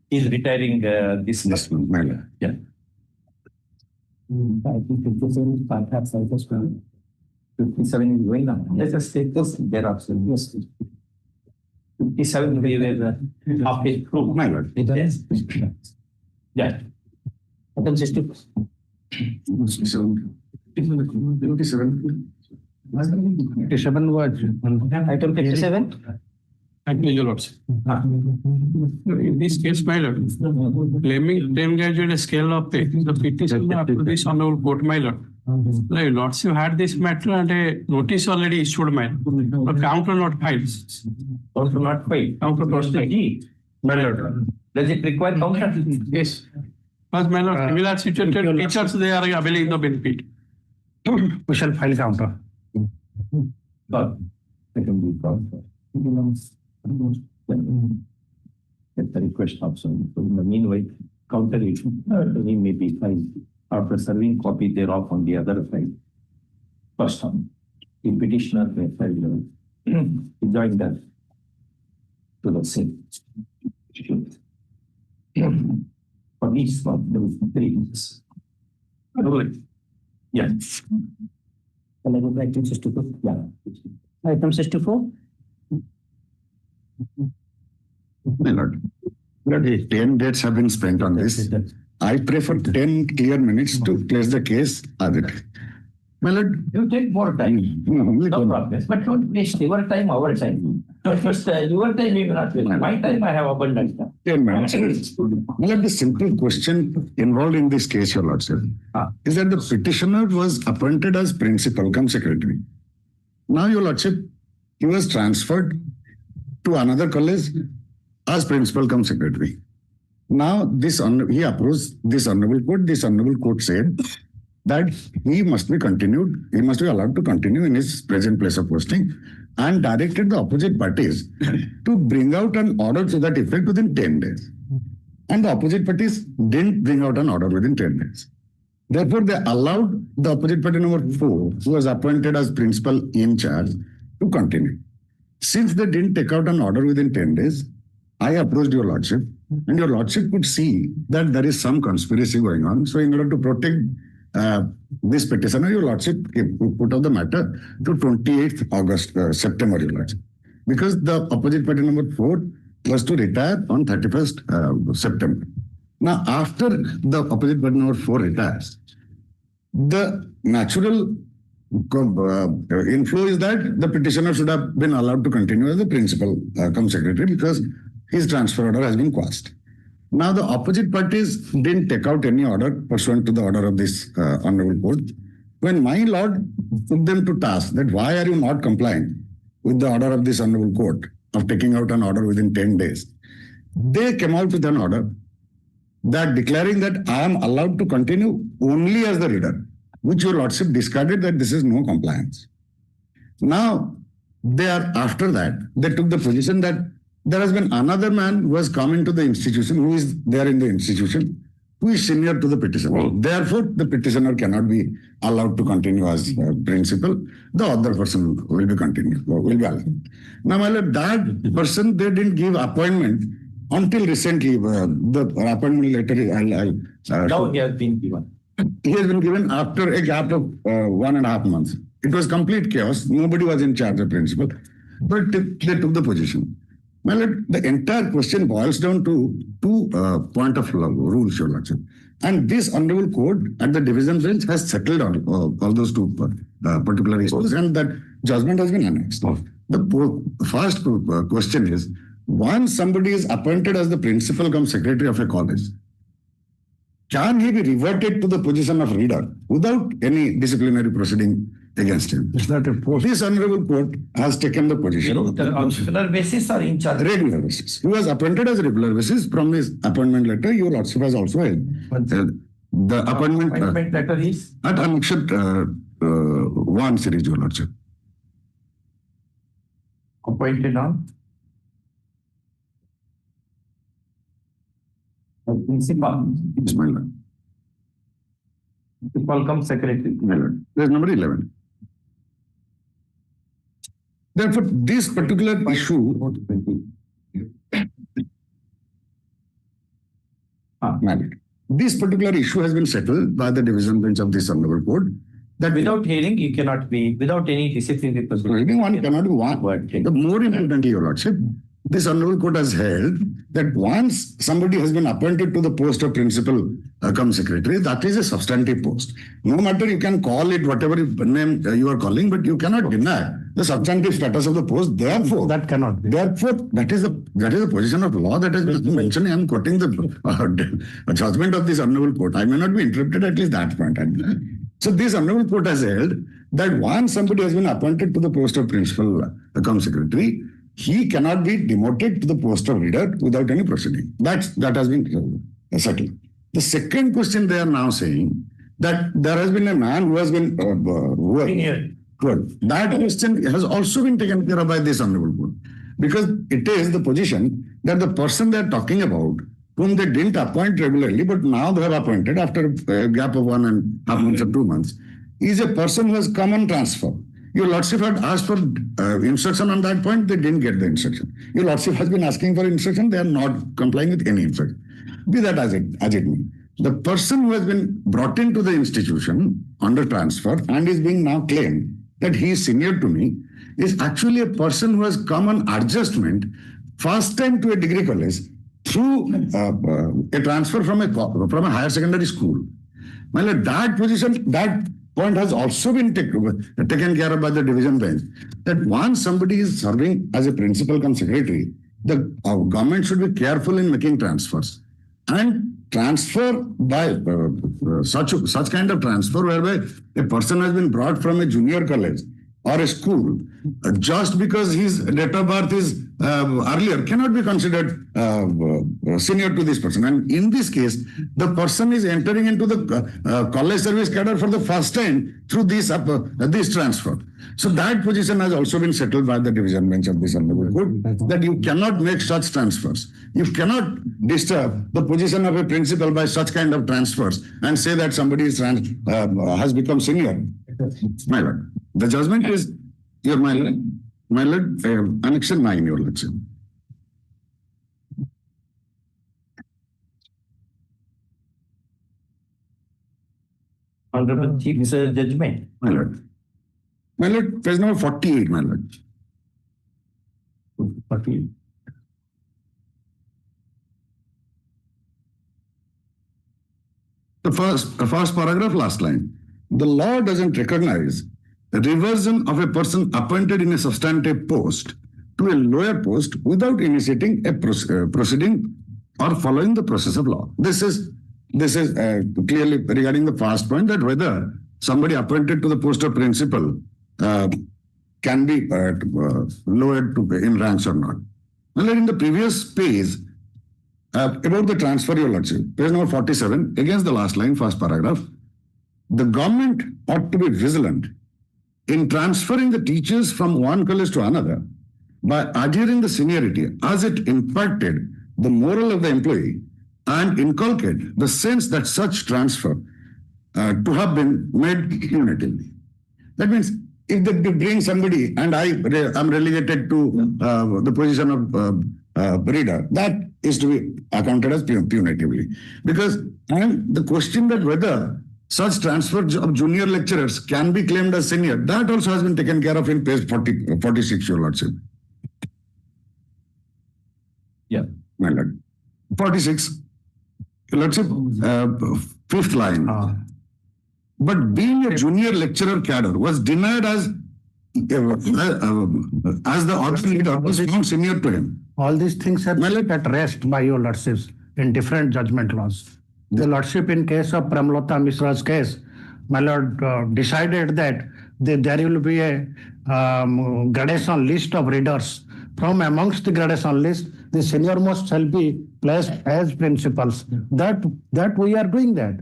He's retiring this month. Yeah. I think 57 perhaps I just 57 is going on. Let us take this thereafter. Yes. 57 we were half page proof. My lord. Yes. Yeah. Item 60. 57 was. Item 57. Thank you, your lords. In this case, my lord, claiming trained graduate scale of pay, the petitioner up to this honorable court, my lord. My lords, you had this matter and a notice already issued, my lord. The counter not filed. Also not paid. Counter proceeding. My lord. Does it require counter? Yes. But my lord, similar situated teachers, they are availing the benefit. We shall file counter. But I can do counter. Get the request also. So in the meanwhile, counter it. He may be filed after serving copy thereof on the other side. First one, the petitioner may file join that to the same. For each one, there is 3 weeks. Yeah. Can I go back to 62? Yeah. Item 64. My lord, 10 days have been spent on this. I pray for 10 clear minutes to place the case as it. My lord, you take more time. No problem. But don't waste your time, our time. First, your time you will not waste. My time I have abundant time. 10 minutes. My lord, the simple question involved in this case, your lordship, is that the petitioner was appointed as principal cum secretary. Now, your lordship, he was transferred to another college as principal cum secretary. Now, he approached this honorable court. This honorable court said that he must be allowed to continue in his present place of posting, and directed the opposite parties to bring out an order to that effect within 10 days. And the opposite parties didn't bring out an order within 10 days. Therefore, they allowed the opposite party number 4, who was appointed as principal in charge, to continue. Since they didn't take out an order within 10 days, I approached your lordship, and your lordship could see that there is some conspiracy going on. So in order to protect this petitioner, your lordship put out the matter to 28th August, September, your lordship. Because the opposite party number 4 was to retire on 31st September. Now, after the opposite party number 4 retires, the natural inflow is that the petitioner should have been allowed to continue as the principal cum secretary because his transfer order has been quashed. Now the opposite parties didn't take out any order pursuant to the order of this honorable court. When my lord took them to task that why are you not compliant with the order of this honorable court of taking out an order within 10 days, they came out with an order that declaring that I am allowed to continue only as the reader, which your lordship discarded that this is no compliance. Now, after that, they took the position that there has been another man who has come into the institution, who is there in the institution, who is senior to the petitioner. Therefore, the petitioner cannot be allowed to continue as principal. The other person will be allowed. Now, my lord, that person, they didn't give appointment until recently. The appointment letter, now he has been given. He has been given after a gap of 1.5 months. It was complete chaos. Nobody was in charge of principal, but they took the position. Well, the entire question boils down to two point of rules, Your Lordship. And this honorable court at the division bench has settled on all those two particular issues, and that judgment has been annexed. The first question is, once somebody is appointed as the principal cum secretary of a college, can he be reverted to the position of reader without any disciplinary proceeding against him? Is that a post? This honorable court has taken the position. On regular basis or in charge? Regular basis. He was appointed as regular basis. From his appointment letter, your lordship has also held. The appointment letter is? At annexed 1 series, your lordship. Appointed on? Principal. Yes, my lord. Principal cum secretary. My lord. There's number 11. Therefore, this particular issue, this particular issue has been settled by the division bench of this honorable court. That without hearing, you cannot be, without any disciplinary proceeding. One cannot be one. The more importantly, your lordship, this honorable court has held that once somebody has been appointed to the post of principal cum secretary, that is a substantive post. No matter you can call it whatever name you are calling, but you cannot deny the substantive status of the post. Therefore, that cannot be. Therefore, that is a position of law that has been mentioned. I am quoting the judgment of this honorable court. I may not be interrupted at least that point. So this honorable court has held that once somebody has been appointed to the post of principal cum secretary, he cannot be demoted to the post of reader without any proceeding. That has been settled. The second question they are now saying that there has been a man who has been that question has also been taken care of by this honorable court, because it is the position that the person they are talking about, whom they didn't appoint regularly, but now they have appointed after a gap of 1.5 months or 2 months, is a person who has come on transfer. Your lordship had asked for instruction on that point, they didn't get the instruction. Your lordship has been asking for instruction, they are not complying with any instruction. Be that as it may. The person who has been brought into the institution under transfer and is being now claimed that he is senior to me is actually a person who has come on adjustment first time to a degree college through a transfer from a higher secondary school. Well, that position, that point has also been taken care of by the division bench, that once somebody is serving as a principal cum secretary, the government should be careful in making transfers. And transfer by such kind of transfer whereby a person has been brought from a junior college or a school just because his date of birth is earlier cannot be considered senior to this person. And in this case, the person is entering into the college service cadre for the first time through this transfer. So that position has also been settled by the division bench of this honorable court, that you cannot make such transfers. You cannot disturb the position of a principal by such kind of transfers and say that somebody has become senior. My lord, the judgment is your my lord, annexed 9, your lordship. Honorable Chief's judgment. My lord. My lord, page number 48, my lord. 48. The first paragraph, last line. The law doesn't recognize reversion of a person appointed in a substantive post to a lower post without initiating a proceeding or following the process of law. This is clearly regarding the first point, that whether somebody appointed to the post of principal can be lowered in ranks or not. And in the previous page, about the transfer, your lordship, page number 47, against the last line, first paragraph, the government ought to be vigilant in transferring the teachers from one college to another by adhering the seniority as it impacted the moral of the employee and inculcate the sense that such transfer to have been made punitively. That means if they bring somebody and I am relegated to the position of reader, that is to be accounted as punitively. Because and the question that whether such transfer of junior lecturers can be claimed as senior, that also has been taken care of in page 46, your lordship. Yeah. My lord. 46, your lordship, fifth line. But being a junior lecturer cadre was denied as the author leader was found senior to him. All these things have been at rest by your lordships in different judgment laws. The lordship in case of Pramlata Mishra's case, my lord decided that there will be a gradation list of readers. From amongst the gradation list, the senior most shall be placed as principals. That we are doing that.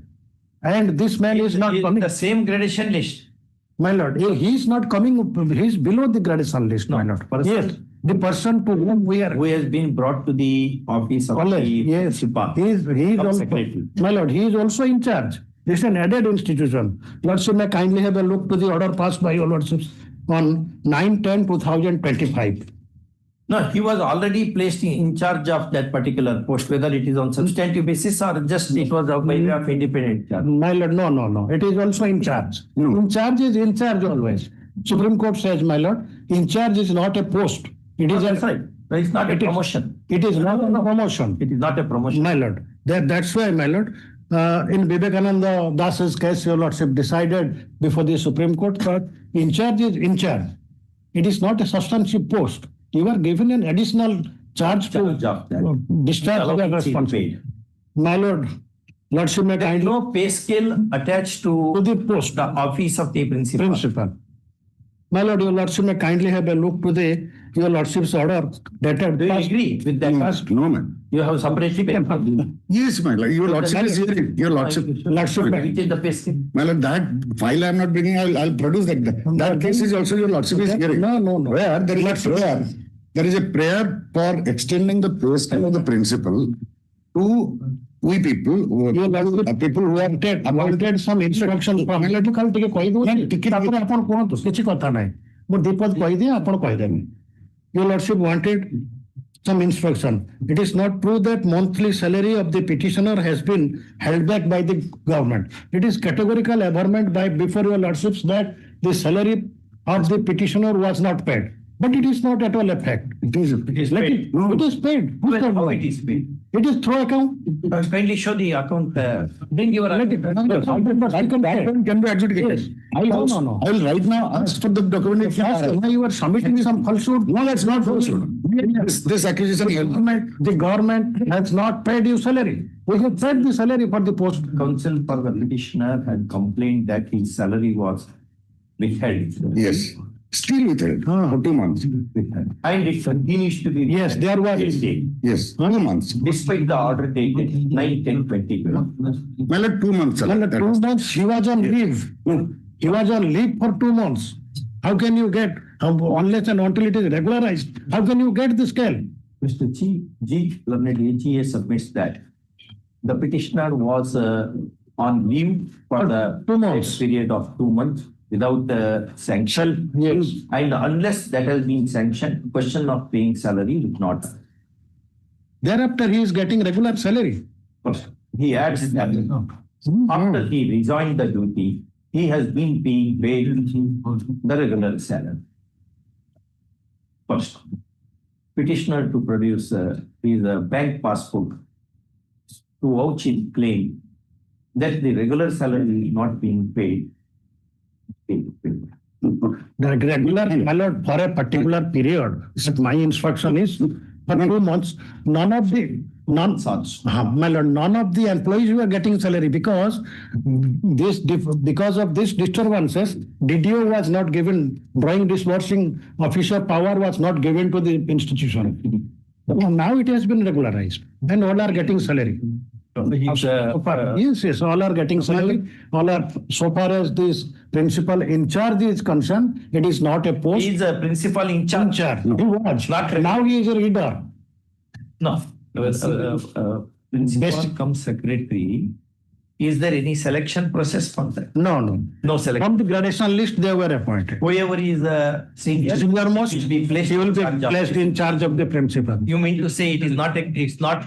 And this man is not coming. The same gradation list. My lord, he is not coming, he is below the gradation list, my lord. Yes, the person to whom we are... Who has been brought to the office of college, the yes. principal. He is also, secretary. my lord, he is also in charge. This is an added institution. Lordship, may kindly have a look to the order passed by your lordships on 9/10/2025. No, he was already placed in charge of that particular post, whether it is on substantive basis or just it was by way of independent charge. My lord, no. It is also in charge. In charge is in charge always. Supreme Court says, my lord, in charge is not a post. It is that's right. It's not a promotion. It is not a promotion. It is not a promotion. My lord. That's why, my lord, in Vivekananda Das's case, your lordship decided before the Supreme Court that in charge is in charge. It is not a substantive post. You are given an additional charge to discharge their responsibility. My lord, lordship may kindly... no pay scale attached to the post, the office of the principal. My lord, your lordship may kindly have a look to your lordship's order dated... Do you agree with that? No, man. You have separately paid for Yes, my lord. Your lordship is hearing. Your lordship. Which is the pay scale? My lord, that file I am not bringing. I'll produce that. That case is also your lordship is hearing. No. Where there is a prayer. There is a prayer for extending the pay scale of the principal to we people who have appointed some instruction from my Your lordship wanted some instruction. It is not true that monthly salary of the petitioner has been held back by the government. It is categorical averment by before your lordships that the salary of the petitioner was not paid. But it is not at all a fact. It is paid. No. It is paid. How it is paid? It is through account. Kindly show the account. Bring your account. I can be adjudicated. Yes. I will right now ask for the document. You are submitting some falsehood. No, that's not falsehood. This accusation. The government has not paid you salary. We have paid the salary for the post. Counsel for the petitioner had complained that his salary was withheld. Yes. Still withheld for 2 months. And it continues to be. Yes, there was. Yes, 2 months. Despite the order dated 9/10/20. Well, 2 months. Well, 2 months, he was on leave. He was on leave for 2 months. How can you get, unless and until it is regularized, how can you get the scale? Mr. G. Learned AGA submits that the petitioner was on leave for the 2 months period of 2 months. Without sanction, yes. And unless that has been sanctioned, question of paying salary is not. Thereafter, he is getting regular salary. He adds that after he resigned the duty, he has been being paid the regular salary. First, petitioner to produce his bank passport to vouch his claim that the regular salary is not being paid. The regular, my lord, for a particular period, my instruction is for 2 months, none of the employees were getting salary because of this disturbances, DDO was not given, drawing disbursing officer power was not given to the institution. Now it has been regularized and all are getting salary. Yes, all are getting salary. All are, so far as this principal in charge is concerned, it is not a post. He is a principal in charge. He was. Now he is a reader. No. Principal comes secretary. Is there any selection process for that? No. No selection. From the gradation list, they were appointed. Whoever is senior most, will be placed, he will be placed in charge of the principal. You mean to say it is not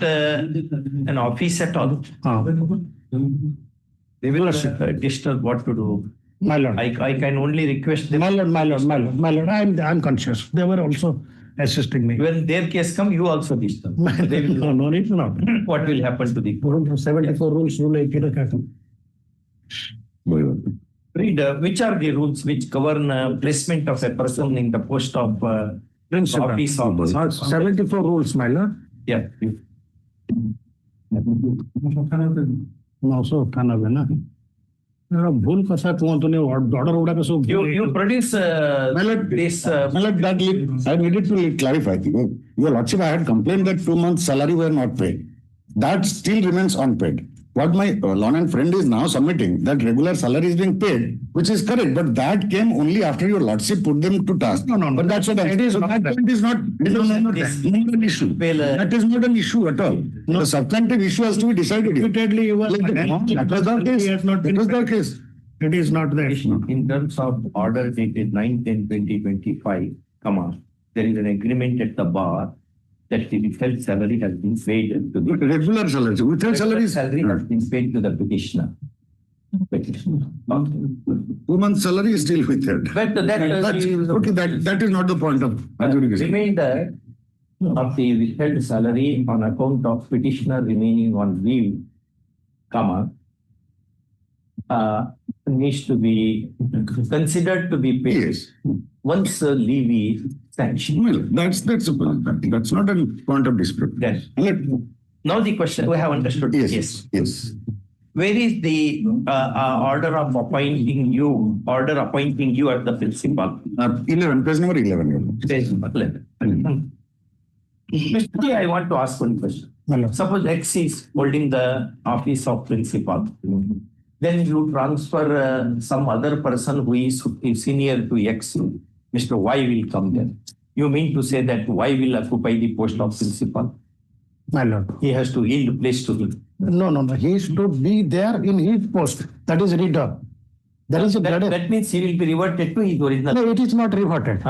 an office at all? They will disturb what to do. My lord. I can only request them. My lord, I'm conscious. They were also assisting me. When their case come, you also disturb. No, it's not. What will happen to the 74 rules, rule 80. Read, which are the rules which govern placement of a person in the post of principal? Office of 74 rules, my lord. Yeah. No, so Kanavena. भूल कसा तुम्हें order उड़ा के सब. You produce this. I needed to clarify. Your lordship, I had complained that 2 months' salary were not paid. That still remains unpaid. What my learned friend is now submitting, that regular salary is being paid, which is correct, but that came only after your lordship put them to task. No. But that's what it is. So that point is not an issue. That is not an issue at all. The substantive issue has to be decided. Repeatedly, you were. That was the case. It was the case. It is not the issue. In terms of order dated 9/10/2025, there is an agreement at the bar that the withheld salary has been paid to the regular salary. Withheld salary has been paid to the petitioner. 2 months' salary is still withheld. But that is not the point of adjudication. Remainder of the withheld salary on account of petitioner remaining on leave, needs to be considered to be paid once the leave is sanctioned. Well, that's not a point of dispute. Now the question, we have understood. Yes. Where is the order appointing you at the principal? 11, page number 11. Page number 11. Mr. K, I want to ask one question. Suppose X is holding the office of principal. Then you transfer some other person who is senior to X. Mr. Y will come there. You mean to say that Y will occupy the post of principal? My lord. He has to yield place to him. No. He is to be there in his post. That is reader. That means he will be reverted to his original. No, it is not reverted.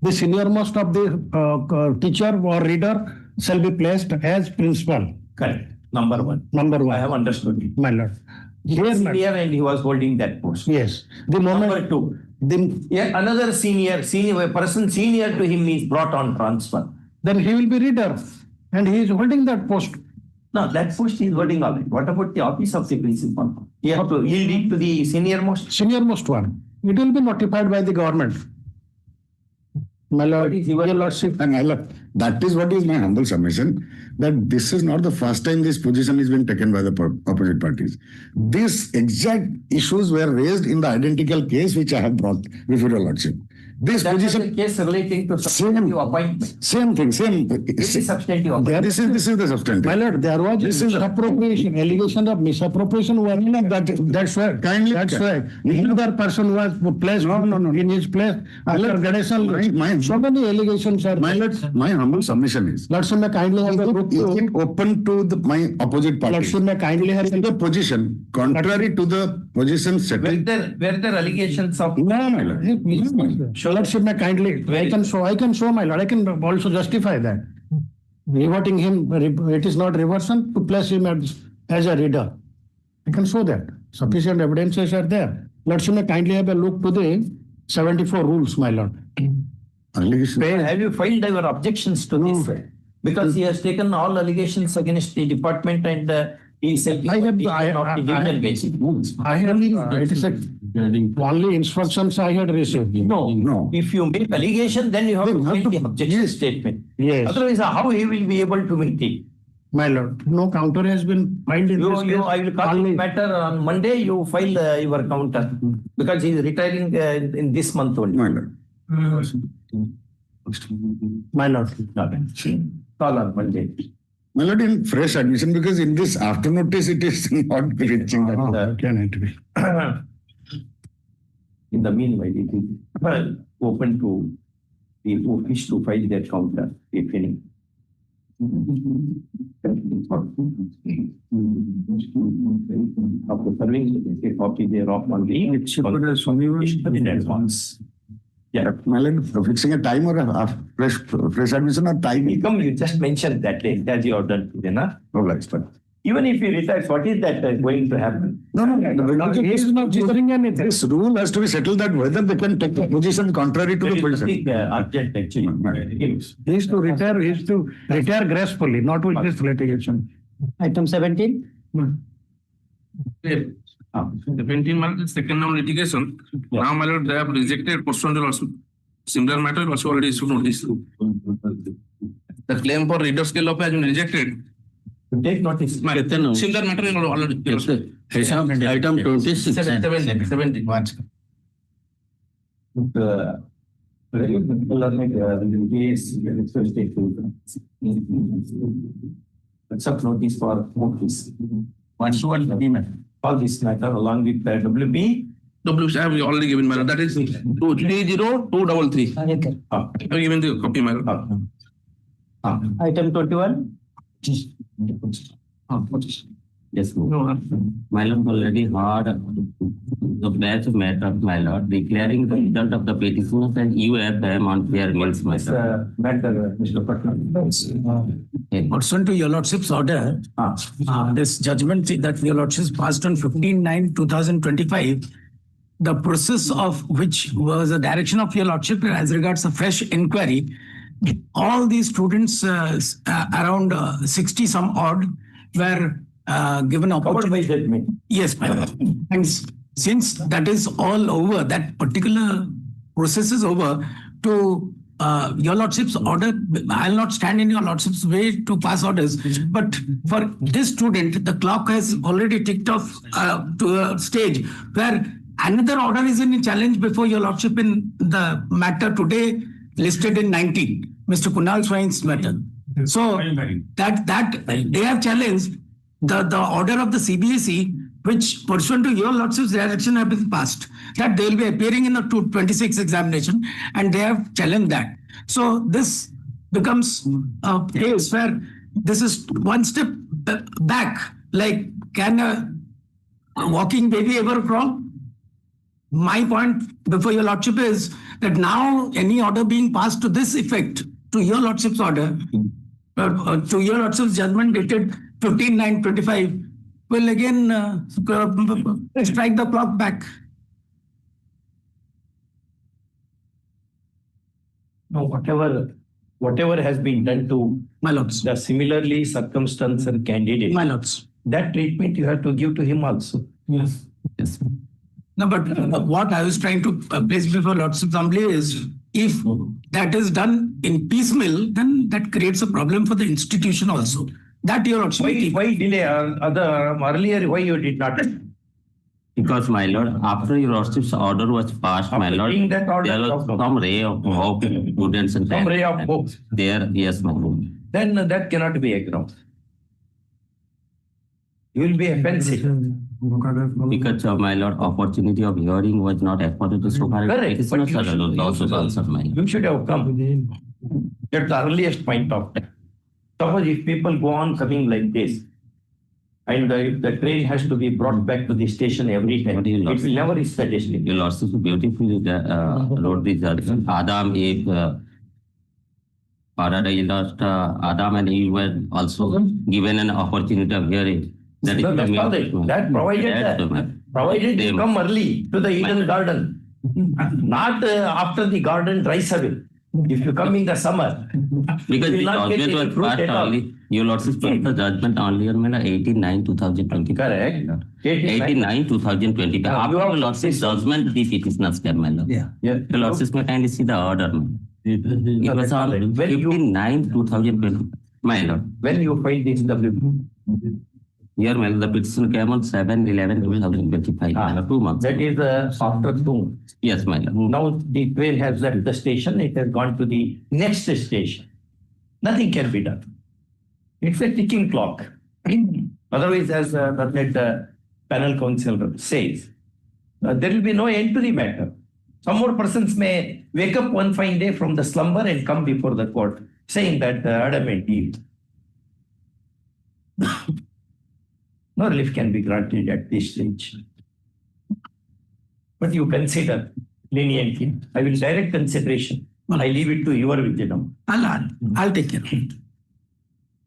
The senior-most of the teacher or reader shall be placed as principal. Correct. Number one. I have understood it. My lord. He was senior and he was holding that post. Yes. The moment. Number two. Another senior person senior to him is brought on transfer. Then he will be reader and he is holding that post. No, that post he is holding all right. What about the office of the principal? He has to yield it to the senior-most? Senior-most one. It will be notified by the government. My lord, your lordship. That is what is my humble submission, that this is not the first time this position is being taken by the opposite parties. These exact issues were raised in the identical case which I have brought before your lordship. This position, was a case relating to substantive appointment. Same thing. This is substantive appointment. This is the substantive. My lord, there was misappropriation, allegation of misappropriation. That's why. That's why. Another person was placed in his place. So many allegations are. My humble submission is. Lordship, may kindly have a look. Is it open to my opposite party? Lordship, may kindly have the position contrary to the position settled. Were there allegations of? No, my lord. Lordship, may kindly. I can show, my lord. I can also justify that. Reverting him, it is not reversion to place him as a reader. I can show that. Sufficient evidences are there. Lordship, may kindly have a look to the 74 rules, my lord. Have you filed your objections to this? Because he has taken all allegations against the department and he said it is Only instructions I had received. No. If you make allegation, then you have to make the objection statement. Yes. Otherwise, how he will be able to meet it? My lord, no counter has been filed in this case. I will call this matter on Monday. You file your counter because he is retiring in this month only. My lord. My lord. Call on Monday. My lord, in fresh admission, because in this after notice it is not reaching that. Can it be? In the meanwhile, it is open to the wish to file their counter, if any. After serving a copy thereof on the in advance. Yeah. My lord, fixing a time or a fresh admission or time? You just mentioned that as you have done today, na? No, like, but even if he retires, what is that going to happen? No. He is not differing anything. This rule has to be settled that whether they can take a position contrary to the position. Urgent actually. He is to retire gracefully, not with this litigation. Item 17. 17 months, second round litigation. Now, my lord, they have rejected pursuant to also similar matter also already issued notice. The claim for reader scale of has been rejected. Take notice. Similar matter is already. Item 26. 70. Accept notice for notice. All this matter along with the WB. WC I have already given my lord. That is 230233. I have given the copy, my lord. Item 21. Yes, my lord already heard the batch matter, my lord, declaring the result of the petition and you have them on fair means, my lord. Matter, Mr. Patna. Pursuant to your lordship's order, this judgment that your lordship passed on 15/9/2025, the process of which was the direction of your lordship as regards a fresh inquiry, all these students, around 60 some odd, were given opportunity. Yes, my lord. And since that is all over, that particular process is over, to your lordship's order, I'll not stand in your lordship's way to pass orders. But for this student, the clock has already ticked off to a stage where another order is in challenge before your lordship in the matter today listed in 19, Mr. Kunal Swain's matter. So that they have challenged the order of the CBSE, which pursuant to your lordship's direction have been passed, that they will be appearing in the 226 examination, and they have challenged that. So this becomes a case where this is one step back. Like, can a walking baby ever crawl? My point before your lordship is that now any order being passed to this effect, to your lordship's order, to your lordship's judgment dated 15/9/25, will again strike the clock back. No, whatever has been done to my lords, the similarly circumstanced candidate, my lords, that treatment you have to give to him also. Yes. No, but what I was trying to place before Lordship's Hon'Ble is, if that is done in piecemeal, then that creates a problem for the institution also. That your lordship. Why delay earlier? Why you did not? Because, my lord, after your lordship's order was passed, my lord, that order, there was some ray of hope, students and some ray of hope. There, yes, my lord. Then that cannot be a ground. You will be offensive. Because, my lord, opportunity of hearing was not afforded to so far. Correct. But you should have come at the earliest point of time. Suppose if people go on coming like this, and the train has to be brought back to the station every time, it will never reach the destination. Your lordship beautifully wrote this Adam, Eve, paradise, Adam and Eve were also given an opportunity of hearing. That provided they come early to the Eden garden, not after the garden dries away. If you come in the summer, Because you the will not get judgment any was fruit passed at all. only, your lordship passed the judgment only on 18/9/2020. Correct. 18/9/2020. After your lordship judgment, the petitioners came, my lord. Yeah. Your lordship may kindly see the order, my lord. It was on 15/9/2020, my lord. When you file this WP? Here, my lord, the petition came on 7/11/2025, my lord, 2 months. That is after 2. Yes, my lord. Now the train has left the station, it has gone to the next station. Nothing can be done. It's a ticking clock. Otherwise, as the panel counsel says, there will be no end to the matter. Some more persons may wake up one fine day from the slumber and come before the court saying that adamant yield. No relief can be granted at this stage. But you consider leniently. I will direct consideration. I leave it to your wisdom. I'll take care of it.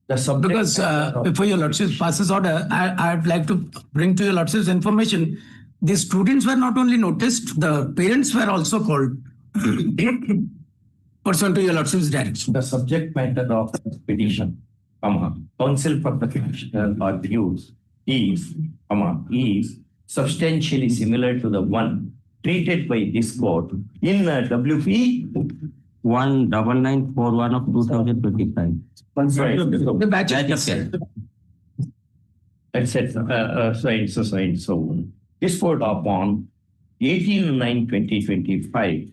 The subject Because before your lordship passes order, I'd like to bring to your lordship's information, the students were not only noticed, the parents were also called pursuant to your lordship's direction. The subject matter of petition, counsel for the petitioner or views is substantially similar to the one treated by this court in WP 19941 of 2025. The batch of etc. So and so. This court upon 18/9/2025.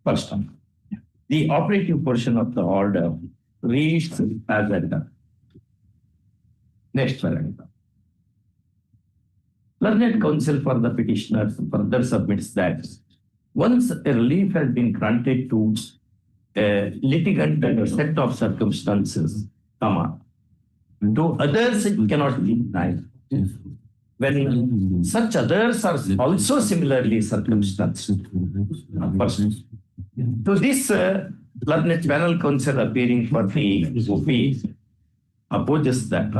First time. The operative portion of the order reads as under. Next paragraph. Learned counsel for the petitioner further submits that once a relief has been granted to a litigant under a set of circumstances, to others it cannot be denied. When such others are also similarly circumstanced. To this learned panel counsel appearing for the OP opposes that,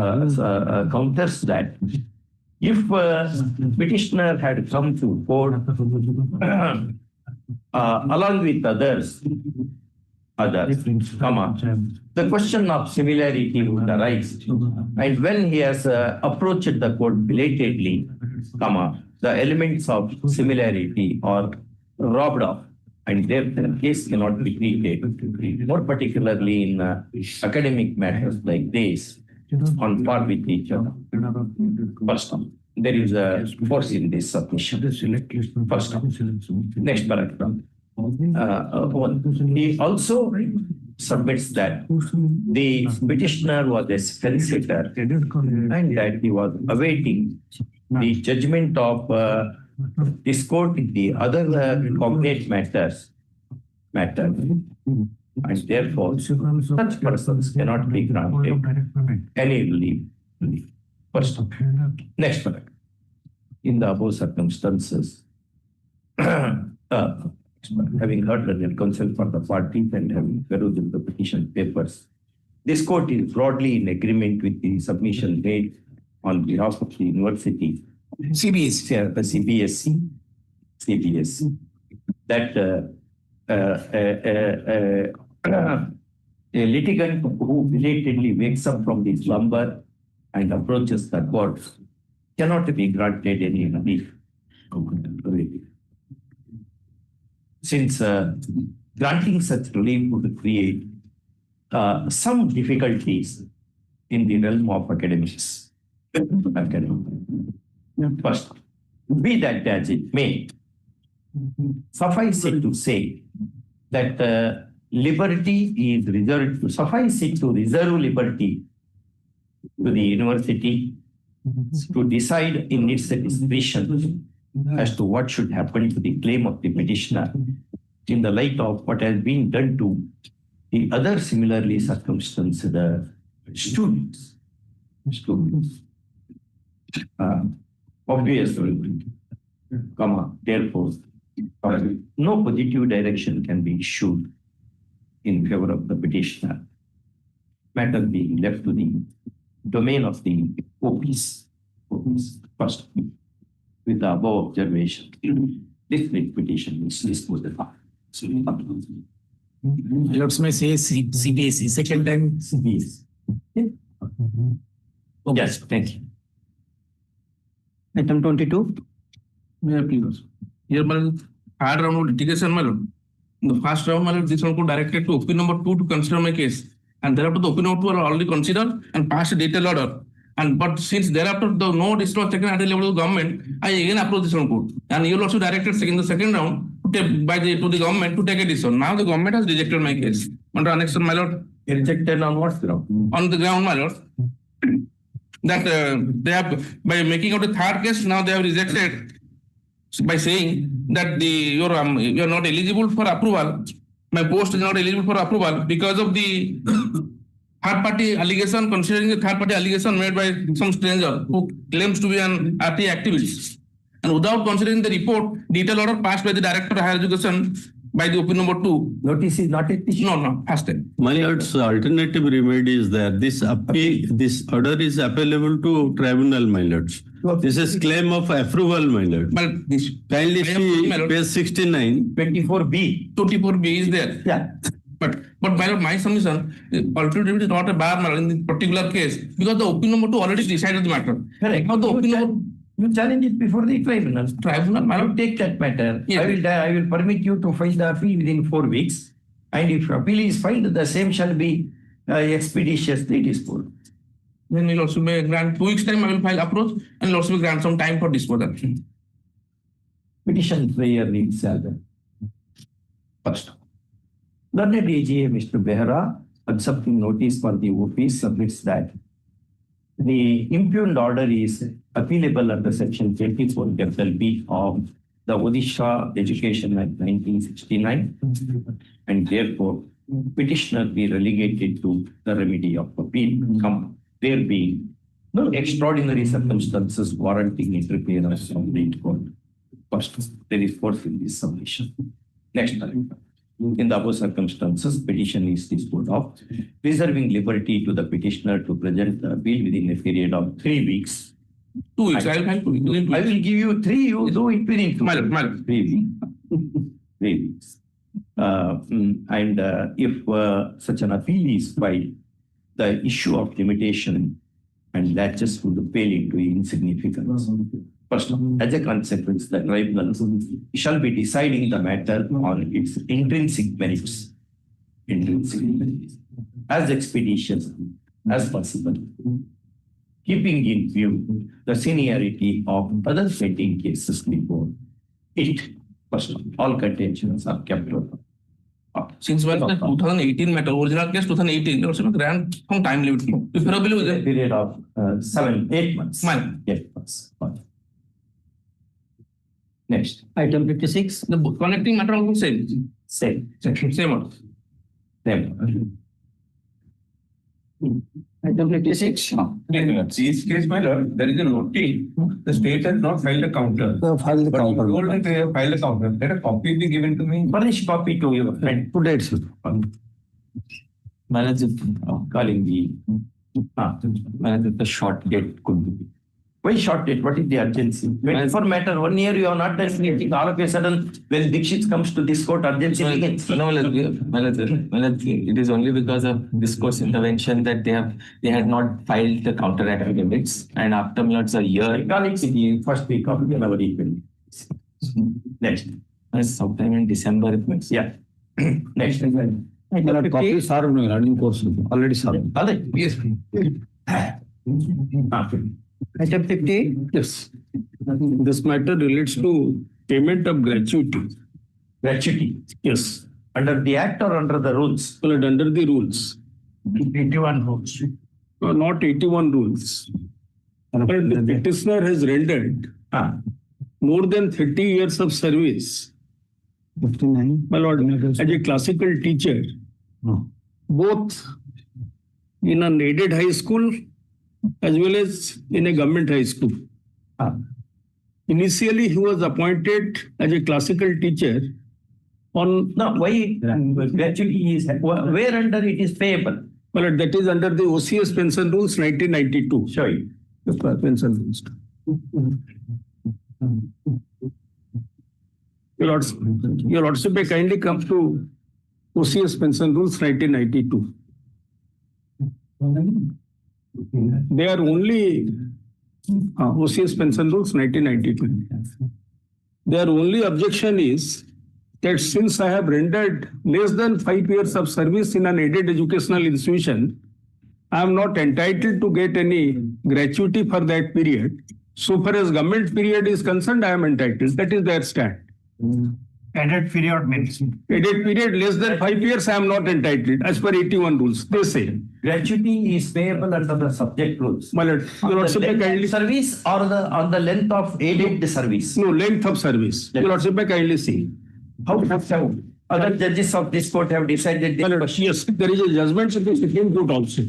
counters that if petitioner had come to court along with others, the question of similarity would arise. And when he has approached the court belatedly, the elements of similarity are robbed off, and their case cannot be treated, more particularly in academic matters like this, on par with each other. First, there is a force in this submission. First, next paragraph. He also submits that the petitioner was a solicitor and that he was awaiting the judgment of this court in the other cognate matters. And therefore, such persons cannot be granted any relief. First, next paragraph. In the above circumstances, having heard the counsel for the parties and having perused the petition papers, this court is broadly in agreement with the submission made on behalf of the university, CBSC, that a litigant who belatedly wakes up from the slumber and approaches the court cannot be granted any relief. Since granting such relief would create some difficulties in the realm of academics. First, be that as it may, suffice it to say that liberty is reserved to, suffice it to reserve liberty to the university to decide in its discretion as to what should happen to the claim of the petitioner in the light of what has been done to the other similarly circumstanced students. Obviously, therefore, no positive direction can be issued in favor of the petitioner, matter being left to the domain of the OPs. First, with the above observation, this petition is disposed of. Let's may say CBSE, second time CBSE. Okay. Yes, thank you. Item 22. Yeah, please. Here, third round of litigation, my lord. In the first round, this one could directed to OP number 2 to consider my case. And thereafter, the OP number 2 are already considered and passed a detailed order. And but since thereafter the no decision was taken at the level of the government, I again approached this one court. And you also directed in the second round to the government to take a decision. Now the government has rejected my case. Under annexation, my lord. Rejected on what ground? On the ground, my lord. That they have, by making out a third case, now they have rejected by saying that you are not eligible for approval. My post is not eligible for approval because of the third party allegation, considering the third party allegation made by some stranger who claims to be an RT activist. And without considering the report, detailed order passed by the Director of Higher Education by the OP number 2. Notice is not it? No, first time. My lord's alternative remedy is there. This order is applicable to tribunal, my lords. This is claim of approval, my lord. But this kindly see page 69. 24B. 24B is there. Yeah. But my lord, my submission, alternative remedy is not a bar, my lord, in this particular case because the OP number 2 already decided the matter. Correct. Now the OP number you challenge it before the tribunal. Tribunal, my lord, take that matter. Yes. I will permit you to file the appeal within 4 weeks. And if appeal is filed, the same shall be expeditiously disposed. Then we'll also may grant 2 weeks time. I will file approach and will also grant some time for disposal. Petition prayer reads salve. First, learned AGA Mr. Behra, accepting notice for the OP, submits that the impugned order is appealable under section 24 capital B of the Odisha Education Act 1969, and therefore petitioner be relegated to the remedy of appeal, there being no extraordinary circumstances warranting interference from the court. First, there is force in this submission. Next time. In the above circumstances, petition is disposed of, reserving liberty to the petitioner to present the appeal within a period of 3 weeks. 2 weeks. I will give you 3. You do it within 2 weeks. 3 weeks. 3 weeks. And if such an appeal is filed, the issue of limitation and latches would pale into insignificance. First, as a consequence, the tribunal shall be deciding the matter on its intrinsic merits, as expeditiously as possible, keeping in view the seniority of other pending cases before it. First, all contentions are kept open. Since when the 2018 matter, original case 2018, there was a grant some time limit. Preferably with a period of 7-8 months. 8 months. Next. Item 56. The connecting matter also same. Same. Same. Item 56. This case, my lord, there is a notice. The state has not filed a counter. Filed the but counter. you told that they have filed a counter. Let a copy be given to me. Furnish copy to your friend. Today itself. Manager, calling the short date could be. Why short date? What is the urgency? For matter 1 year, you are not done anything. All of a sudden, when Dixit comes to this court, urgency begins. No, it is only because of this court's intervention that they had not filed the counter affidavits, and after a year. First week of January. Next. Sometime in December. Yeah. Next. Copy served running course already served. Yes. Item 50. Yes. This matter relates to payment of gratuity. Gratuity? Yes. Under the act or under the rules? Well, under the rules. 81 rules. No, not 81 rules. But the petitioner has rendered more than 30 years of service. 59. My lord, as a classical teacher, both in an aided high school as well as in a government high school. Initially, he was appointed as a classical teacher on... No, why gratuity is... Where under it is payable? Well, that is under the OCS pension rules 1992. Sorry. Pension rules. Your Lordship may kindly come to OCS Pension Rules 1992. They are only OCS Pension Rules 1992. Their only objection is that since I have rendered less than 5 years of service in an aided educational institution, I am not entitled to get any gratuity for that period. So far as government period is concerned, I am entitled. That is their stand. Added period means? Added period less than 5 years, I am not entitled as per 81 rules. They say. Gratuity is payable under the subject rules. My lord, your lordship may kindly service or on the length of aided service? No, length of service. Your lordship may kindly see. How other judges of this court have decided this question? Yes, there is a judgment of the Supreme Court also.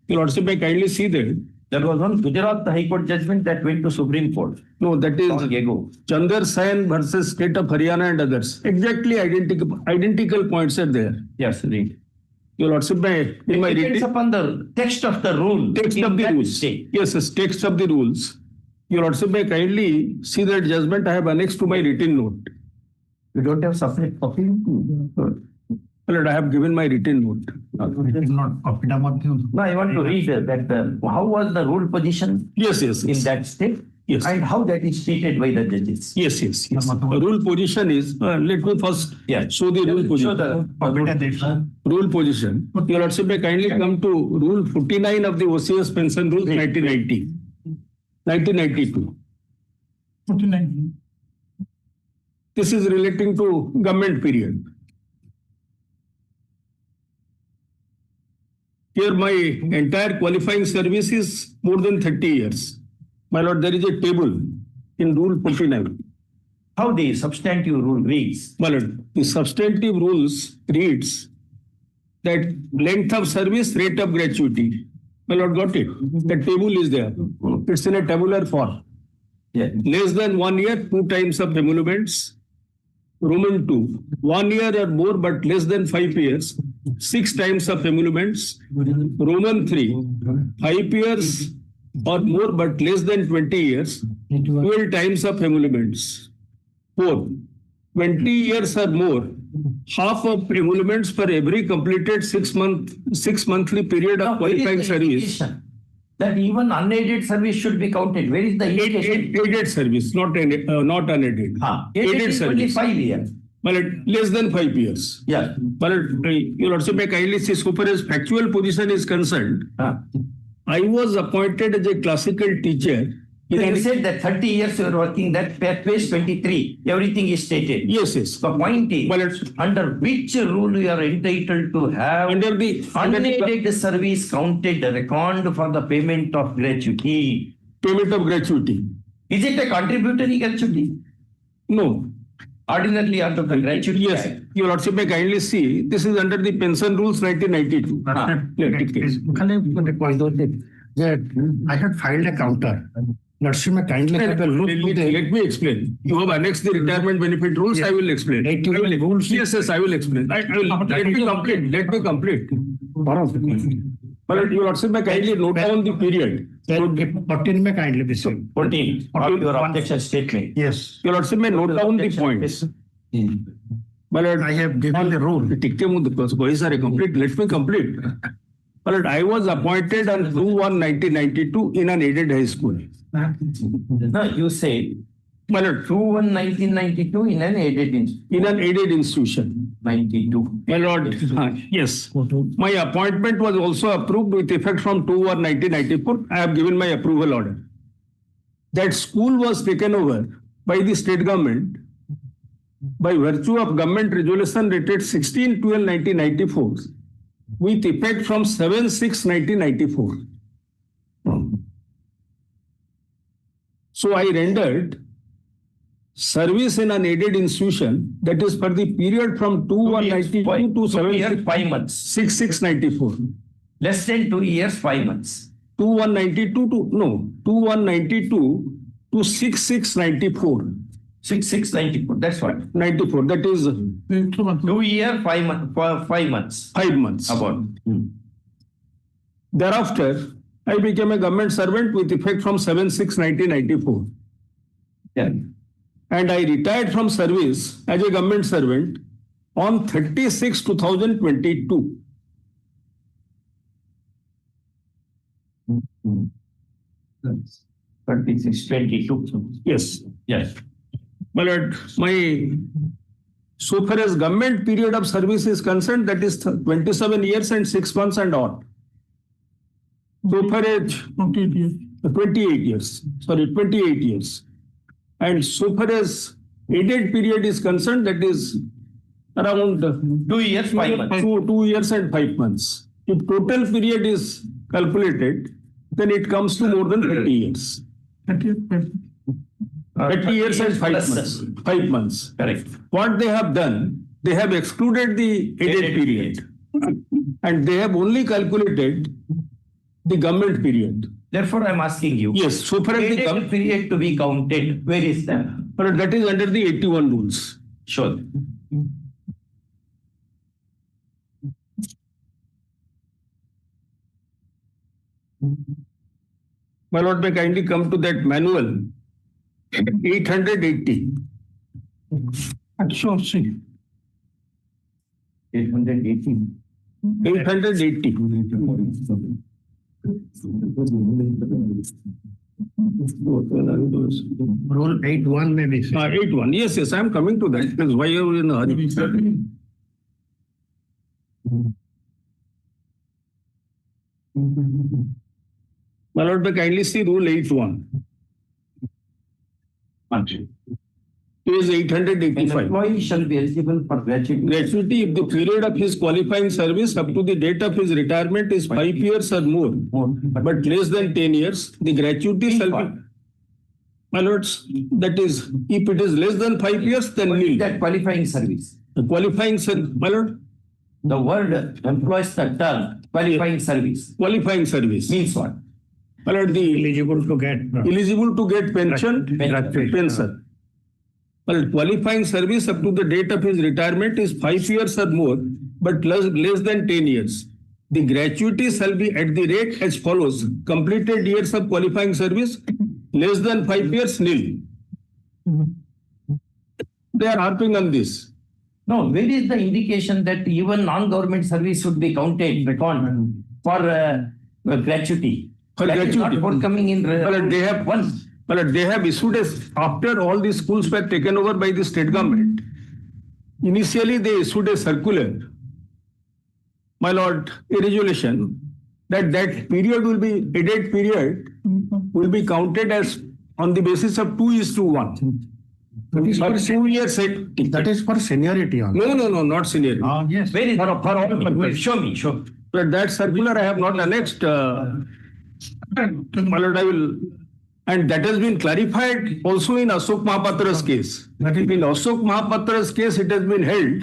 Your lordship may kindly see that. There was one Gujarat High Court judgment that went to Supreme Court. No, that is long ago. Chandar Sain versus State of Haryana and others. Exactly identical points are there. Yes, read. Your lordship may in my depends upon the text of the rule. Text of the rules. State. Yes, text of the rules. Your lordship may kindly see that judgment I have annexed to my written note. You don't have separate copy? Lord, I have given my written note. Not copied about you. No, I want to read that. How was the rule position? Yes. In that state? Yes. And how that is treated by the judges? Yes. The rule position is, let me first show the rule position. Show the rule position. Your lordship may kindly come to Rule 49 of the OCS Pension Rules 1990. 1992. 49. This is relating to government period. Here my entire qualifying service is more than 30 years. My lord, there is a table in Rule 49. How the substantive rule reads? My lord, the substantive rules reads that length of service, rate of gratuity. My lord, got it? The table is there. It's in a tabular form. Yeah. Less than 1 year, 2 times of emoluments. Roman 2, 1 year or more but less than 5 years, 6 times of emoluments. Roman 3, 5 years or more but less than 20 years, 12 times of emoluments. 4, 20 years or more, half of emoluments for every completed 6 monthly period of qualifying service. That even unaided service should be counted. Where is the aided service, not unaided. Aided service. Only 5 years. But less than 5 years. Yeah. But you'll also may kindly see, so far as factual position is concerned, I was appointed as a classical teacher. You said that 30 years you are working, that page 23, everything is stated. Yes. The point is, under which rule you are entitled to have under the unaided service counted record for the payment of gratuity. Payment of gratuity. Is it a contributory gratuity? No. Ordinarily under the gratuity. Yes. Your lordship may kindly see, this is under the Pension Rules 1992. I had filed a counter. Lordship may kindly have a look. Let me explain. You have annexed the retirement benefit rules. I will explain. Yes, I will explain. Let me complete. But you lordship may kindly note down the period. 14 may kindly be seen. 14. Your objection statement. Yes. Your lordship may note down the points. But I have given the rule. Let me complete. But I was appointed on 2/1/1992 in an aided high school. No, you say 2/1/1992 in an aided institution. In an aided institution. 92. My lord, yes. My appointment was also approved with effect from 2/1/1994. I have given my approval order. That school was taken over by the state government by virtue of government resolution dated 16/12/1994 with effect from 7/6/1994. So I rendered service in an aided institution, that is for the period from 2/1/92 to 5 months. 6/6/94. Less than 2 years, 5 months. 2/1/92 to 6/6/94. 6/6/94. That's what. 94. That is 2 years, 5 months. 5 months. About. Thereafter, I became a government servant with effect from 7/6/1994. Yeah. And I retired from service as a government servant on 30/6/2022. 36/22. Yes. Yes. My lord, so far as government period of service is concerned, that is 27 years and 6 months and odd. So far as 28 years. Sorry, 28 years. And so far as aided period is concerned, that is around 2 years, 5 months. 2 years and 5 months. If total period is calculated, then it comes to more than 30 years. 30 years and 5 months. 5 months. Correct. What they have done, they have excluded the aided period. And they have only calculated the government period. Therefore, I'm asking you. Yes, so far as the aided period to be counted, where is that? But that is under the 81 rules. Sure. My lord, may kindly come to that manual. 880. Sure, see. 880. 880. Rule 8.1 maybe. 8.1. Yes, yes, I am coming to that. That's why you are in a hurry. My lord, may kindly see rule 8.1. Is 885. Employee shall be eligible for gratuity. Gratuity if the period of his qualifying service up to the date of his retirement is 5 years or more, but less than 10 years, the gratuity shall be. My lords, that is, if it is less than 5 years, then nil. That qualifying service. The qualifying service, my lord? The word employs the term qualifying service. Qualifying service. Means what? My lord, the Eligible to get pension. Pension. Well, qualifying service up to the date of his retirement is 5 years or more, but less than 10 years. The gratuity shall be at the rate as follows. Completed years of qualifying service, less than 5 years, nil. They are harping on this. No, where is the indication that even non-government service should be counted for gratuity? For that gratuity. Is not forthcoming in Well, they have one. But they have issued after all the schools were taken over by the state government. Initially, they issued a circular, my lord, a resolution that period will be, aided period will be counted as on the basis of 2:1. That is for 2 years. That is for seniority only. No, not seniority. Yes. Where is For all purposes. Show me. But that circular I have not annexed. My lord, I will. And that has been clarified also in Ashok Mahapatra's case. In Ashok Mahapatra's case, it has been held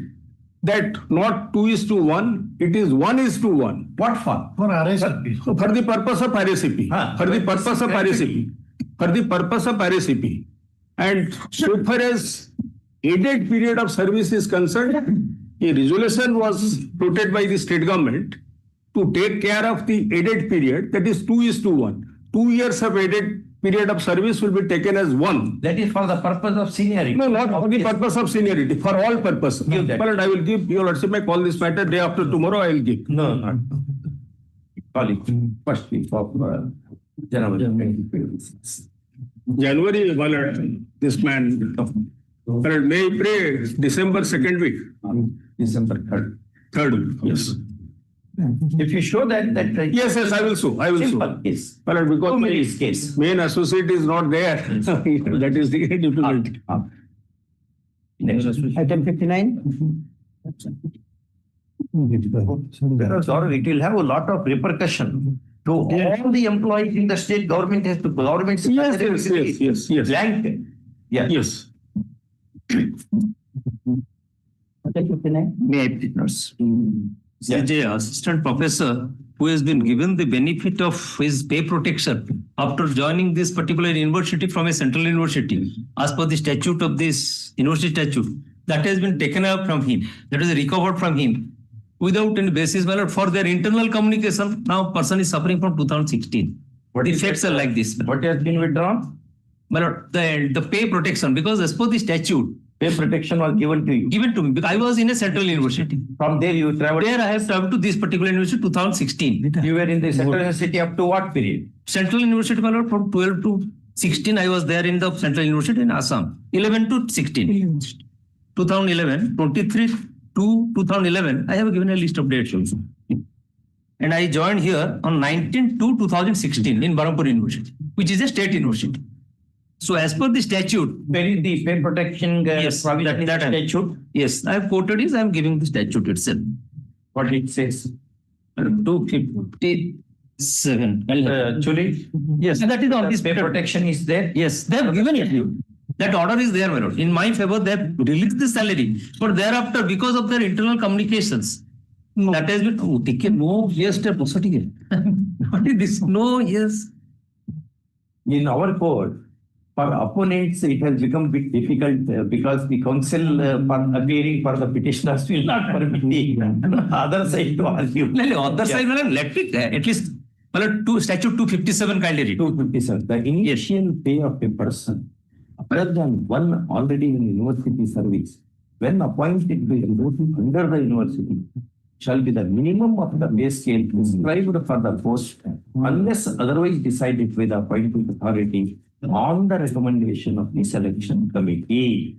that not 2:1, it is 1:1. What for? For RSP. For the purpose of RSP. For the purpose of RSP. For the purpose of RSP. And so far as aided period of service is concerned, a resolution was floated by the state government to take care of the aided period, that is 2:1. 2 years of aided period of service will be taken as one. That is for the purpose of seniority. No, not for the purpose of seniority, for all purposes. Give that. But I will give, your lordship may call this matter day after tomorrow, I will give. No, not. Call it first week of January 2026. January, my lord, this man, my lord, may I pray December 2nd week? December 3rd. 3rd week, yes. If you show that yes, I will so. Simple, yes. But because my case. main associate is not there, that is the difficulty. Item 59. Or it will have a lot of repercussion to all the employees in the state government has to government. Yes. Blank. Yeah. Yes. May I please? CJ, assistant professor who has been given the benefit of his pay protection after joining this particular university from a central university, as per the statute of this university statute, that has been taken up from him. That is recovered from him without any basis for their internal communication. Now person is suffering from 2016. What effects are like this? What has been withdrawn? The pay protection, because as per the statute, Pay protection was given to you. Given to me because I was in a central university. From there you traveled. There I have traveled to this particular university 2016. You were in the central university up to what period? Central University, my lord, from 12 to 16, I was there in the Central University in Assam. 11 to 16. 2011, 23 to 2011, I have given a list of dates also. And I joined here on 19 to 2016 in Barampur University, which is a state university. So as per the statute, Where is the pay protection provision in the statute? yes, I have quoted is I am giving the statute itself. What it says? 257. Actually, Yes, that is on this pay protection is there. Yes, they have given it. That order is there, my lord. In my favor, they have released the salary. But thereafter, because of their internal communications, that has been no yes step. What is this? No yes. In our court, for opponents, it has become a bit difficult because the counsel for appearing for the petitioners will not permit the other side to argue. No, other side, let me at least statute 257 kindly read. 257. The initial pay of a person other than one already in university service, when appointed to a duty under the university, shall be the minimum of the pay scale prescribed for the post, unless otherwise decided by the appointing authority on the recommendation of the selection committee.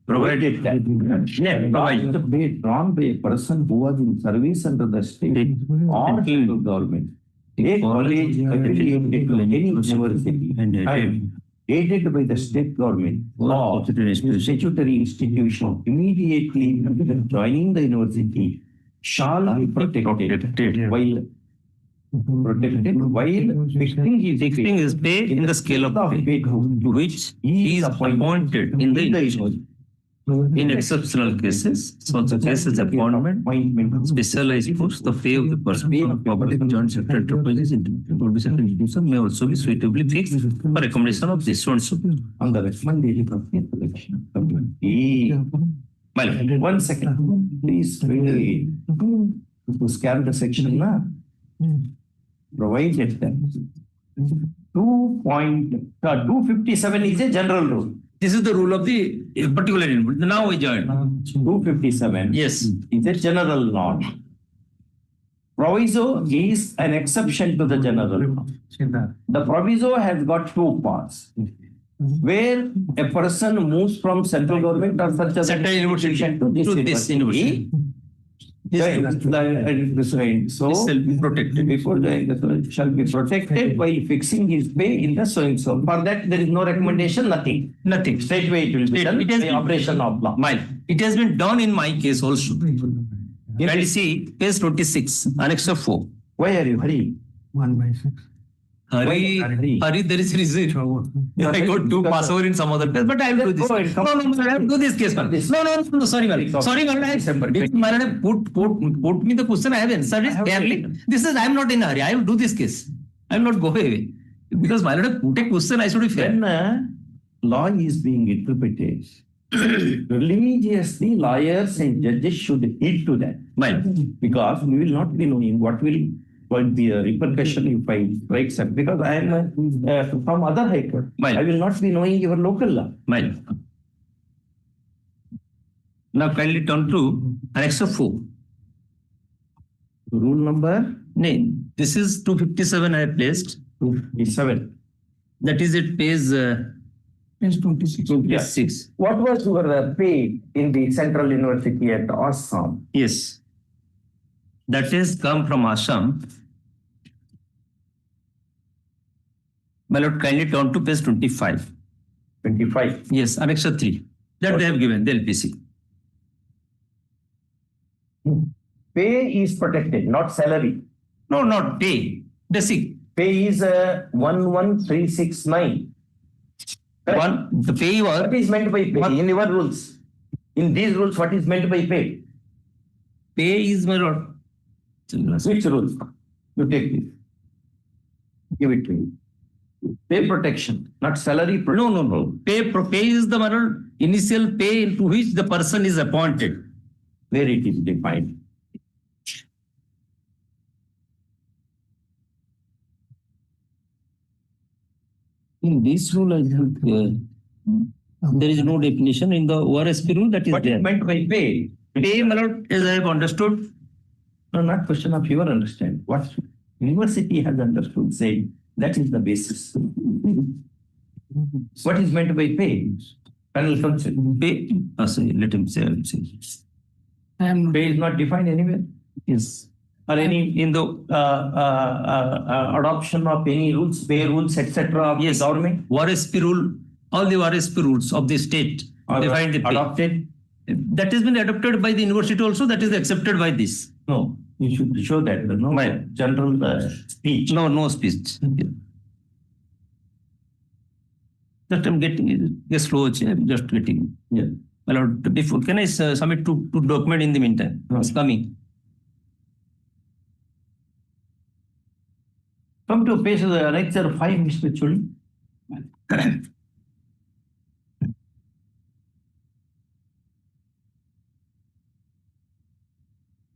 Provided that the pay drawn by a person who was in service under the state or central government, a college affiliated to any university, and aided by the state government or statutory institution immediately after joining the university shall be protected while fixing his pay in the scale of pay to which he is appointed in the university. In exceptional cases, such cases appointment, specialized post, the pay of the person of public joint sector enterprises institution may also be suitably fixed for accommodation of this so and so. On the recommendation of the selection committee. One second, please wait to scan the section now. Provided that 257 is a general rule. This is the rule of the particular university. Now we join. 257 yes, is a general law. Proviso is an exception to the general law. The proviso has got two parts. Where a person moves from central government or such a central university to this university. So shall be protected. Before the shall be protected while fixing his pay in the so and so. For that, there is no recommendation, nothing. Nothing. Straightway it will be done. It has by been operation of law. It has been done in my case also. Can you see page 26, annex of 4. Why are you hurrying? 1/6. Hurry, there is a reason. I got to pass over in some other place, but I will do this. No, I will do this case. No, sorry, sorry, put me the question. I have answered it fairly. This is, I am not in a hurry. I will do this case. I will not go away. Because my lord, put a question, I should be fair. When law is being interpreted, religiously, lawyers and judges should heed to that. Because we will not be knowing what will be a repercussion if I write something. Because I am from other high court. I will not be knowing your local law. Now kindly turn to annex of 4. Rule number? No, this is 257 I have placed. 257. That is it page 26. 26. What was your pay in the Central University at Assam? Yes. That has come from Assam. My lord, kindly turn to page 25. 25? Yes, annex 3. That they have given, the LPC. Pay is protected, not salary. No, not pay. Basic. Pay is 11369. The pay was. What is meant by pay in your rules? In these rules, what is meant by pay? Pay is, my lord. Which rules? You take this. Give it to me. Pay protection, not salary protection. No. Pay is the, my lord, initial pay into which the person is appointed. Where it is defined. In this rule, I think There is no definition in the ORSP rule that is What there. is meant by pay? Pay, my lord, as I have understood, No, not question of your understand. What university has understood, say that is the basis. What is meant by pay? Panel counsel. pay, sorry, let him say. Pay is not defined anywhere. Yes. Or any in the adoption of any rules, pay rules, etc. of the government. ORSP rule, all the ORSP rules of the state Are define the pay. adopted? That has been adopted by the university also, that is accepted by this. No, you should show that. No, general speech. No speech. Just I'm getting it slow, I'm just getting. Yeah. My lord, before, can I submit to document in the meantime? It's coming. Come to page lecture 5, Mr. Chudi.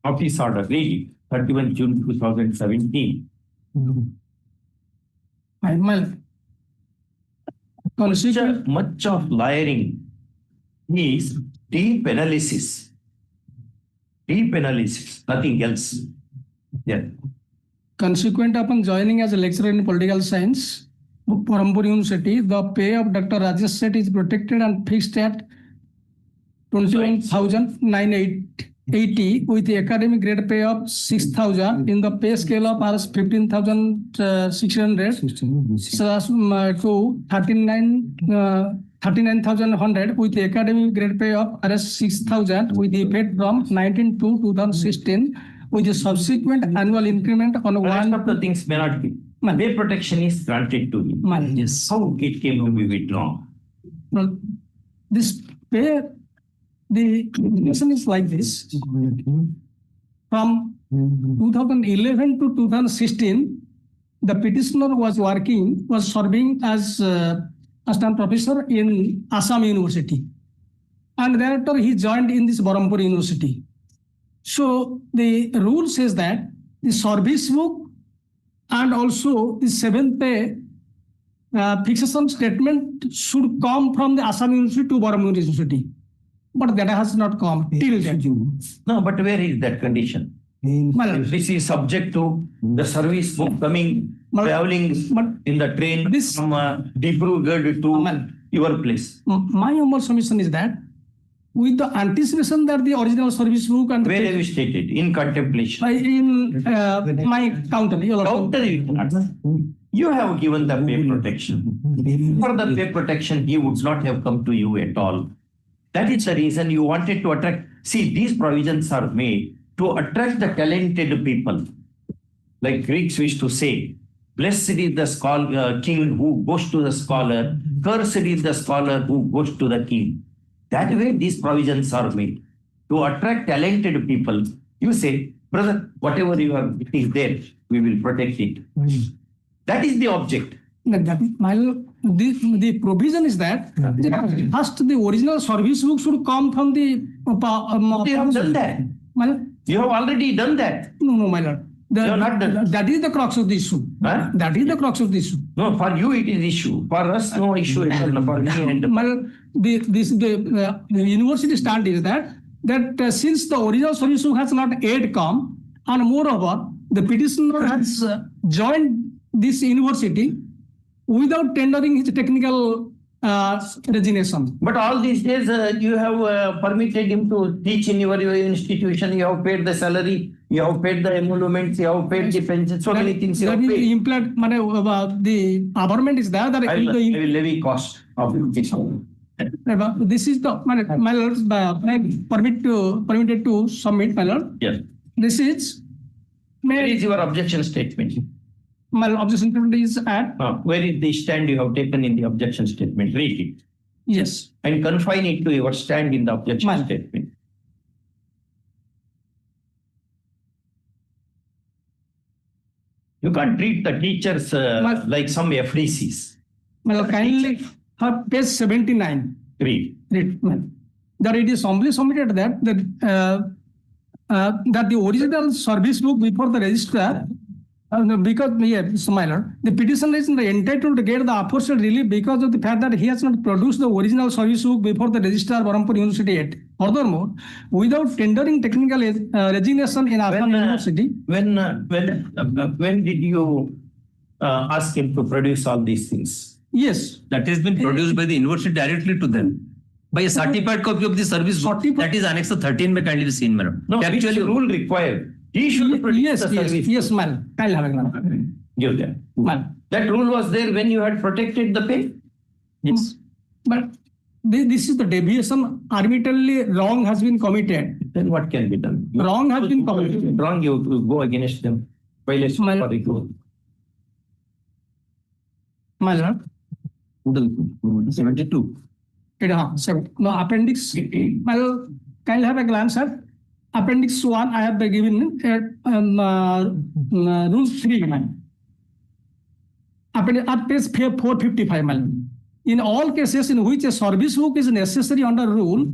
Office order, read it, 31 June 2017. Much of lawyering is deep analysis. Deep analysis, nothing else. Yeah. Consequent upon joining as a lecturer in political science, Hon'Ble University, the pay of Dr. Rajesh Seth is protected and fixed at 21,980 with the academic grade pay of 6,000 in the pay scale of Rs 15,600 to 39,100 with the academic grade pay of Rs 6,000 with the effect from 19 to 2016 with the subsequent annual increment on Rest one of the things may not be. Pay protection is granted to him. Yes. How it came to be withdrawn? Well, this pay, the definition is like this. From 2011 to 2016, the petitioner was serving as assistant professor in Assam University. And thereafter he joined in this Hon'Ble University. So the rule says that the service book and also the seventh pay fixation statement should come from the Assam University to Hon'Ble University. But that has not come till that. No, but where is that condition? This is subject to the service book coming, traveling in the train from Dibrugarh to your place. My humble submission is that with the anticipation that the original service book and where have you stated? In contemplation. In my counter. Counter you cannot. You have given the pay protection. For the pay protection, he would not have come to you at all. That is the reason you wanted to attract. See, these provisions are made to attract the talented people. Like Greeks used to say, blessed is the king who goes to the scholar, cursed is the scholar who goes to the king. That way these provisions are made. To attract talented people, you say, brother, whatever you are, it is there, we will protect it. That is the object. The provision is that first the original service book should come from the. You have done that. You have already done that. No, my lord. You have not done. That is the crux of the issue. Huh? That is the crux of the issue. No, for you it is issue. For us, no issue at all. For me and the university stand is that since the original service book has not yet come, and moreover, the petitioner has joined this university without tendering his technical resignation. But all these days you have permitted him to teach in your institution. You have paid the salary, you have paid the emoluments, you have paid the pension, so many things you have paid. The government is there. That I will levy cost of this. This is the my lord, permitted to submit, my lord. Yes. This is. Where is your objection statement? My objection statement is at. Where is the stand you have taken in the objection statement? Read it. Yes. And confine it to your stand in the objection statement. You can't treat the teachers like some FDCs. Well, kindly have page 79. Read. That it is humbly submitted that the original service book before the registrar No, because yes, my lord, the petitioner is entitled to get the aforesaid relief because of the fact that he has not produced the original service book before the registrar Barampur University yet. Furthermore, without tendering technical resignation in Assam University. When did you ask him to produce all these things? Yes. That has been produced by the university directly to them. By a certified copy of the service book. That is Annex 13 may kindly be seen, madam. No, actually rule required. He should produce the service. Yes, madam. I'll have a Give them. That rule was there when you had protected the pay. Yes. But this is the deviation. Arbitrarily wrong has been committed. Then what can be done? Wrong has been committed. Wrong, you go against them. Violation for the rule. My lord. 72. No, appendix. Well, can I have a glance at appendix 1? I have given rule 3. At page 455. In all cases in which a service book is necessary under rule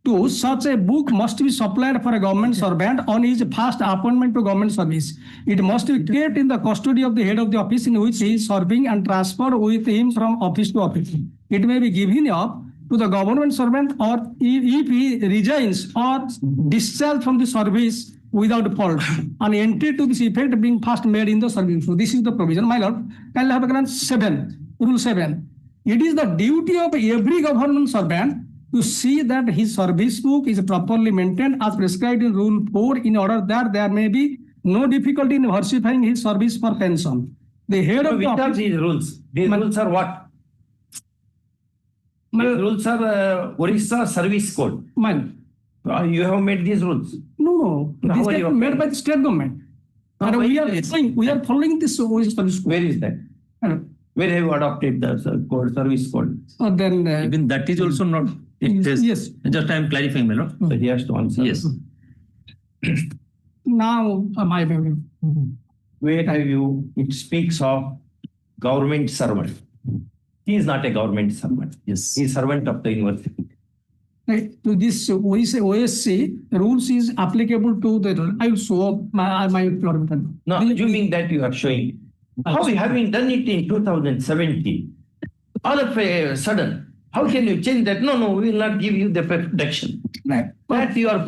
2, such a book must be supplied for a government servant on his first appointment to government service. It must be kept in the custody of the head of the office in which he is serving and transferred with him from office to office. It may be given up to the government servant or if he resigns or discharged from the service without fault, an entry to this effect being first made in the service. So this is the provision. My lord, can I have a glance? 7, rule 7. It is the duty of every government servant to see that his service book is properly maintained as prescribed in rule 4 in order that there may be no difficulty in versifying his service for pension. The head of the office. These rules? These rules are what? These rules are Orissa Service Code. You have made these rules? No. These are made by the state government. And we are following this Orissa Service Code. Where is that? Where have you adopted the service code? Then even that is also not. Yes. Just I am clarifying, my lord. So he has to answer. Yes. Now, my baby. Where have you? It speaks of government servant. He is not a government servant. Yes. He is servant of the university. Right. To this OSC rules is applicable to the. I will show my. No, assuming that you are showing. How having done it in 2017, all of a sudden, how can you change that? No, we will not give you the protection. Right. But you are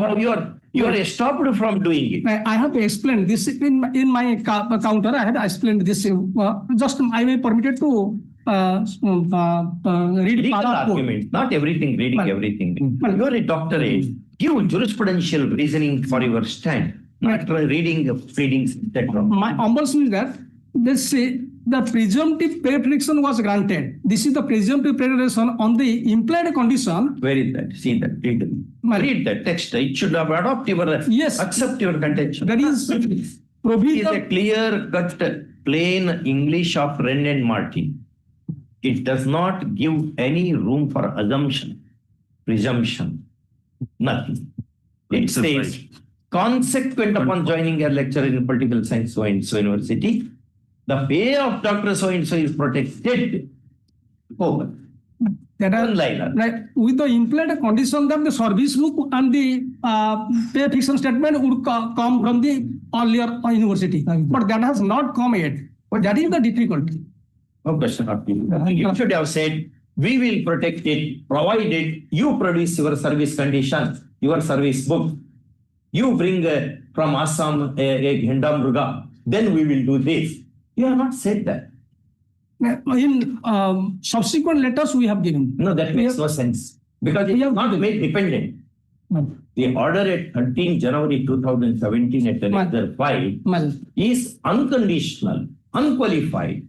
stopped from doing it. I have explained this in my counter. I had explained this. Just I may permitted to read legal argument, not everything, reading everything. You are a doctorate. Give jurisprudential reasoning for your stand, not reading pleadings, etc. My humble is that the presumptive pay protection was granted. This is the presumptive pay protection on the implied condition. Where is that? See that. Read that text. It should have adopt your accept your contention. That is provision. It is a clear cut, plain English of Wren and Martin. It does not give any room for assumption, presumption, nothing. It says, consequent upon joining a lecture in political science so-and-so university, the pay of Dr. So-and-so is protected. Over. That are, right, with the implied condition that the service book and the pay fixation statement would come from the earlier university. But that has not come yet. But that is the difficulty. No question of you. You should have said, we will protect it, provided you produce your service conditions, your service book. You bring from Assam a Hindamruga, then we will do this. You have not said that. In subsequent letters we have given. No, that makes no sense. Because it is not made dependent. The order at 13 January 2017 at the lecture 5 is unconditional, unqualified.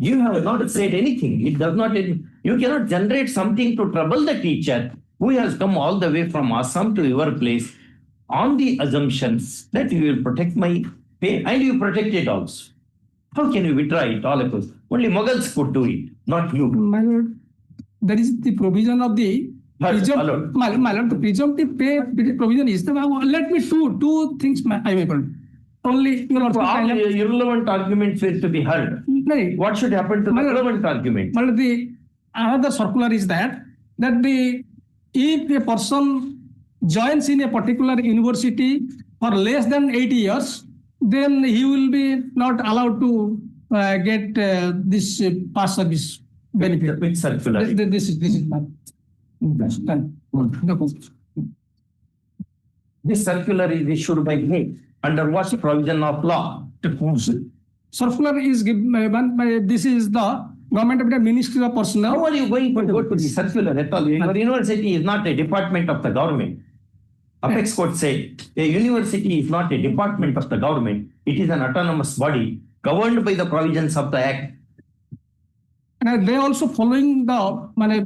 You have not said anything. It does not. You cannot generate something to trouble the teacher who has come all the way from Assam to your place on the assumptions that you will protect my pay and you protect it also. How can you withdraw it all across? Only Mughals could do it, not you. My lord, that is the provision of the presumptive. My lord, the presumptive pay provision is the. Let me two things. I may call. Only all irrelevant arguments were to be heard. What should happen to the relevant argument? Well, the another circular is that if a person joins in a particular university for less than 8 years, then he will be not allowed to get this past service benefit. Which circular? This is my. This circular is issued by whom? Under what provision of law? Circular is given by, this is the Government of the Ministry of Personnel. How are you going to go to the circular at all? Your university is not a department of the government. Apex Court said a university is not a department of the government. It is an autonomous body governed by the provisions of the Act. And they also following the. I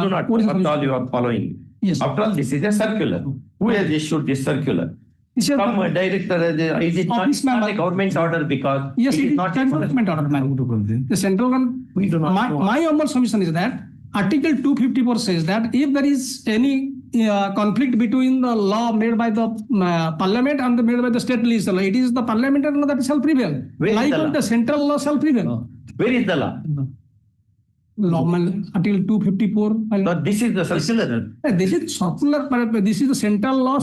do not know what all you are following. Yes. After all, this is a circular. Who has issued this circular? Some director, is it not a government order because yes, it is not a government order, man. The central one. We do not. My humble submission is that Article 254 says that if there is any conflict between the law made by the parliament and made by the state legislature, it is the parliamentary law that shall prevail. Like the central law shall prevail. Where is the law? Law, Article 254. But this is the circular. This is circular, but this is the central law.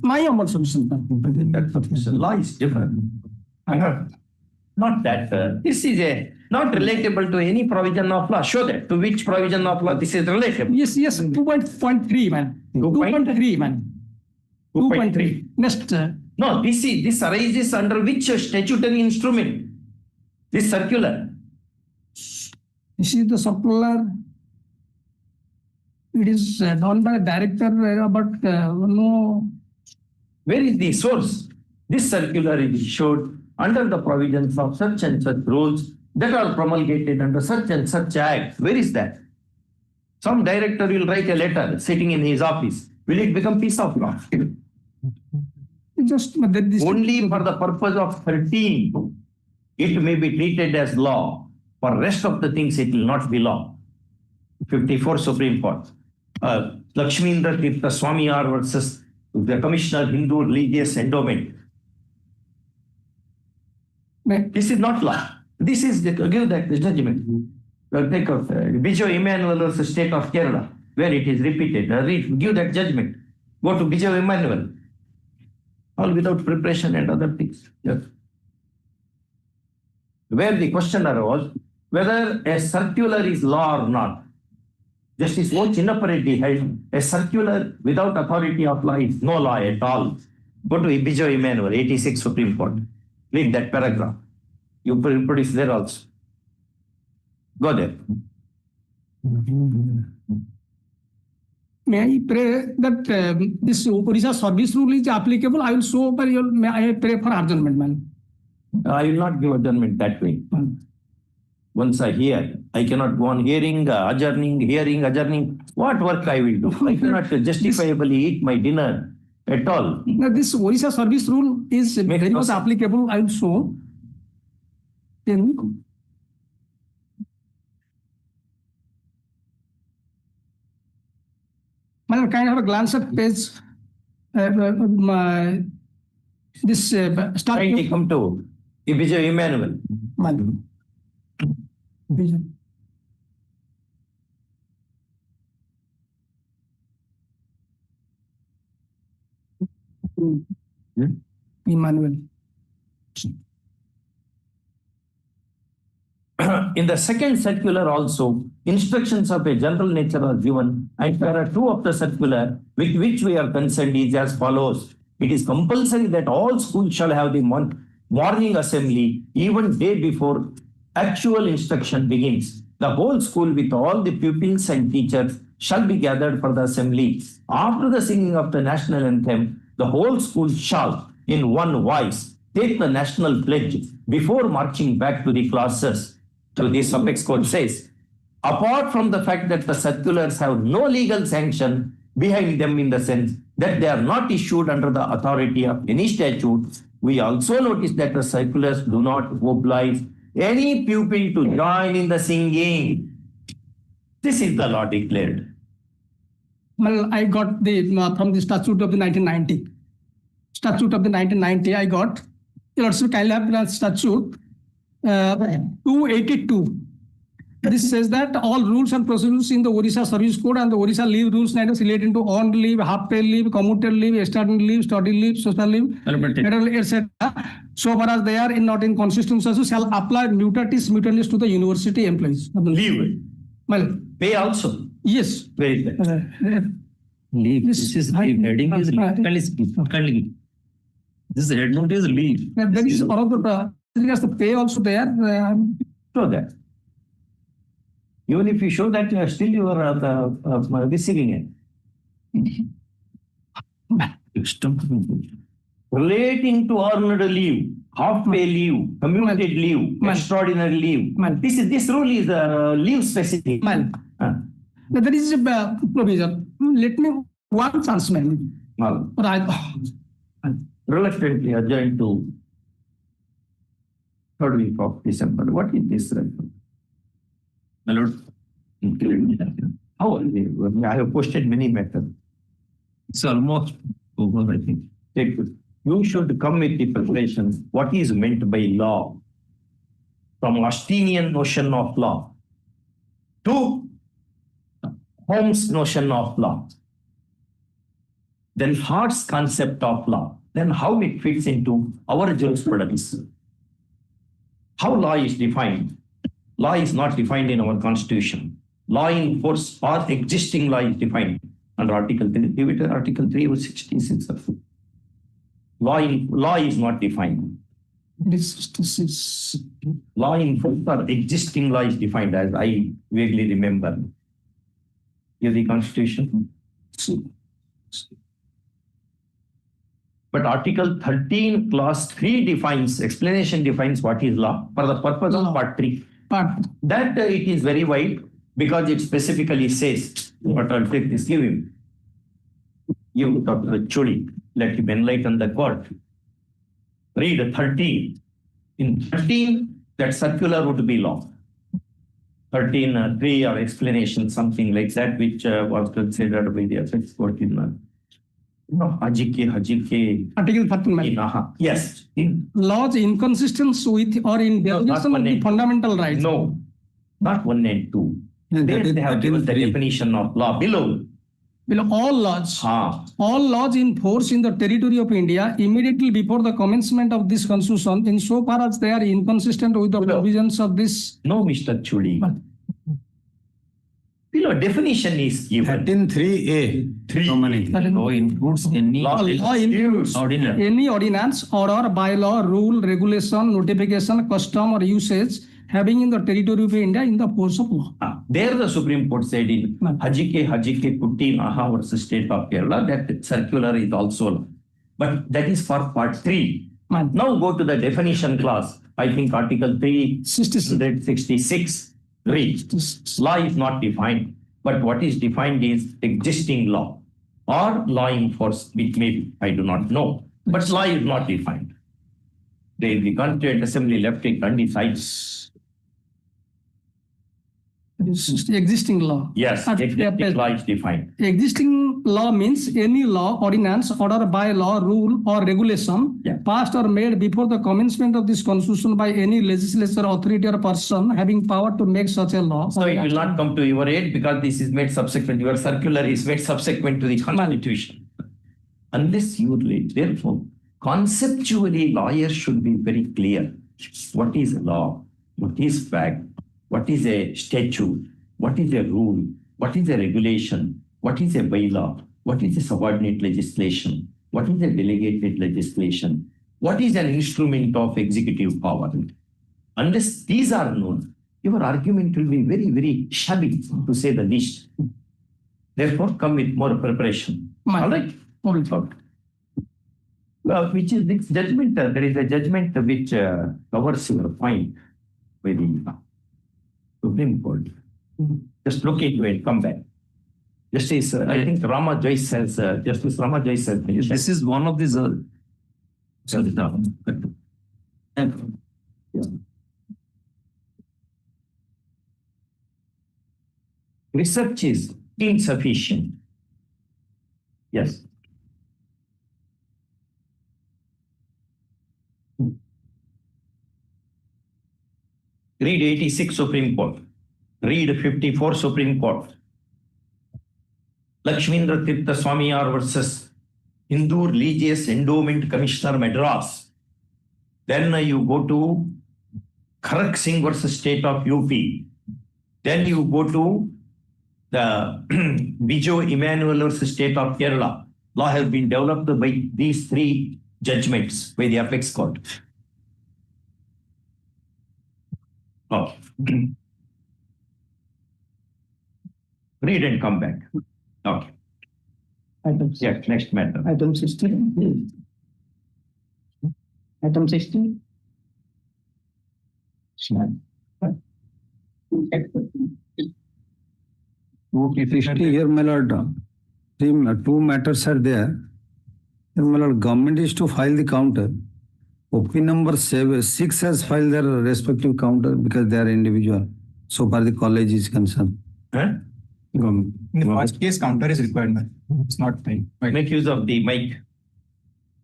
My humble submission. Law is different. Not that. This is not relatable to any provision of law. Show that. To which provision of law this is relatable? Yes, 2.3, man. 2.3, man. 2.3. Next. No, this arises under which statutory instrument? This circular. This is the circular. It is done by director, but no. Where is the source? This circular is issued under the provisions of such and such rules that are promulgated under such and such act. Where is that? Some director will write a letter sitting in his office. Will it become piece of law? Just only for the purpose of 13, it may be treated as law. For rest of the things, it will not be law. 54 Supreme Court. Lakshmindra Tirtha Swami R versus the Commissioner Hindu Religious Endowment. This is not law. This is give that the judgment. Take of Bijo Emmanuel versus State of Kerala, where it is repeated. Give that judgment. Go to Bijo Emmanuel. All without preparation and other things. Yes. Where the question arose whether a circular is law or not. Justice O. Chinnapareddy held a circular without authority of law is no law at all. Go to Bijo Emmanuel, 86 Supreme Court. Read that paragraph. You reproduce there also. Go there. May I pray that this Orissa service rule is applicable? I will show by your. May I pray for adjournment, man? I will not give adjournment that way. Once I hear, I cannot go on hearing, adjourning. What work I will do? I cannot justifiably eat my dinner at all. Now, this Orissa service rule is very much applicable. I will show. Then, can I have a glance at page? This statute. Come to Bijo Emmanuel. Emmanuel. In the second circular also, instructions of a general nature are given, and there are two of the circular with which we are concerned is as follows. It is compulsory that all schools shall have the morning assembly even day before actual instruction begins. The whole school with all the pupils and teachers shall be gathered for the assembly. After the singing of the national anthem, the whole school shall, in one voice, take the national pledge before marching back to the classes. So this Apex Court says, apart from the fact that the circulars have no legal sanction behind them in the sense that they are not issued under the authority of any statute, we also notice that the circulars do not oblige any pupil to join in the singing. This is the law declared. Well, I got the from the statute of the 1990. Statute of the 1990, I got. You also kindly have statute 282. This says that all rules and procedures in the Orissa Service Code and the Orissa leave rules relating to on leave, half pay leave, commuted leave, extended leave, study leave, social leave, etc. So far as they are not in consistency, shall apply mutatis to the university employees. Leave. Well, pay also. Yes. Where is that? Leave. This is leave. Heading is leave. This head note is leave. There is one of the pay also there. Show that. Even if you show that, you are receiving it. Relating to earned leave, half pay leave, commuted leave, extraordinary leave. This rule is leave specific. There is a provision. Let me one chance, man. Reluctantly adjourned to 3rd week of December. What is this? My Lord, how I have posted many matters. It's almost over, I think. Take it. You should come with the preparation. What is meant by law? From Austinian notion of law to Holmes' notion of law. Then Hart's concept of law. Then how it fits into our jurisprudence. How law is defined. Law is not defined in our constitution. Law in force or existing law is defined under Article 3. Article 3 or 66. Law is not defined. Law in force or existing law is defined as I vaguely remember. Is the constitution. But Article 13, Clause 3 defines, explanation defines what is law for the purpose of Part 3. That it is very wide because it specifically says, but I'll take this, give him. You, Dr. Chudi, let him enlighten the court. Read 13. In 13, that circular would be law. 13.3 or explanation, something like that, which was considered by the Apex Court in Hajike. Article 13. Yes. Laws inconsistent with or in violation of the fundamental rights. No, not 1 and 2. They have given the definition of law below. Below all laws. All laws in force in the territory of India immediately before the commencement of this constitution, insofar as they are inconsistent with the provisions of this. No, Mr. Chudi. Below definition is given. 13(3)(a). 3. Law includes any any ordinance, order, bylaw, rule, regulation, notification, custom, or usage having in the territory of India in the force of law. There the Supreme Court said in Hajike Kutti Maha versus State of Kerala that circular is also law. But that is for Part 3. Now go to the definition clause. I think Article 366 reads, law is not defined, but what is defined is existing law or law in force, which maybe, I do not know, but law is not defined. The Constituent Assembly left it undecided. Existing law. Yes, existing law is defined. Existing law means any law, ordinance, order, bylaw, rule, or regulation passed or made before the commencement of this constitution by any legislature, authority, or person having power to make such a law. So it will not come to your aid because this is made subsequent. Your circular is made subsequent to the Constitution. Unless you read. Therefore, conceptually, lawyers should be very clear. What is law? What is fact? What is a statute? What is a rule? What is a regulation? What is a bylaw? What is a subordinate legislation? What is a delegated legislation? What is an instrument of executive power? Unless these are known, your argument will be very, very shabby, to say the least. Therefore, come with more preparation. All right? Which is this judgment? There is a judgment which covers your point by the Supreme Court. Just look into it, come back. Justice, I think Rama Joyce says, Justice Rama Joyce says. This is one of these. Research is insufficient. Yes. Read 86 Supreme Court. Read 54 Supreme Court. Lakshmindra Tirtha Swamiyar versus Hindu Religious Endowment Commissioner Madras. Then you go to Kharak Singh versus State of UP. Then you go to the Bijo Emmanuel versus State of Kerala. Law has been developed by these three judgments by the apex court. Okay. Read and come back. Okay. Yeah, next matter. Item 16. Item 16. Here, my lord, two matters are there. Here, my lord, government is to file the counter. OP number 6 has filed their respective counter because they are individual. So far the college is concerned. In the first case, counter is required, man. It's not fine. Make use of the mic.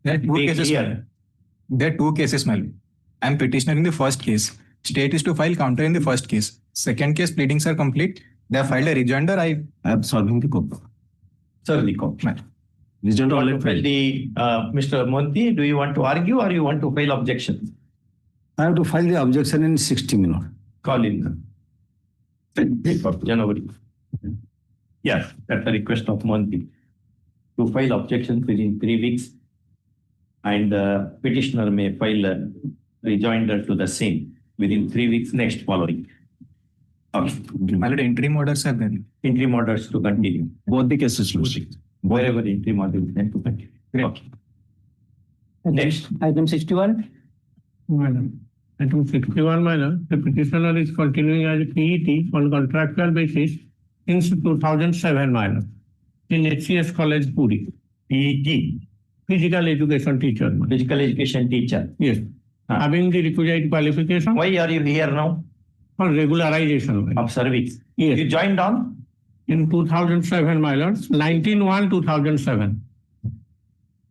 There are two cases. Here. There are two cases, my lord. I am petitioner in the first case. State is to file counter in the first case. Second case, pleadings are complete. They have filed a rejoinder. I am solving the cop. Serve the cop. Rejoinder already filed. Mr. Monti, do you want to argue or you want to file objection? I have to file the objection in 60 minutes. Call in. January. Yes, that's a request of Monti to file objections within 3 weeks, and petitioner may file a rejoinder to the same within 3 weeks next following. Okay. My lord, interim orders are there. Interim orders to continue. Both the cases, Wherever the interim order is then to continue. Okay. Next. Item 61. Madam. Item 61, madam. The petitioner is continuing as a PET on contractual basis since 2007, madam, in HCS College, Puri. PET. Physical education teacher. Madam. Physical education teacher. Yes. Having the requisite qualification. Why are you here now? For regularization. Madam. Of service. Yes. You joined on? In 2007, my lord. 19/1/2007.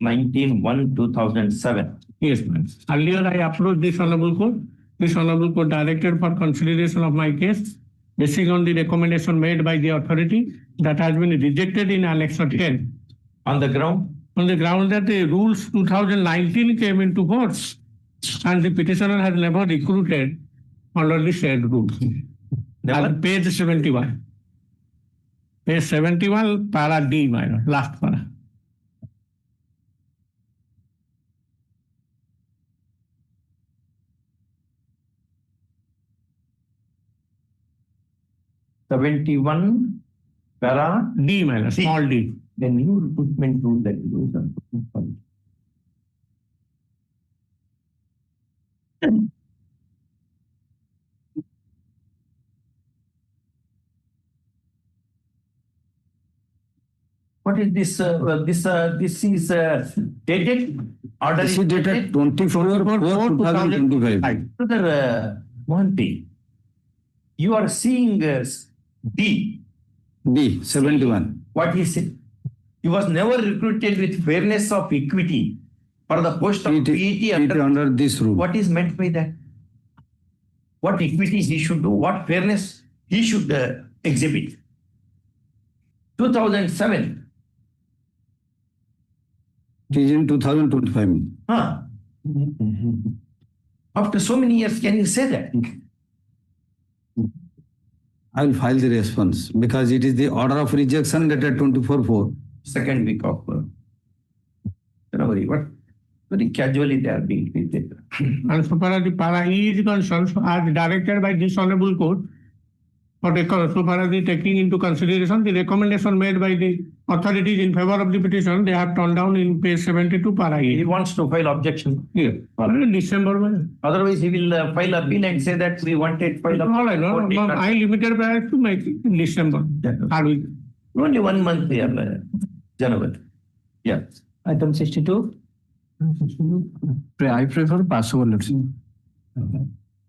19/1/2007. Yes, ma'am. Earlier, I approached this Honorable Court. This Honorable Court directed for consideration of my case, based on the recommendation made by the authority that has been rejected in Annex 10. On the ground? On the ground that the rules 2019 came into force and the petitioner has never recruited under the said rules. Page 71. Page 71, para D, my lord, last para. (71) para D, my lord, small d. The new recruitment rule that goes on. What is this? This is dated. Order This is dated 24/4/2025. Brother Monty, you are seeing D. D, 71. What is it? He was never recruited with fairness of equity for the post of PET under this rule. What is meant by that? What equity he should do? What fairness he should exhibit? 2007. It is in 2025. After so many years, can you say that? I will file the response because it is the order of rejection dated 24/4. Second week of January. What? Very casually they are being treated. And so far as the para E is concerned, as directed by this Honorable Court, so far as the taking into consideration the recommendation made by the authorities in favor of the petition, they have turned down in page 72 para E. He wants to file objection. Yes. December. Otherwise, he will file appeal and say that we wanted file No, I limited prior to make it in December. Only 1 month there, January. Yeah. Item 62. I prefer Passover.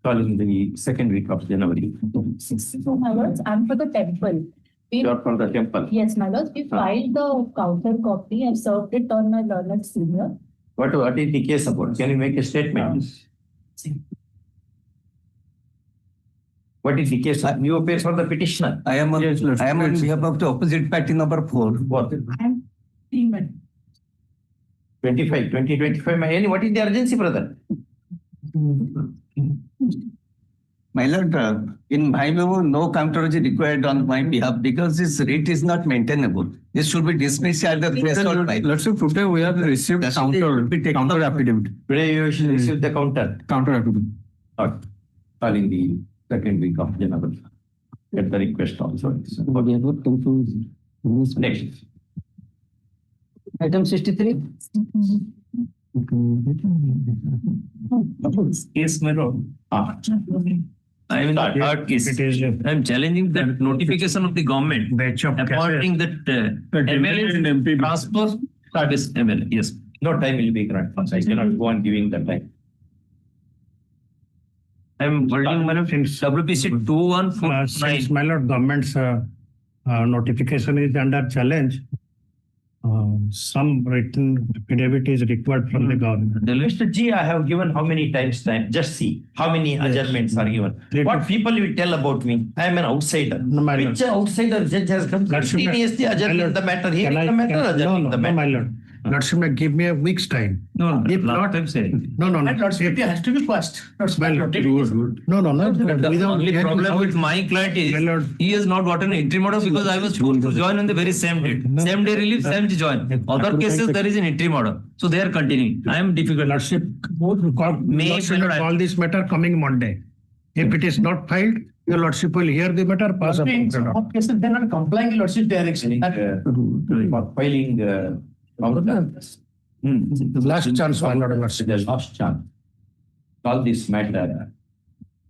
Call in the second week of January. 62, my lords, and for the temple. You are for the temple. Yes, my lords, we filed the counter copy and served it on my learned senior. What is the case about? Can you make a statement? What is the case? You appear for the petitioner. I am on behalf of the opposite party number 4. What? 2025. What is the urgency, brother? My lord, in my view, no counter is required on my behalf because this rate is not maintainable. This should be dismissed at the threshold price. Let's say today we have received counter affidavit. Today you should receive the counter. Counter affidavit. In the second week of January. Get the request also. Next. Item 63. Case, my lord. I am in the third case. I am challenging the notification of the government appointing that MLA transfer service MLA. Yes. No time will be granted. I cannot go on giving the time. I am holding my WPC 2149. Since my lord, government's notification is under challenge, some written affidavit is required from the government. Mr. G, I have given how many times time? Just see how many adjournments are given. What people will tell about me? I am an outsider. Which outsider judge has come continuously adjourning the matter? Hearing the matter, adjourning the matter. My lord. Lordship, give me a week's time. No, if not, no. Lordship has to be first. No. The only problem with my client is he has not gotten an interim order because I was told to join on the very same date. Same day relief, same day join. Other cases there is an interim order. So they are continuing. I am difficult. Lordship, call this matter coming Monday. If it is not filed, your Lordship will hear the matter, pass up. In some of cases, they are not complying Lordship direction. For filing last chance, my lord. The last chance. Call this matter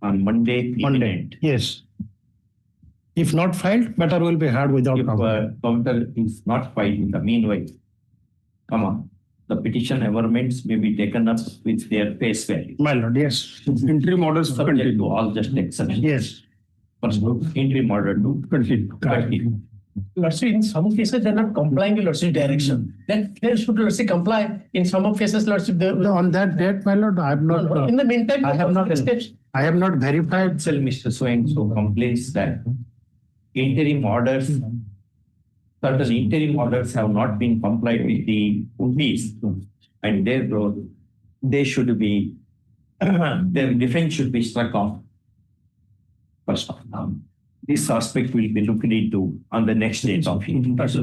on Monday. Yes. If not filed, matter will be heard without counter is not filed in the meanwhile. Come on. The petition amendments may be taken up with their face value. My lord, yes. Interim orders subject to all just exceptions. Yes. Interim order to continue. Lordship, in some cases, they are not complying with Lordship direction. Then they should Lordship comply. In some of cases, Lordship. On that date, my lord, I have not. In the meantime, I have not verified. Tell Mr. So complains that interim orders, certain interim orders have not been complied with the fees, and therefore they should be their defense should be struck off. First of all. This aspect will be looked into on the next date of hearing. Let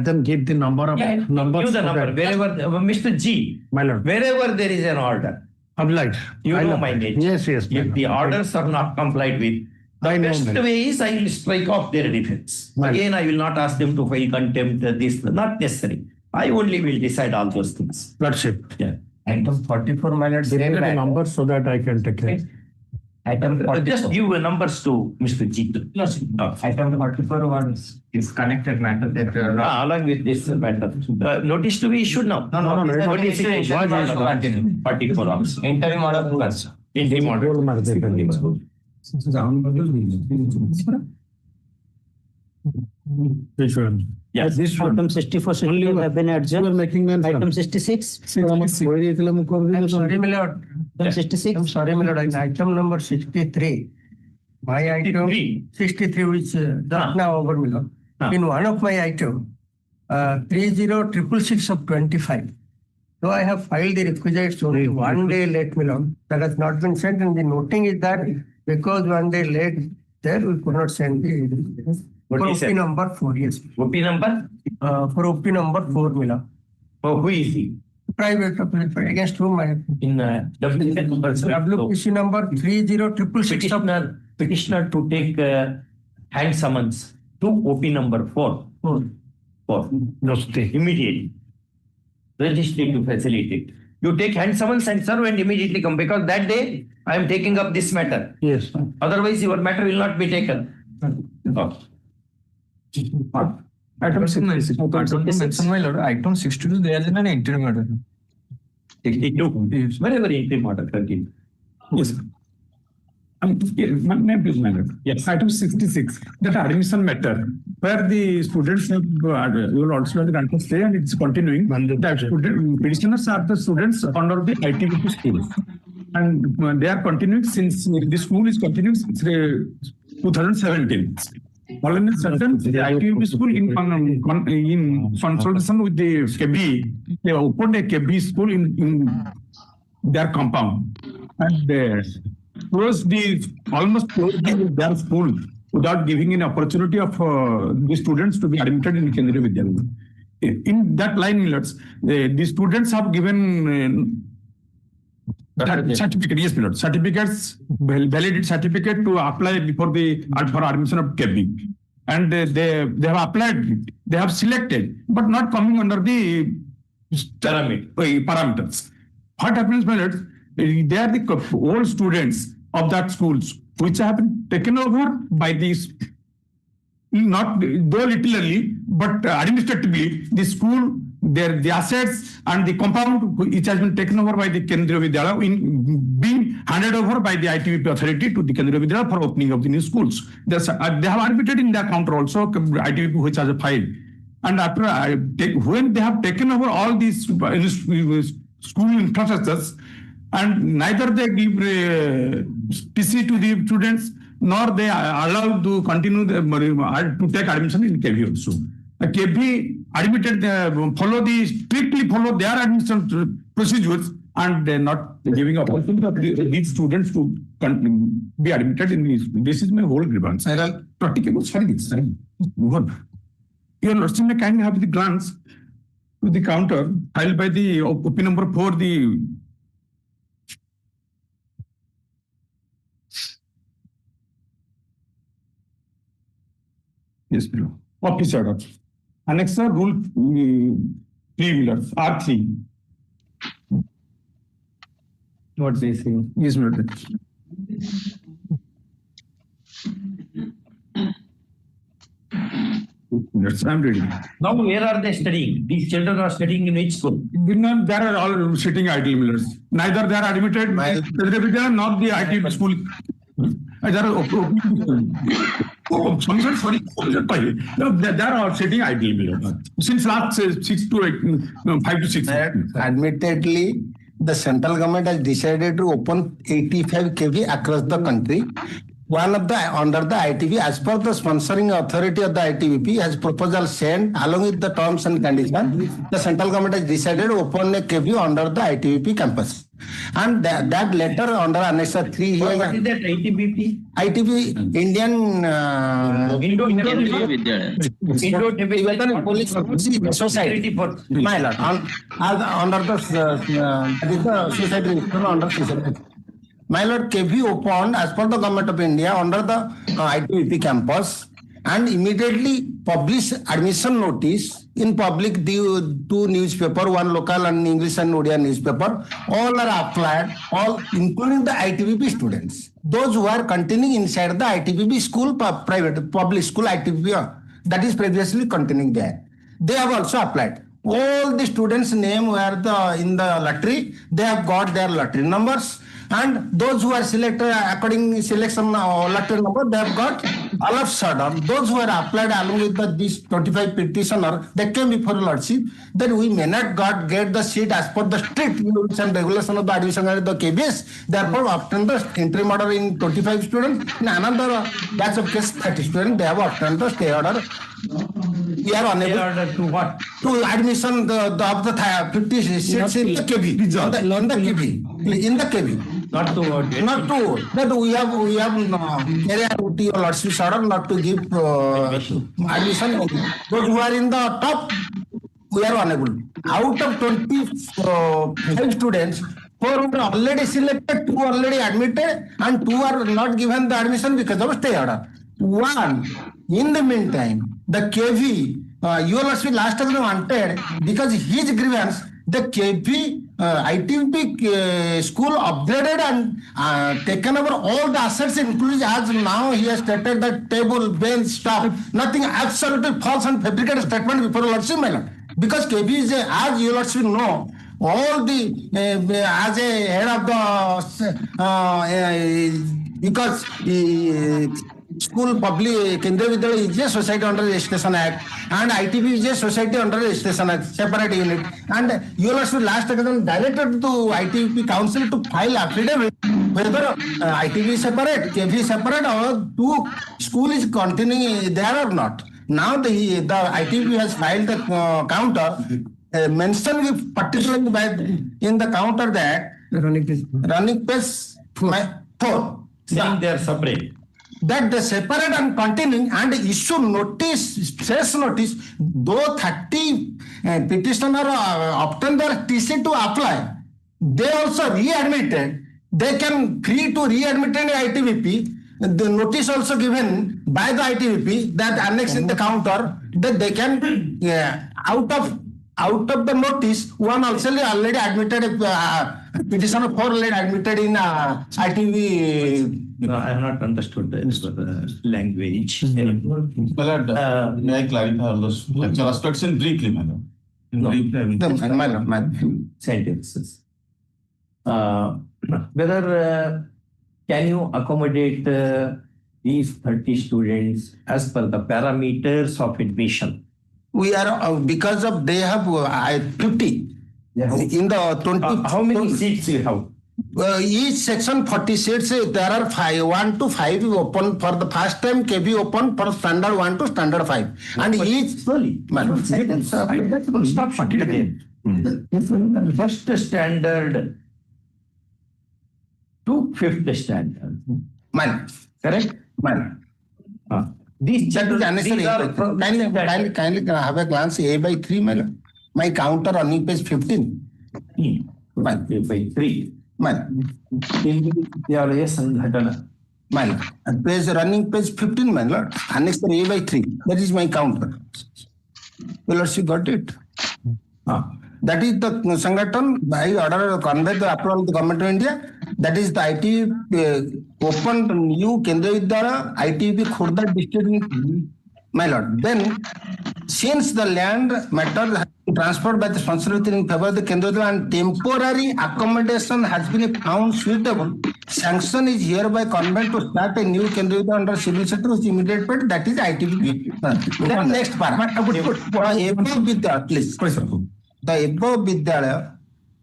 them give the number of numbers. Give the number wherever Mr. G. My lord. Wherever there is an order. Obliged. You know my nature. Yes. If the orders are not complied with, the best way is I will strike off their defense. Again, I will not ask them to file contempt. This not necessary. I only will decide all those things. Lordship. Yeah. Item 44, my lord. Give me the number so that I can take it. Item just give numbers to Mr. G. Item 44 is connected matter that along with this matter. Notice to be issued now. No. Notice 44 hours. Interim order. Interim order. Which one? Yes. This item 64 have been adjourned. You are making mention. Item 66. I'm sorry, my lord. Item 66. I'm sorry, my lord. Item number 63. My item 63, which just now over, my lord. In one of my item, 30666 of 25. So I have filed the requisites only 1 day late, my lord. That has not been sent, and the noting is that because 1 day late, there we could not send the. For OP number 4, yes. OP number? For OP number 4, Mila. Oh, who is he? Private against whom I have. In WPC number 30666. Petitioner to take hand summons to OP number 4. Immediately. Registry to facilitate. You take hand summons and serve and immediately come, because that day I am taking up this matter. Yes. Otherwise your matter will not be taken. Item 66. Item 62, there is an interim order. 62. Yes. Wherever interim order, continue. Yes. Yes. Item 66, that admission matter, where the students have, you will also grant stay and it's continuing. The petitioners are the students under the ITBP scheme. And they are continuing since this school is continuing since 2017. All in a sudden, the ITUB school in consultation with the KB, they opened a KB school in their compound. And they almost closed their school without giving an opportunity of the students to be admitted in Kendriya Vidyalaya. In that line, the students have given certificate, yes, Milord. Certificates, valid certificate to apply for admission of KB. And they have applied, they have selected, but not coming under the parameters. What happens, Milord? They are the old students of that schools, which have been taken over by these, not though literally, but administratively, the school, the assets and the compound which has been taken over by the Kendriya Vidyalaya in being handed over by the ITVP authority to the Kendriya Vidyalaya for opening of the new schools. They have admitted in their counter also ITVP which has a file. And after when they have taken over all these school infrastructures, and neither they give TC to the students, nor they are allowed to continue to take admission in KB also. KB admitted strictly follow their admission procedures, and they're not giving opportunity of these students to be admitted in this. This is my whole grievance. Practicable, sorry. Your Lordship may kindly have the grants to the counter filed by the OP number 4, the yes, below. Office order. Annexer rule 3 wheelers, R3. What they say? Yes, Milord. I'm reading. Now, where are they studying? These children are studying in which school? They are all sitting idle, Millers. Neither they are admitted, nor the IT school. They are all sitting idle, Millers. Since last 5 to 6 years. Admittedly, the central government has decided to open 85 kV across the country. One of the under the ITV, as per the sponsoring authority of the ITVP, has proposal sent along with the terms and conditions. The central government has decided to open a KV under the ITVP campus, and that letter under Annexure 3 here. What is that ITVP? ITV Indian Indo Police Society for my lord under the society under society. My lord, KV opened as per the government of India under the ITVP campus, and immediately published admission notice in public, two newspaper, one local and English and Odia newspaper. All are applied, all including the ITVP students. Those who are continuing inside the ITVP school, private public school ITVP, that is previously continuing there. They have also applied. All the students' name were in the lottery. They have got their lottery numbers. And those who are selected according to selection lottery number, they have got all of sudden. Those who are applied along with this 25 petitioner, they came before Lordship that we may not get the seat as per the strict rules and regulation of the admission of the KBS. Therefore, obtained the interim order in 25 students. In another batch of case 30 students, they have obtained the stay order. We are unable to what? To admission of the 50 seats in the KB. In the KB. Not to that we have carry out your Lordship's order not to give admission. Those who are in the top, we are unable. Out of 25 students, 4 are already selected, 2 already admitted, and 2 are not given the admission because of stay order. One, in the meantime, the KV, your Lordship last time wanted, because his grievance, the KV ITVP school upgraded and taken over all the assets, including as now he has stated that table, bench, staff, nothing, absolutely false and fabricated statement before Lordship, my lord. Because KB is, as you Lordship know, all the, as a head of the, because school public Kendriya Vidyalaya is a society under Registration Act, and ITB is a society under Registration Act, separate unit. And you also last occasion directed to ITB Council to file affidavit whether ITB is separate, KV is separate, or two school is continuing there or not. Now the ITB has filed the counter, mentioned with particularly in the counter that running page 4. Saying they are separate. That they separate and continuing and issue notice, fresh notice, though 30 petitioner obtain their TC to apply, they also readmitted. They can free to readmit in ITVP. The notice also given by the ITVP that annexed in the counter that they can out of the notice, one also already admitted petitioner 4 already admitted in ITV. No, I have not understood the language. May I clarify all those lecture aspects in briefly, madam? Sentences. Whether can you accommodate these 30 students as per the parameters of admission? We are because of they have 50 in the 20. How many seats you have? Each section 40 seats. There are 1 to 5 open for the first time. KB open for standard 1 to standard 5, and each slowly. Stop again. First standard to 5th standard. Correct? These kindly have a glance. A by 3, my counter on page 15. A by 3. Page running page 15, my lord. Annexed A by 3. That is my counter. Well, lord, you got it. That is the Sangathan by order conveyed the approval of the government of India. That is the IT opened new Kendriya Vidyalaya, ITB Khurda district, my lord. Then, since the land matter has been transferred by the sponsor in favor of the Kendriya Vidyalaya and temporary accommodation has been found suitable, sanction is hereby conveyed to start a new Kendriya Vidyalaya under civil sector whose immediate part, that is ITB. Then next part. Above Vidyalaya, please. The above Vidyalaya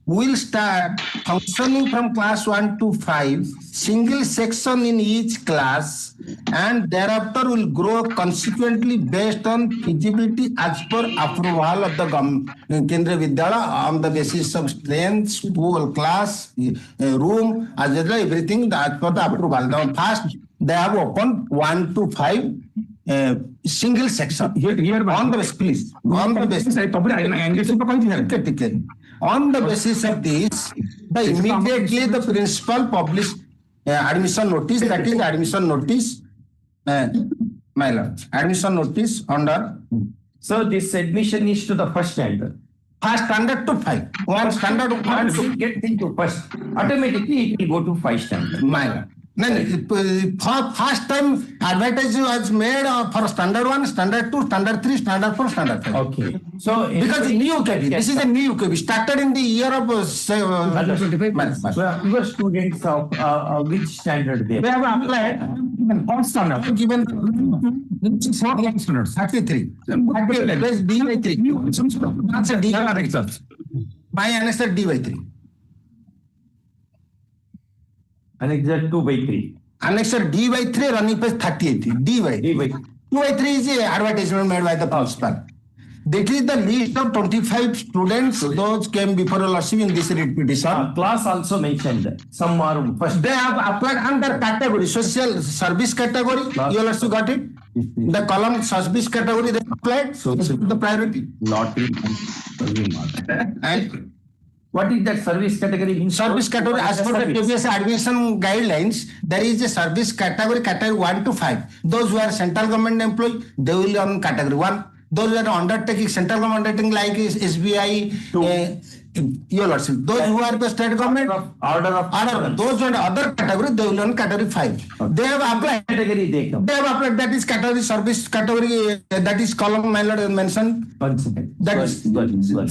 will start functioning from class 1 to 5, single section in each class, and thereafter will grow consequently based on feasibility as per approval of the Kendriya Vidyalaya on the basis of strength, school, class, room, as well as everything as per the approval. Now, first, they have opened 1 to 5 single section. Here on the basis, please. On the basis. On the basis of this, immediately the principal published admission notice, that is admission notice, my lord, admission notice under. So this admission is to the first standard. First standard to 5. One standard once you get into first, automatically it will go to 5 standard. My lord. For first time advertising was made for standard 1, standard 2, standard 3, standard 4, standard 5. Okay. So because new KB, this is a new KB, started in the year of 25. Your students of which standard they? They have applied first standard. Given 4 standards, 33. Plus D by 3. That's a D by 3. My answer D by 3. Annexure 2 by 3. Annexure D by 3 running page 38. D by 3. 2 by 3 is the advertisement made by the principal. That is the list of 25 students. Those came before lordship in this writ petition. Class also mentioned. Some are first. They have applied under category, social service category. You also got it. The column service category they applied. So the priority. Lottery. And what is that service category? Service category, as per the previous admission guidelines, there is a service category 1 to 5. Those who are central government employee, they will be on category 1. Those who are undertaking central government undertaking like SBI, Your Lordship, those who are the state government, order, those who are other category, they will earn category 5. They have applied. Category they come. They have applied, that is category service category, that is column my lord mentioned. 1 second. That is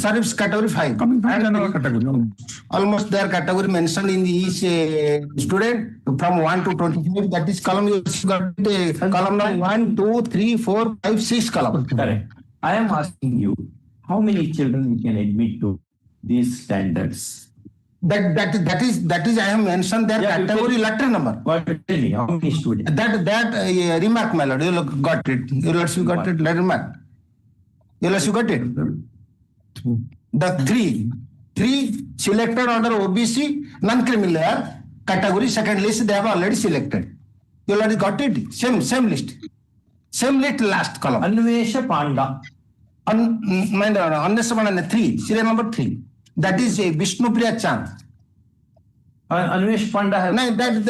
service category 5. Coming from general category. Almost their category mentioned in each student from 1 to 25. That is column, you got column number 1, 2, 3, 4, 5, 6 column. Correct. I am asking you, how many children we can admit to these standards? That is I have mentioned their category letter number. What tell me, how many students? That remark, my lord, you got it. You Lordship got it. Remark. You Lordship got it. The three selected under OBC non-criminal category second list they have already selected. You already got it. Same list. Same list last column. Anvesha Panda. Unless 3, serial number 3. That is Vishnu Priya Chand. Anvesh Panda has... No,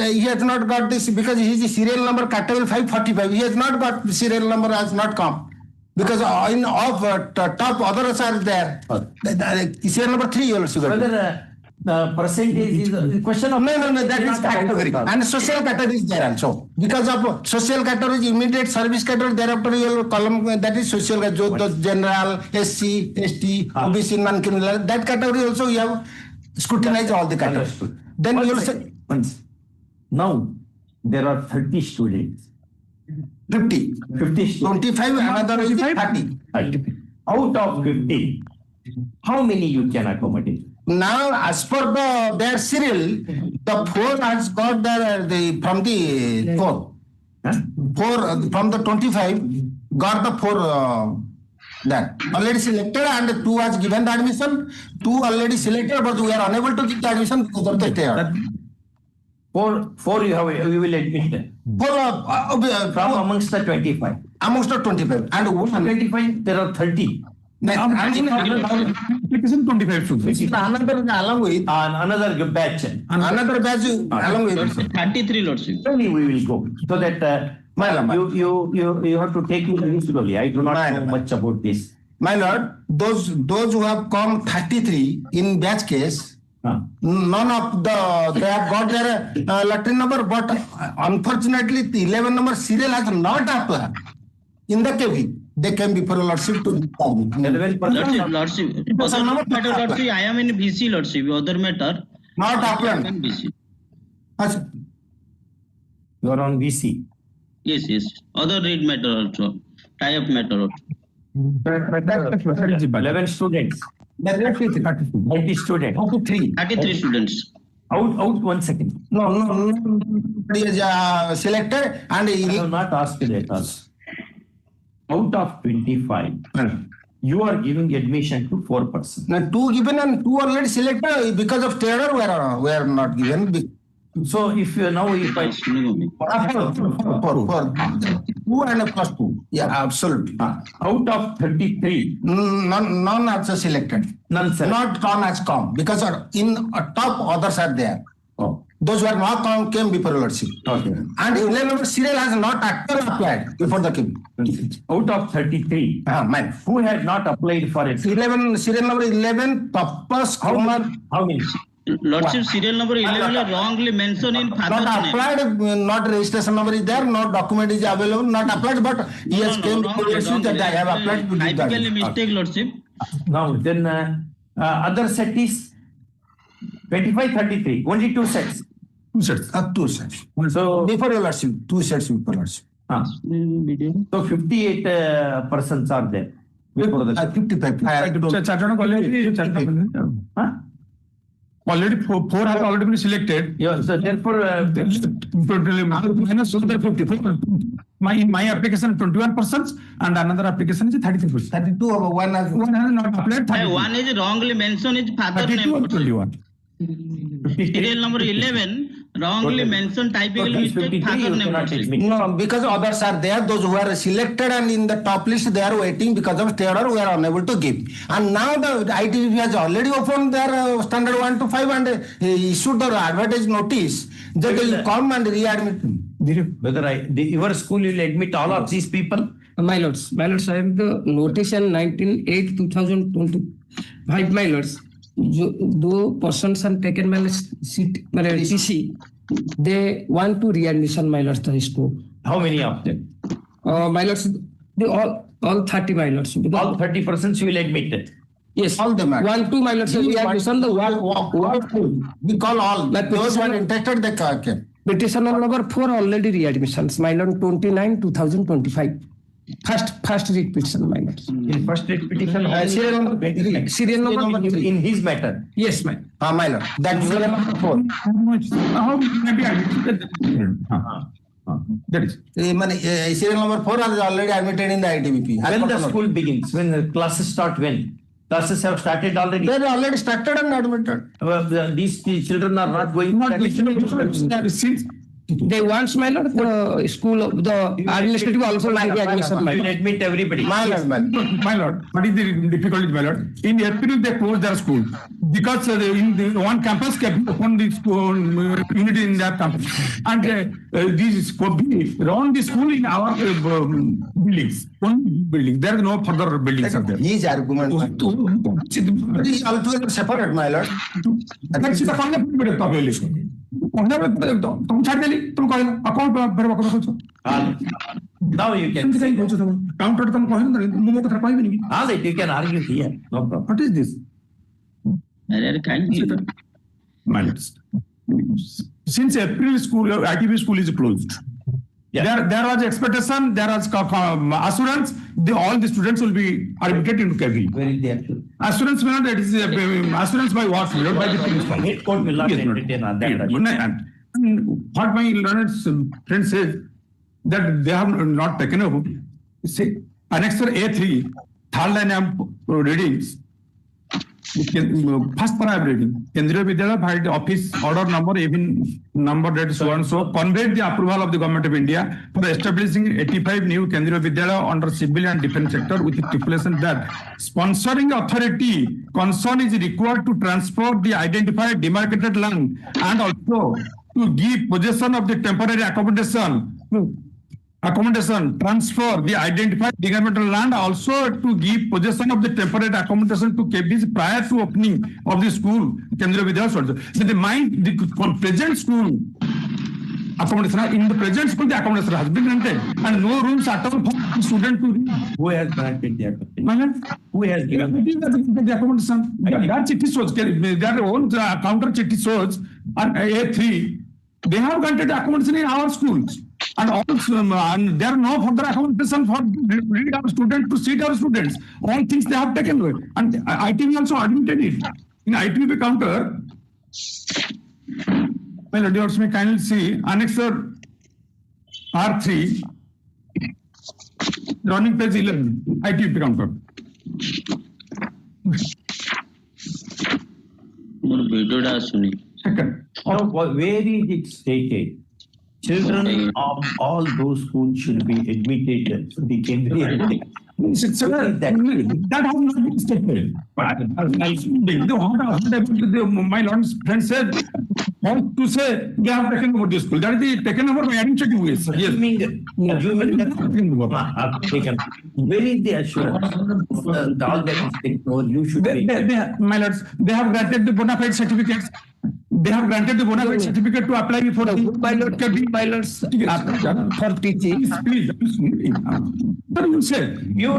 he has not got this because he is serial number category 545. He has not got the serial number, has not come. Because top others are there. Serial number 3 you also got. Whether the percentage is a question of... No, that is category. And social category is there also. Because of social category, immediate service category, thereafter you will column, that is social, general, SC, ST, OBC, non-criminal. That category also you have scrutinized all the categories. Then you will say... Now, there are 30 students. 50. 25, another is 30. Out of 50, how many you can accommodate? Now, as per their serial, the 4 has got from the 4. 4 from the 25 got the 4 that already selected, and 2 has given the admission. 2 already selected, but we are unable to give the admission because of the third. 4 you will admit. 4 from amongst the 25. Amongst the 25. And 25, there are 30. Application 25 students. Another along with another batch. Another batch along with 33 Lordship. Slowly we will go. So that you have to take it very slowly. I do not know much about this. My lord, those who have come 33 in batch case, none of they have got their letter number, but unfortunately the 11 number serial has not applied in the KV. They came before Lordship to Lordship. Other matter, Lordship, I am in BC, Lordship. Other matter. Not applied. BC. You are on BC. Yes. Other read matter also. Tie-up matter also. 11 students. 30 students. Out of 3. 33 students. Out 1 second. No. He is selected and I have not asked that also. Out of 25, you are giving admission to 4 persons. Now 2 given and 2 already selected because of terror we are not given. So if I 4 2 and plus 2. Yeah, absolutely. Out of 33, none are selected. None selected. Not come as come because in top others are there. Those who are not come came before Lordship. Okay. And 11 serial has not actually applied before the king. Out of 33, who had not applied for it? 11 serial number 11 Papas Kumar. How many? Lordship, serial number 11 wrongly mentioned in father's not applied, not registration number is there, not document is available, not applied, but he has came before Lordship that I have applied to do that. Typically mistake, Lordship. Now then other set is 25, 33, only 2 sets. 2 sets. 2 sets. So before your Lordship, 2 sets before Lordship. So 58 persons are there. Before the 55. Already 4 have already been selected. Yeah, so therefore, minus 54. My application 21 persons and another application is 33 persons. 32 over one has not applied. 1 is wrongly mentioned is father name. 21. Serial number 11 wrongly mentioned typically mistake father name. No, because others are there, those who are selected and in the top list they are waiting because of terror we are unable to give. And now the ITV has already opened their standard 1 to 5 and issued the advertise notice that they will come and readmit. Whether your school will admit all of these people? My lords, I have the notice on 19/8/2025, my lords. though persons are taken by seat, TC, they want to readmission my lords the school. How many of them? My lords, they all 30 my lords. All 30% you will admit it. Yes. All the matter. 1, 2 my lords. Readmission the one. We call all. But Those who are interested, they can. Petitioner number 4 already readmissions. My lord 29, 2025. First read petition, my lord. In first read petition, Serial number in his matter. Yes, ma'am. My lord. That is serial number 4. How maybe admitted? That is. Serial number 4 is already admitted in the ITBP. When the school begins, when the classes start, when? Classes have started already. They are already started and admitted. These children are not going. They want my lord the school of the administrative also like admission. You will admit everybody. My lord, what is the difficulty, my lord? In April they closed their school because in the one campus kept open the school unit in that campus, and these could be around the school in our buildings. One building. There is no further buildings are there. His argument. Is altogether separate, my lord. That's the fundamental topic. तुम छाड़ देली तुम कहना account भरवा को रखो now you can counter तुम कहना नहीं मुंह को थरपाई भी नहीं हां you can argue here no problem. What is this? अरे kind since April school ITB school is closed. There was expectation, there was assurance, all the students will be admitted into KV. Where is the actual? Assurance, that is assurance by what? By the principal. Head court will not entertain on that. What my learned friend says, that they have not taken up. See, annexure A3, third line I am reading. First para I am reading. Kendriya Vidyalaya by the office order number, even number that so and so, conveyed the approval of the Government of India for establishing 85 new Kendriya Vidyalaya under civil and defense sector with the stipulation that sponsoring authority concern is required to transfer the identified demarcated land and also to give possession of the temporary accommodation, transfer the identified demarcated land, also to give possession of the temporary accommodation to KBs prior to opening of the school, Kendriya Vidyalaya. So the present school accommodation, in the present school the accommodation has been granted and no rooms at all for student to read. Who has granted the accommodation? Who has given the accommodation? That chitti shows, their own counter chitti shows on A3, they have granted accommodation in our schools. And also, and there are no further accommodation for read our students to seat our students. All things they have taken away. And ITV also admitted it. In ITV counter, my lords may kindly see annexure R3, running page 11, ITV counter. Second, where is it stated? Children of all those schools should be admitted to the Kendriya. That has not been stated. My lord's friend said, to say they have taken over this school. That is the taken over by administrative ways. Yes. Where is the assurance? All that is taken over, you should be. My lords, they have granted the bona fide certificates. They have granted the bona fide certificate to apply for the pilots for teaching. Please. What you say? You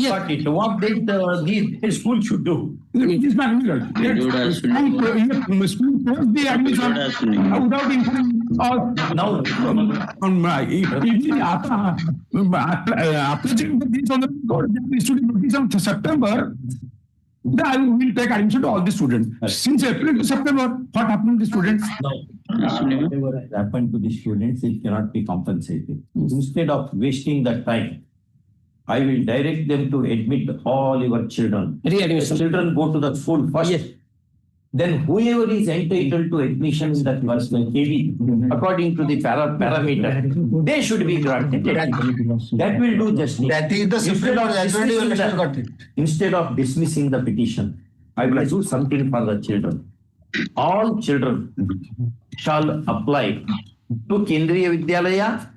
got it. What did the school should do? This man, school closed the admission without informing. Now, after checking this on the court, the student notice on September. I will take admission to all the students. Since April to September, what happened to the students? Whatever has happened to the students, it cannot be compensated. Instead of wasting that time, I will direct them to admit all your children. Readmission. Children go to the school first. Yes. Then whoever is entitled to admission in that first KV, according to the parameter, they should be granted. That will do justice. That is the Supreme Court. Instead of dismissing the petition, I will do something for the children. All children shall apply to Kendriya Vidyalaya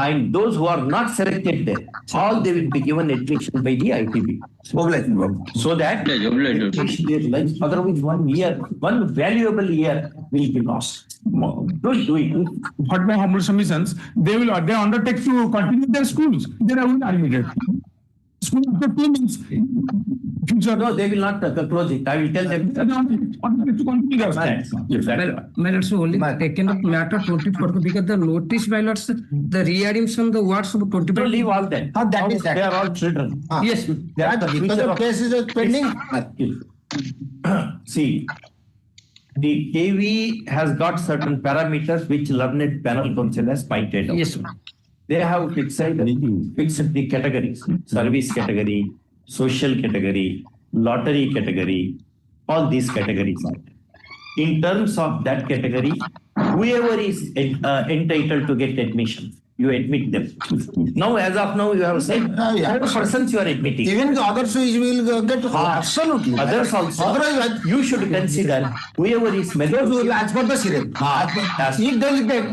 And those who are not selected there, all they will be given admission by the ITB. So that otherwise 1 year, one valuable year will be lost. Don't do it. What my humble submissions, they undertake to continue their schools. They are only admitted. School after 2 months. No, they will not close it. I will tell them. My lords, only taken up matter 24 because the notice by lords, the readmission, the words of 24. Don't leave all that. That is that. They are all children. Yes. Because the case is pending. See, the KV has got certain parameters which learned panel council has pointed out. Yes, sir. They have fixed the categories, service category, social category, lottery category, all these categories are. In terms of that category, whoever is entitled to get admission, you admit them. Now, as of now, you have said 5 persons you are admitting. Even the others will get absolutely. Others also. Otherwise, you should consider whoever is those as per the serial. If they will get,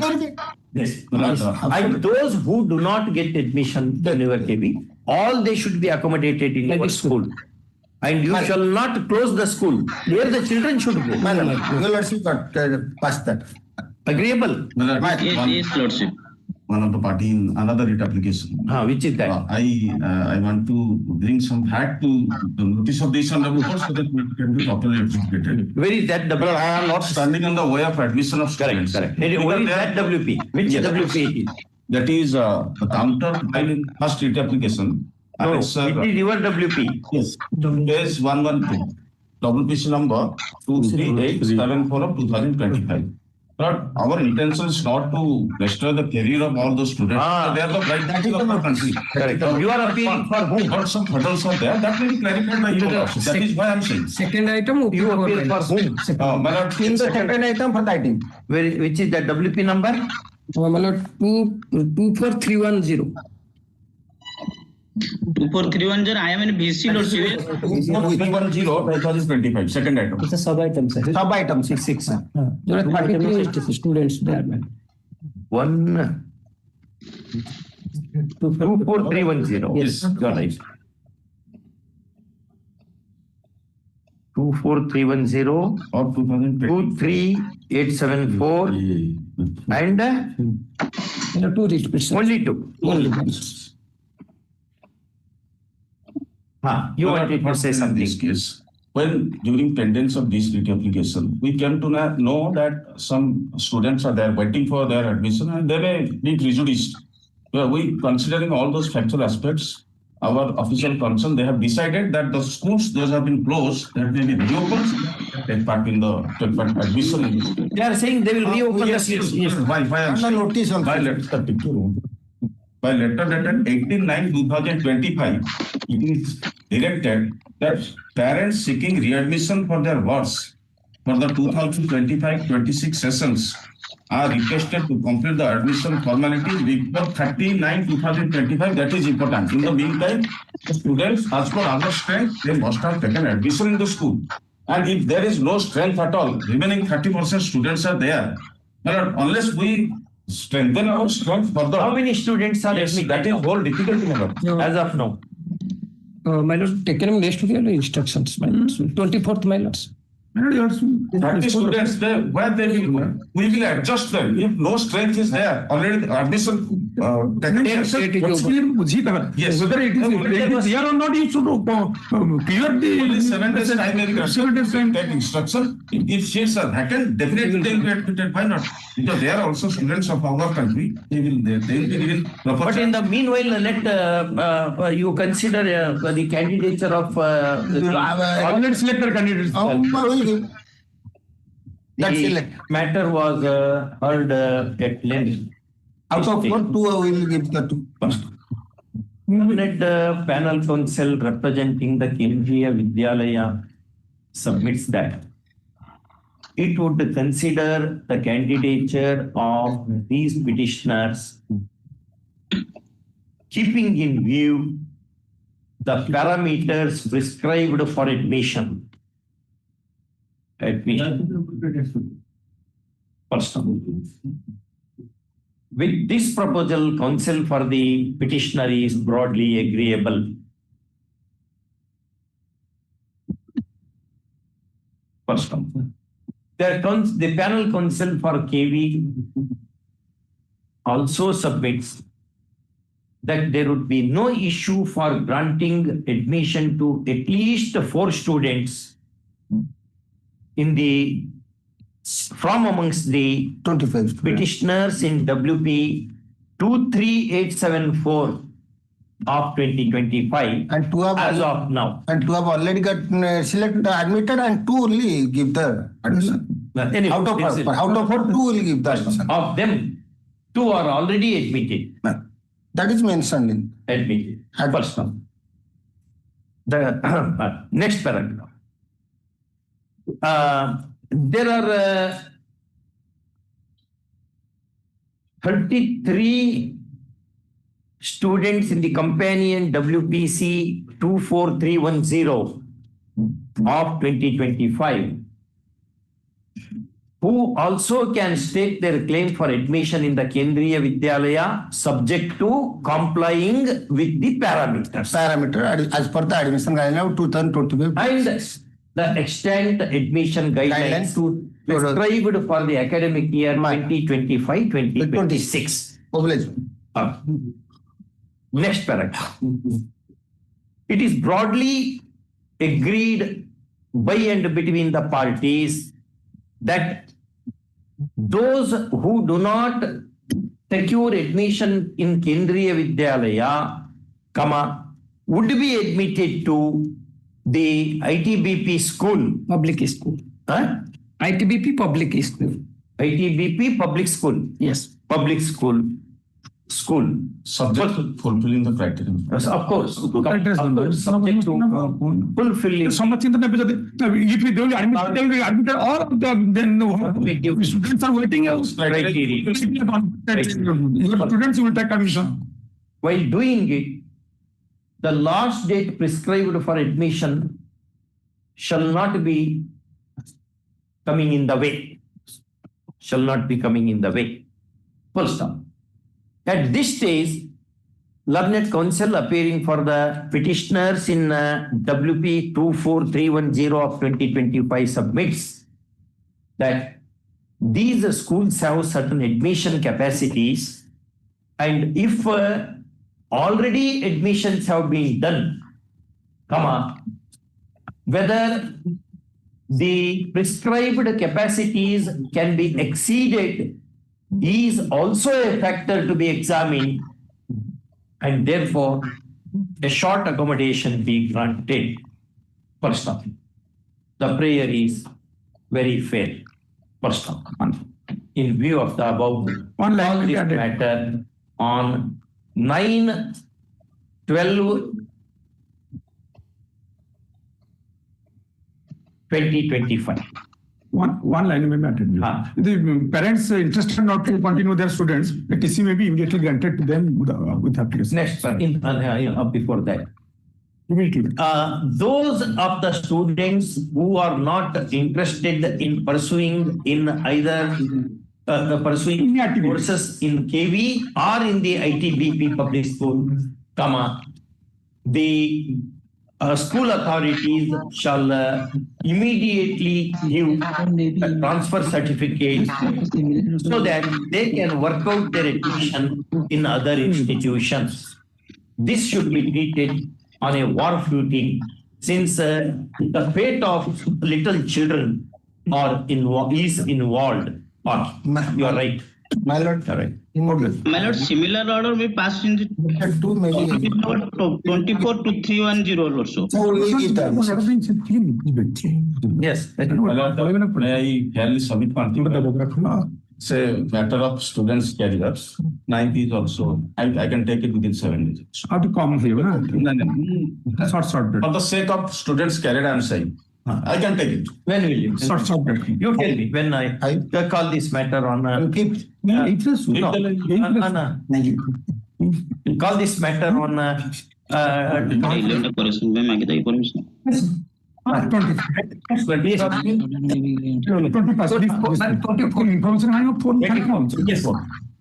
yes. And those who do not get admission in your KB, all they should be accommodated in your school. And you shall not close the school. There the children should go. Your Lordship got past that. Agreeable? Yes, Lordship. One of the party in another writ application. Which is that? I want to bring some fact to the notice of this Hon'Ble Court so that it can be properly adjudicated. Where is that WP? I am not standing on the way of admission of students. Correct. Where is that WP? Which WP it is? That is the counter file in first writ application. No, it is your WP. Yes. Page 112. WPC number 23874 of 2025. But our intention is not to destroy the career of all those students. They are the bright future of our country. Correct. You are appealing for whom? But some hurdles are there. That may be clarified by you. That is why I am saying. Second item, you appeal for whom? In the second item for the item. Which is the WP number? 24310. 24310. I am in BC Lordship. 24310 2025. Second item. It's a sub item, sir. Sub item 66. There are 33 students there, man. 24310. Yes, you are right. 24310 or 23874 and two repeats. Only two. You wanted to say something. This case, when during pendence of this writ application, we came to know that some students are there waiting for their admission and they may be prejudiced. We considering all those factual aspects, our official concern, they have decided that the schools those have been closed, that may be reopened, take part in the admission. They are saying they will reopen the schools. Yes. Why am I notice also. By letter dated 18/9/2025, it is directed that parents seeking readmission for their wards for the 2025-26 sessions are requested to complete the admission formalities before 30/9/2025. That is important. In the meantime, the students, as per our strength, they must have taken admission in the school. And if there is no strength at all, remaining 30% students are there. Unless we strengthen our strength further. How many students are admitted? That is whole difficulty as of now. My lord, taken him next to the instructions, my lords. 24th, my lords. 30 students there, where they will go? We will adjust them. If no strength is there, already the admission Yes. Whether it is there or not, you should clear the only 7 days time may be take instruction. If seats are vacant, definitely they will be admitted. Why not? Because they are also students of our country. They will be given proper. But in the meanwhile, let you consider the candidature of already selected candidates. The matter was heard at length. Out of what, 2 we will give the 2. Let the panel council representing the Kendriya Vidyalaya submits that it would consider the candidature of these petitioners, keeping in view the parameters prescribed for admission. First, With this proposal, counsel for the petitioner is broadly agreeable. First one. The panel counsel for KV also submits that there would be no issue for granting admission to at least 4 students from amongst the 25 petitioners in WP 23874 of 2025 and 2 have as of now. And 2 have already got admitted and 2 only give the admission. Anyway, out of 4, 2 will give the admission. Of them, 2 are already admitted. That is mentioned in admitted. First one. The next paragraph. There are 33 students in the companion WPC 24310 of 2025 who also can state their claim for admission in the Kendriya Vidyalaya subject to complying with the parameters. As per the admission guideline of 2025. And the extent admission guidelines prescribed for the academic year 2025-2026. Next paragraph. It is broadly agreed by and between the parties that those who do not secure admission in Kendriya Vidyalaya, would be admitted to the ITBP school. Public school. ITBP public school. ITBP public school. Yes. Public school. Subject to fulfilling the criteria. Yes, of course. Subject to fulfilling. So much in the episode. If we don't admit all of them, then students are waiting out. Criteria. Your students will take admission. While doing it, the last date prescribed for admission shall not be coming in the way. Shall not be coming in the way. Full stop. At this stage, learned counsel appearing for the petitioners in WP 24310 of 2025 submits that these schools have certain admission capacities, and if already admissions have been done, whether the prescribed capacities can be exceeded is also a factor to be examined, and therefore a short accommodation be granted. First off, the prayer is very fair. First off, in view of the above, One line all this matter on 9/12/2025. One line may matter. The parents interested not to continue their students, the TC may be immediately granted to them with application. Next, before that. Those of the students who are not interested in pursuing in either pursuing courses in KV or in the ITBP public school, the school authorities shall immediately give a transfer certificate so that they can work out their admission in other institutions. This should be treated on a war footing, since the fate of little children is involved. You are right. My lord. You are right. My lord, similar order may pass in the 24-310 also. Yes. May I fairly submit one thing? It's a matter of students' careers. 9th is also, I can take it within 7 days. How to come here? For the sake of students' career, I am saying. I can take it. When will you? Short. You tell me when I call this matter on. Call this matter on.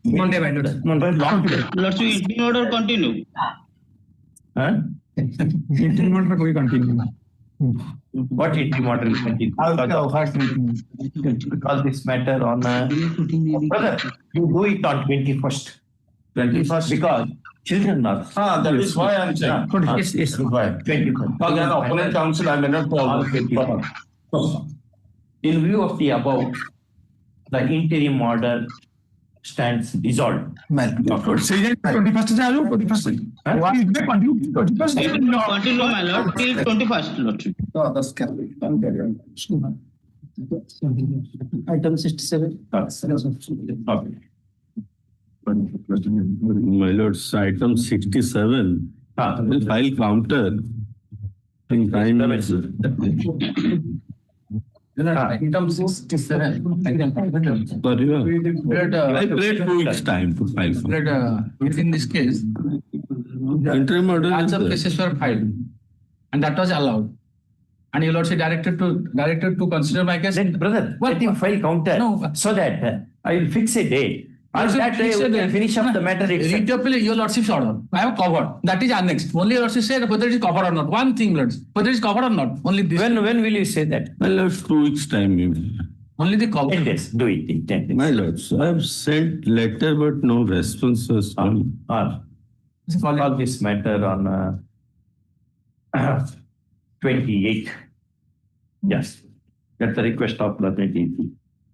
Monday, my lord. Monday. Lordship, interim order continue. Huh? Interim order will continue. What interim order will continue? Because this matter on brother, you do it on 21st. 21st because children are. That is why I'm saying. Yes. Why? 21st. Because an opponent counsel, I may not call. In view of the above, the interim order stands dissolved. Continue, Continue, my lord, till 21st, Lordship. Item 67. Okay. My lords, item 67, will file counter in time. Item 67. I played 2 weeks time to file counter. Within this case, Interim order. lots of cases were filed, and that was allowed. And your lordship directed to consider my case. Then, brother, let him file counter. No. So that I will fix a day. On that day, we can finish up the matter itself. Read up your lordship's order. I have covered. That is annexed. Only your lordship said whether it is covered or not. One thing, lords. Whether it is covered or not. Only this. When will you say that? My lords, 2 weeks time. Only the cover. 10 days. Do it in 10 days. My lords, I have sent letter, but no response was come. Call this matter on 28th. Yes. That's the request of the 28th.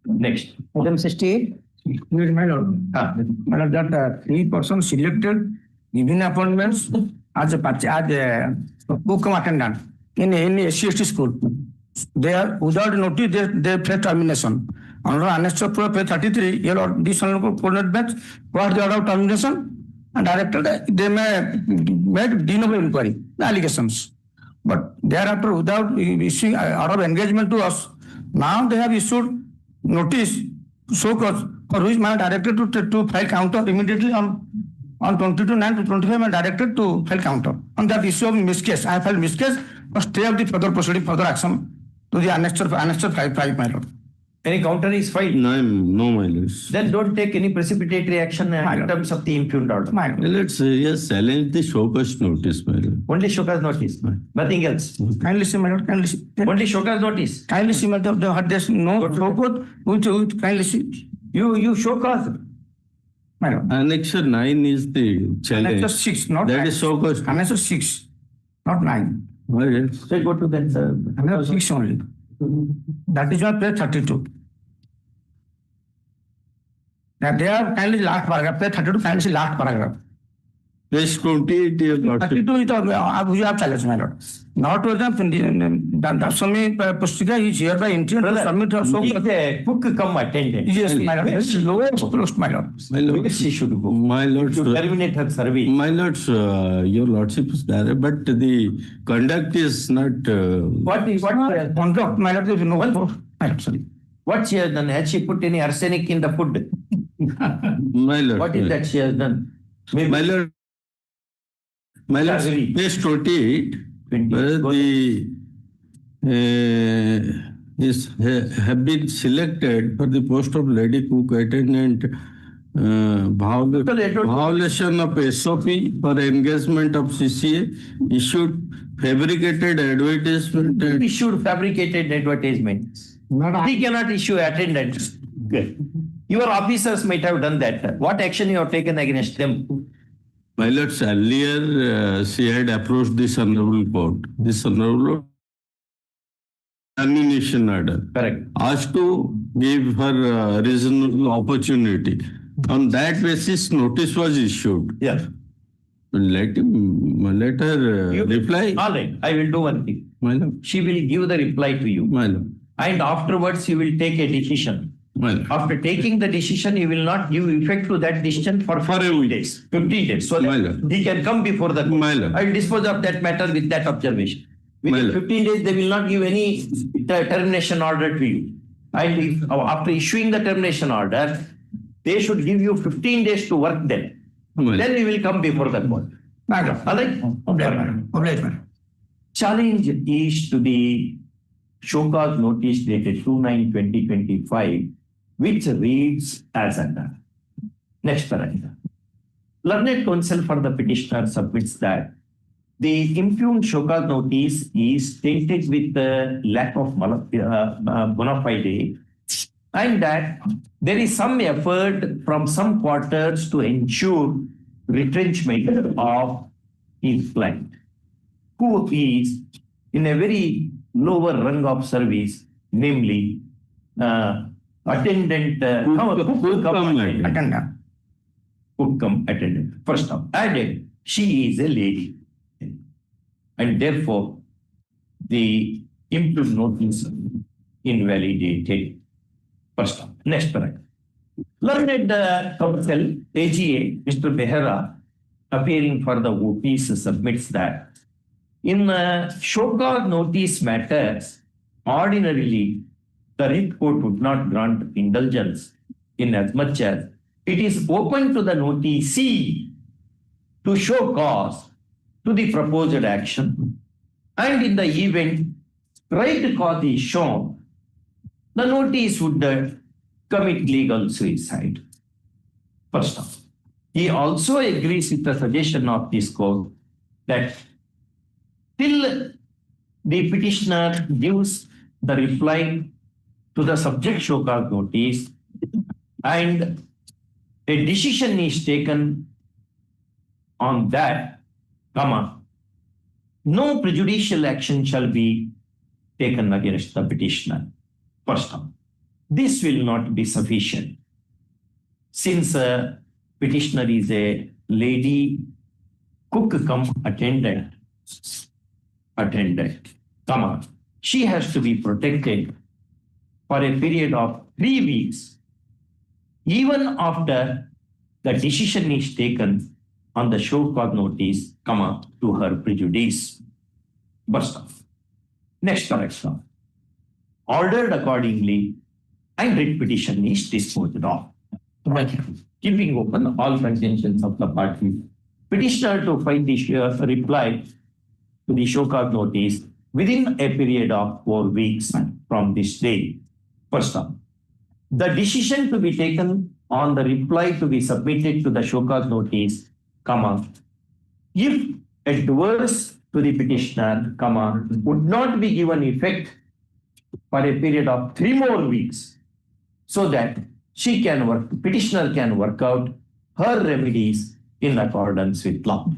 Next. Item 68. My lord. My lord, that 3 persons selected given appointments as a program attendant in any SC school. They are without notice they face termination. Under Annex of 33, your lord, this coordinate bench got the order of termination and directed they may make dean of inquiry the allegations. But thereafter, without issuing order of engagement to us, now they have issued notice so cause for which my directed to file counter immediately on 22/9 to 25. I directed to file counter on that issue of miscase. I filed miscase, but stay of the further proceeding, further action to the Annex 5, my lord. Any counter is filed? No, my lords. Then don't take any precipitatory action in terms of the impugned order. Let's just challenge the show cause notice, my lord. Only show cause notice, nothing else. Kindly see, my lord. Kindly see. Only show cause notice. Kindly see, my lord. There's no show code. Which kindly see. You show cause. My lord. Annex 9 is the challenge. Annex 6, not that 9. is show cause. Annex 6, not 9. Yes. So go to that. Annex 6 only. That is on page 32. Now they are kindly last paragraph. Page 32 kindly see last paragraph. Page 28, your lordship. 32 is you have challenged, my lord. Not to them, Daswami Pustika is hereby intended to submit her so. Cook come attendant. Yes, my lord. This is lowest post, my lord. My lord, she should go. My lord, to terminate her service. My lords, your lordship is there, but the conduct is not. What conduct, my lord? There is no. Sorry. What she has done? Has she put any arsenic in the food? My lord. What is that she has done? Maybe. My lord, page 28, have been selected for the post of lady cook attendant. Violation of SOP for engagement of CCA, issued fabricated advertisement. Issued fabricated advertisements. He cannot issue attendance. Your officers might have done that. What action you have taken against them? My lords, earlier she had approached this honorable court. This honorable termination order. Correct. Asked to give her reasonable opportunity. On that basis, notice was issued. Yes. Let her reply. All right. I will do one thing. My lord. She will give the reply to you. My lord. And afterwards, you will take a decision. Well, after taking the decision, you will not give effect to that decision for 15 days. 15 days. So that he can come before the court. I will dispose of that matter with that observation. Within 15 days, they will not give any termination order to you. And if, after issuing the termination order, they should give you 15 days to work then. Then you will come before the court. All right? Challenge is to the show cause notice dated 2/9/2025, which reads as under. Next paragraph. Learned counsel for the petitioner submits that the impugned show cause notice is tainted with the lack of bona fide, and that there is some effort from some quarters to ensure retrenchment of his client, who is in a very lower rung of service, namely attendant, attendant. First off, added, she is a lady, and therefore the impugned notice invalidated. First off. Next paragraph. Learned counsel AGA, Mr. Behera, appearing for the OPs, submits that in show cause notice matters, ordinarily the writ court would not grant indulgence in as much as it is open to the noticee to show cause to the proposed action, and in the event right cause is shown, the notice would commit legal suicide. First off, he also agrees with the suggestion of this court that till the petitioner gives the reply to the subject show cause notice and a decision is taken on that, no prejudicial action shall be taken against the petitioner. First off, this will not be sufficient, since petitioner is a lady cook attendant, she has to be protected for a period of 3 weeks, even after the decision is taken on the show cause notice, to her prejudice. First off. Next paragraph. Ordered accordingly, and writ petition is disposed of. Keeping open all contentions of the parties, petitioner to file the reply to the show cause notice within a period of 4 weeks from this day. First off, the decision to be taken on the reply to be submitted to the show cause notice, if adverse to the petitioner, would not be given effect for a period of 3 more weeks, so that she can petitioner can work out her remedies in accordance with law.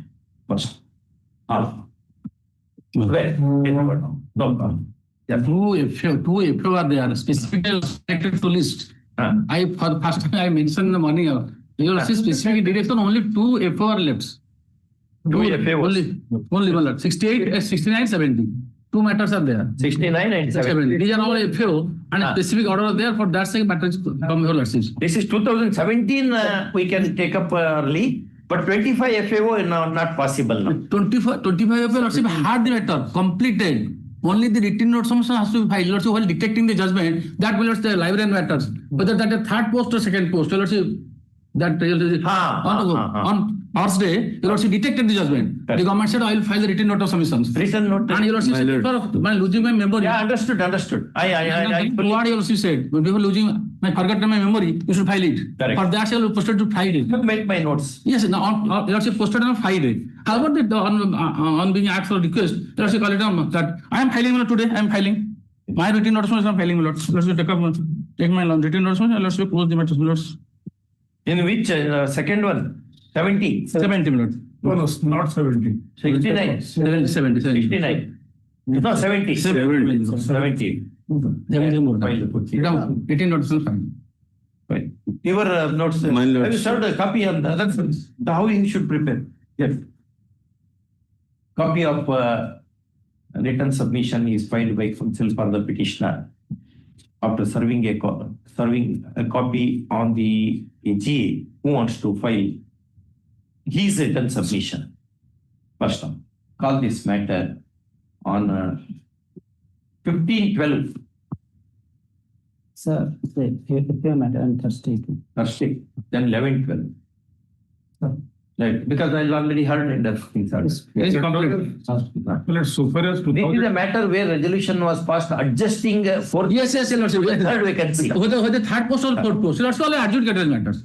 First. Two are there, specifically selected to list. I, for the first time, I mentioned in the morning, you will see specific direction, only 2 FO are left. Only 68, 69, 70. 2 matters are there. 69 and 70. These are all FO, and specific order are there, for that sake matters from your list. This is 2017, we can take up early, but 25 FAO is not possible now. 25 FO lordship had the matter completed. Only the written note submission has to be filed. Lordship, while detecting the judgment, that will the librarian matters. Whether that is 3rd post or 2nd post, lordship, that on Thursday, your lordship detected the judgment. The government said, I will file the written note of submissions. Written note. And your lordship said, for losing my memory. Yeah, understood. What your lordship said, when people losing, I forgot my memory, you should file it. Correct. For that, I will posted to file it. Make my notes. Yes, now your lordship posted on Friday. However, on being asked for request, your lordship call it on that I am filing today. I am filing. My written notice is not filing. Lordship, take my written notice. Lordship, close the matter. In which second one? 70. 70 minutes. No, not 70. 69. 70. 69. No, 70. 70. 18 notice is fine. Your notes. Have you served a copy on that's how you should prepare? Yes. Copy of written submission is filed by counsel for the petitioner after serving a copy on the AGA who wants to file his written submission. First one, call this matter on 15/12. Sir, the matter on Thursday. Thursday, then 11/12. Right, because I already heard in the things. This is a matter where resolution was passed adjusting for yes, third vacancy. Whether 3rd post or 4th post, that's all adjudicated matters.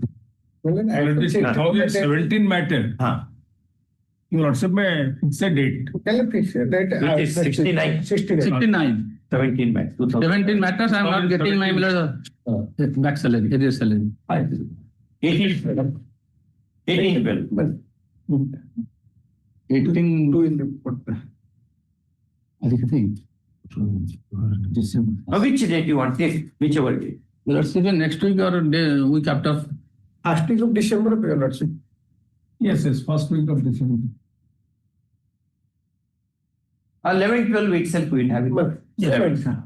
This 2017 matter. Your Lordship may fix a date. Which is 69. 69. 17 matters. 17 matters, I am not getting my back salary, area salary. 18. 18 well. 18. Which date you want? Take whichever date. Let's say next week or week after. First week of December, Your Lordship. Yes, first week of December. 11, 12 itself we will have it.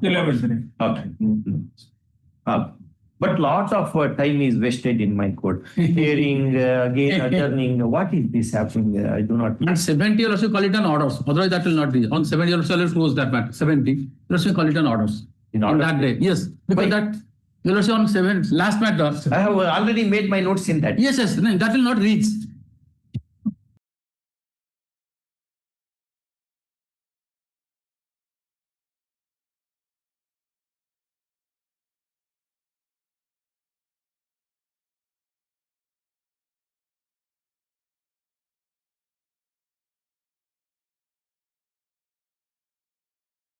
11. Okay. But lot of time is wasted in my court. Hearing, again adjourning. What is this happening? I do not. And 70 you'll also call it an orders. Otherwise that will not be. On 70 you'll also close that matter. 70 you'll also call it an orders. On that day. Yes. Because that you'll also on 7 last matter. I have already made my notes in that. Yes, no, that will not reach.